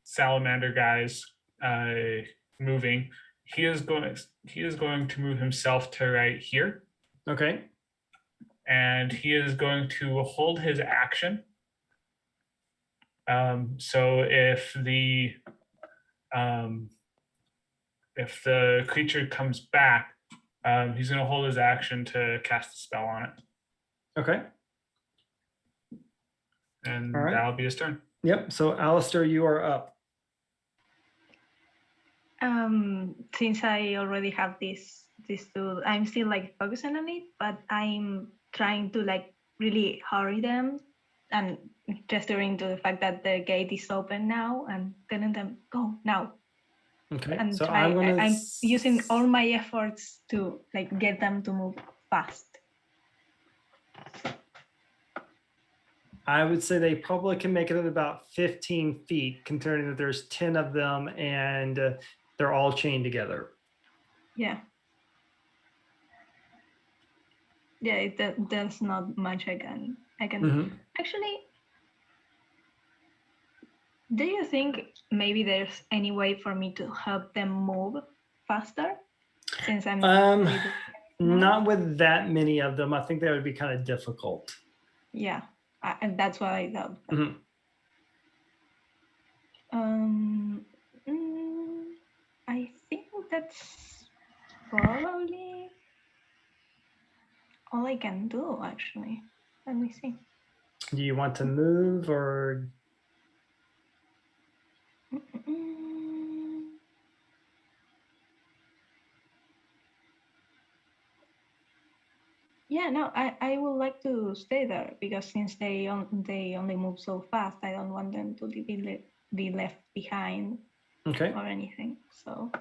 salamander guys moving, he is going to move himself to right here, Okay. and he is going to hold his action. So if the creature comes back, he's going to hold his action to cast a spell on it, Okay. and All right. that'll be his turn. Yep. So Alistair, you are up. Since I already have this tool, I'm still like focusing on it, but I'm trying to like really hurry them and gesturing to the fact that the gate is open now and telling them go now. Okay. And So I'm using all my efforts to like get them to move fast. I would say they probably can make it at about 15 feet, considering that there's 10 of them and they're all chained together. Yeah. Yeah, there's not much I can Mhm. actually. Do you think maybe there's any way for me to help them move faster? Since I'm Not with that many of them. I think that would be kind of difficult. yeah, and that's what I thought. Mhm. I think that's probably all I can do, actually. Let me see. Do you want to move or? Mm, Yeah, no, I would like to stay there because since they only move so fast, I don't want them to be left behind Okay. or anything. So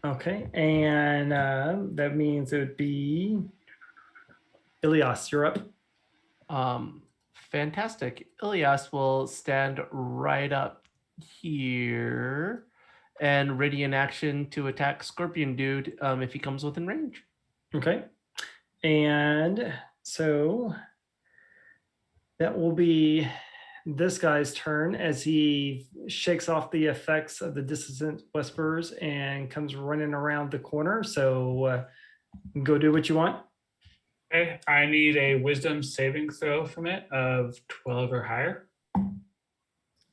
Okay. And that means it would be Ilias, you're up. Fantastic. Ilias will stand right up here and ready in action to attack Scorpion Dude if he comes within range. Okay. And so that will be this guy's turn as he shakes off the effects of the dissonant whispers and comes running around the corner. So go do what you want. Okay, I need a wisdom saving throw from it of 12 or higher.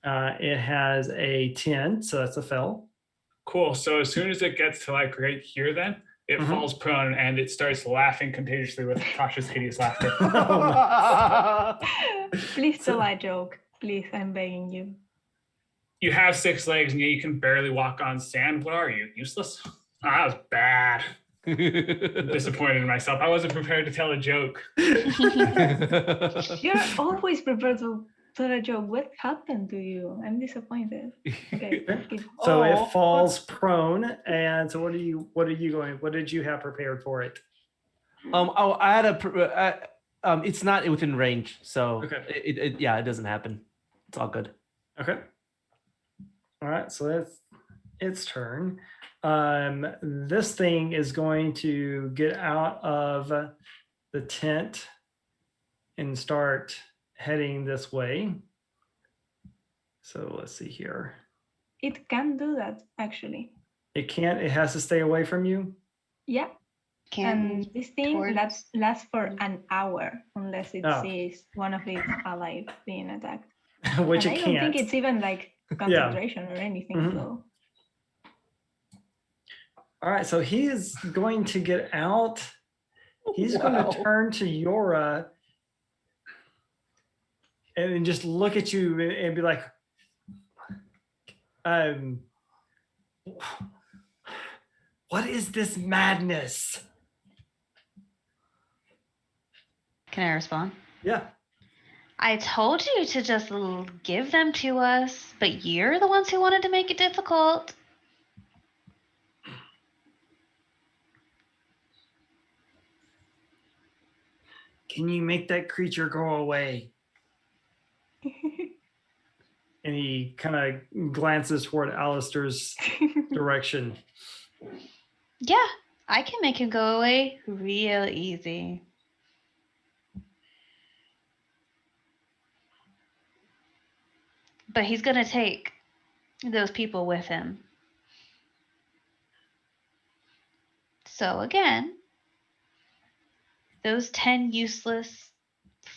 It has a 10, so that's a fail. Cool. So as soon as it gets to like right here, then it Mhm. falls prone and it starts laughing contagiously with cautious, hideous laughter. please So- tell a joke. Please, I'm begging you. You have 6 legs and yet you can barely walk on sand. What are you? Useless? Oh, that was bad. I'm disappointed in myself. I wasn't prepared to tell a joke. You're always prepared to tell a joke. What happened to you? I'm disappointed. Okay, keep. So Oh. it falls prone. And so what are you going? What did you have prepared for it? I had it's not within range, so Okay. it doesn't happen. It's all good. Okay. All right, so that's its turn. This thing is going to get out of the tent and start heading this way. So let's see here. It can do that actually. It can't, it has to stay away from you. Yeah. And this thing towards- lasts for an hour unless it Oh. sees one of its allies being attacked. Which And it I don't can't. think it's even like concentration or anything. Mhm. So All right, so he is going to get out. He's going Wow. to turn to Yora and just look at you and be like, what is this madness? Can I respond? Yeah. I told you to just give them to us, but you're the ones who wanted to make it difficult. Can you make that creature go away? And he kind of glances toward Alistair's direction. Yeah, I can make him go away real easy. But he's gonna take those people with him. So again, those 10 useless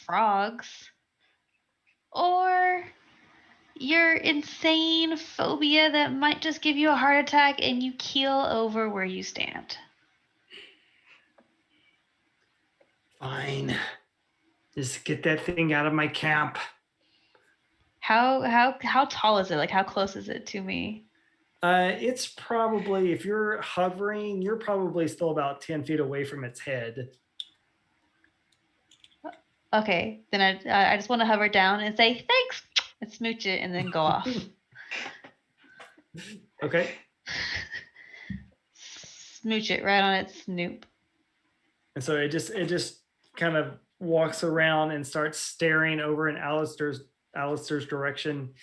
frogs, or your insane phobia that might just give you a heart attack and you keel over where you stand. Fine. Just get that thing out of my camp. How tall is it? Like how close is it to me? It's probably, if you're hovering, you're probably still about 10 feet away from its head. Okay, then I just want to hover down and say thanks and smooch it and then go off. Okay. Smooch it right on its snoop. And so it just kind of walks around and starts staring over in Alistair's direction.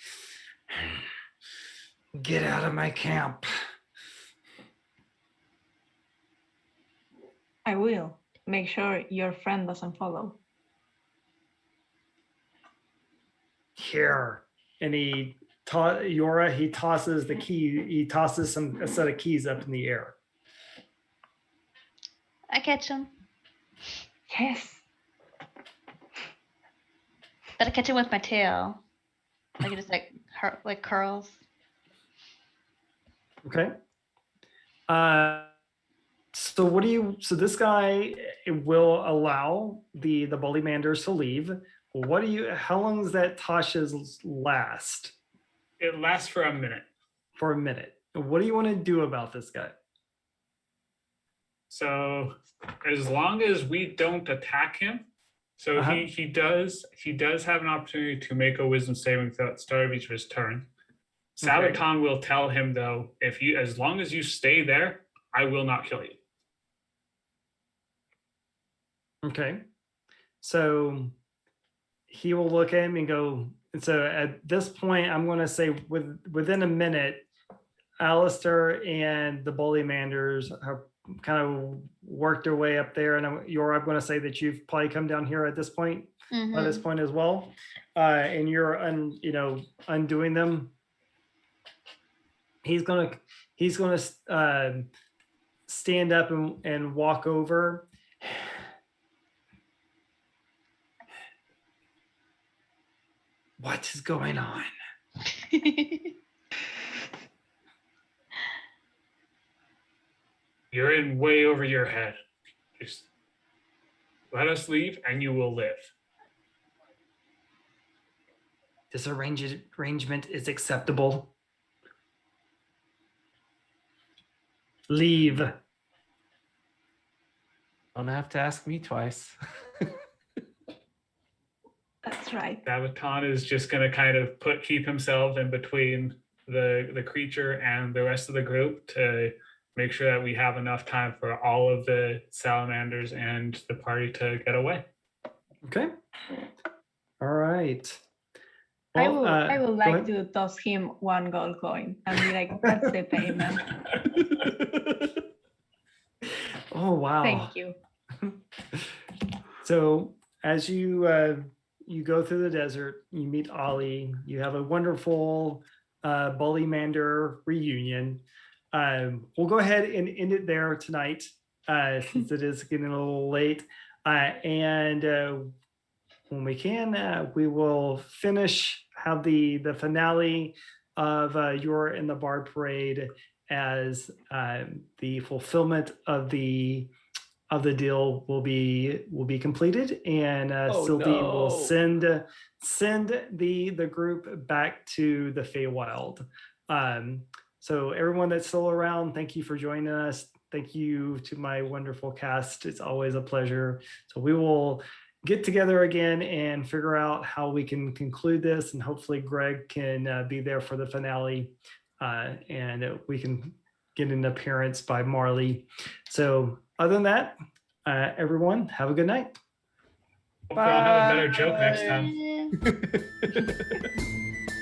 Get out of my camp. I will make sure your friend doesn't follow. Here. And Yora, he tosses the key. He tosses a set of keys up in the air. I catch him, Yes. but I catch him with my tail. Like it just like curls. Okay. So what do you? So this guy will allow the Bullymanders to leave. What do you? How long does that Tasha's last? It lasts for a minute. For a minute. What do you want to do about this guy? So as long as we don't attack him, so Uh-huh. he does have an opportunity to make a wisdom saving throw at the start of each of his turn. Okay. Sabaton will tell him though, as long as you stay there, I will not kill you. Okay. So he will look at him and go, and so at this point, I'm going to say within a minute, Alistair and the Bullymanders have kind of worked their way up there. And I'm going to say that you've probably come down here at this point, by this point as well. And you're undoing them. He's going to stand up and walk over. What is going on? You're in way over your head. Just let us leave and you will live. This arrangement is acceptable. Leave. Don't have to ask me twice. That's right. Sabaton is just going to kind of keep himself in between the creature and the rest of the group to make sure that we have enough time for all of the salamanders and the party to get away. Okay. All right. I Well, would go like ahead. to toss him one gold coin and be like, that's the payment. Oh, wow. Thank you. So as you go through the desert, you meet Ollie. You have a wonderful Bullymander reunion. We'll go ahead and end it there tonight, since it is getting a little late. And when we can, we will have the finale of Yora and the Bard Parade as the fulfillment of the deal will be completed, and Sylvie will send the group back to the Feywild. So everyone that's still around, thank you for joining us. Thank you to my wonderful cast. It's always a pleasure. So we will get together again and figure out how we can conclude this, and hopefully Greg can be there for the finale, and we can get an appearance by Marley. So other than that, everyone, have a good night. Hope y'all have a better joke next time. Bye.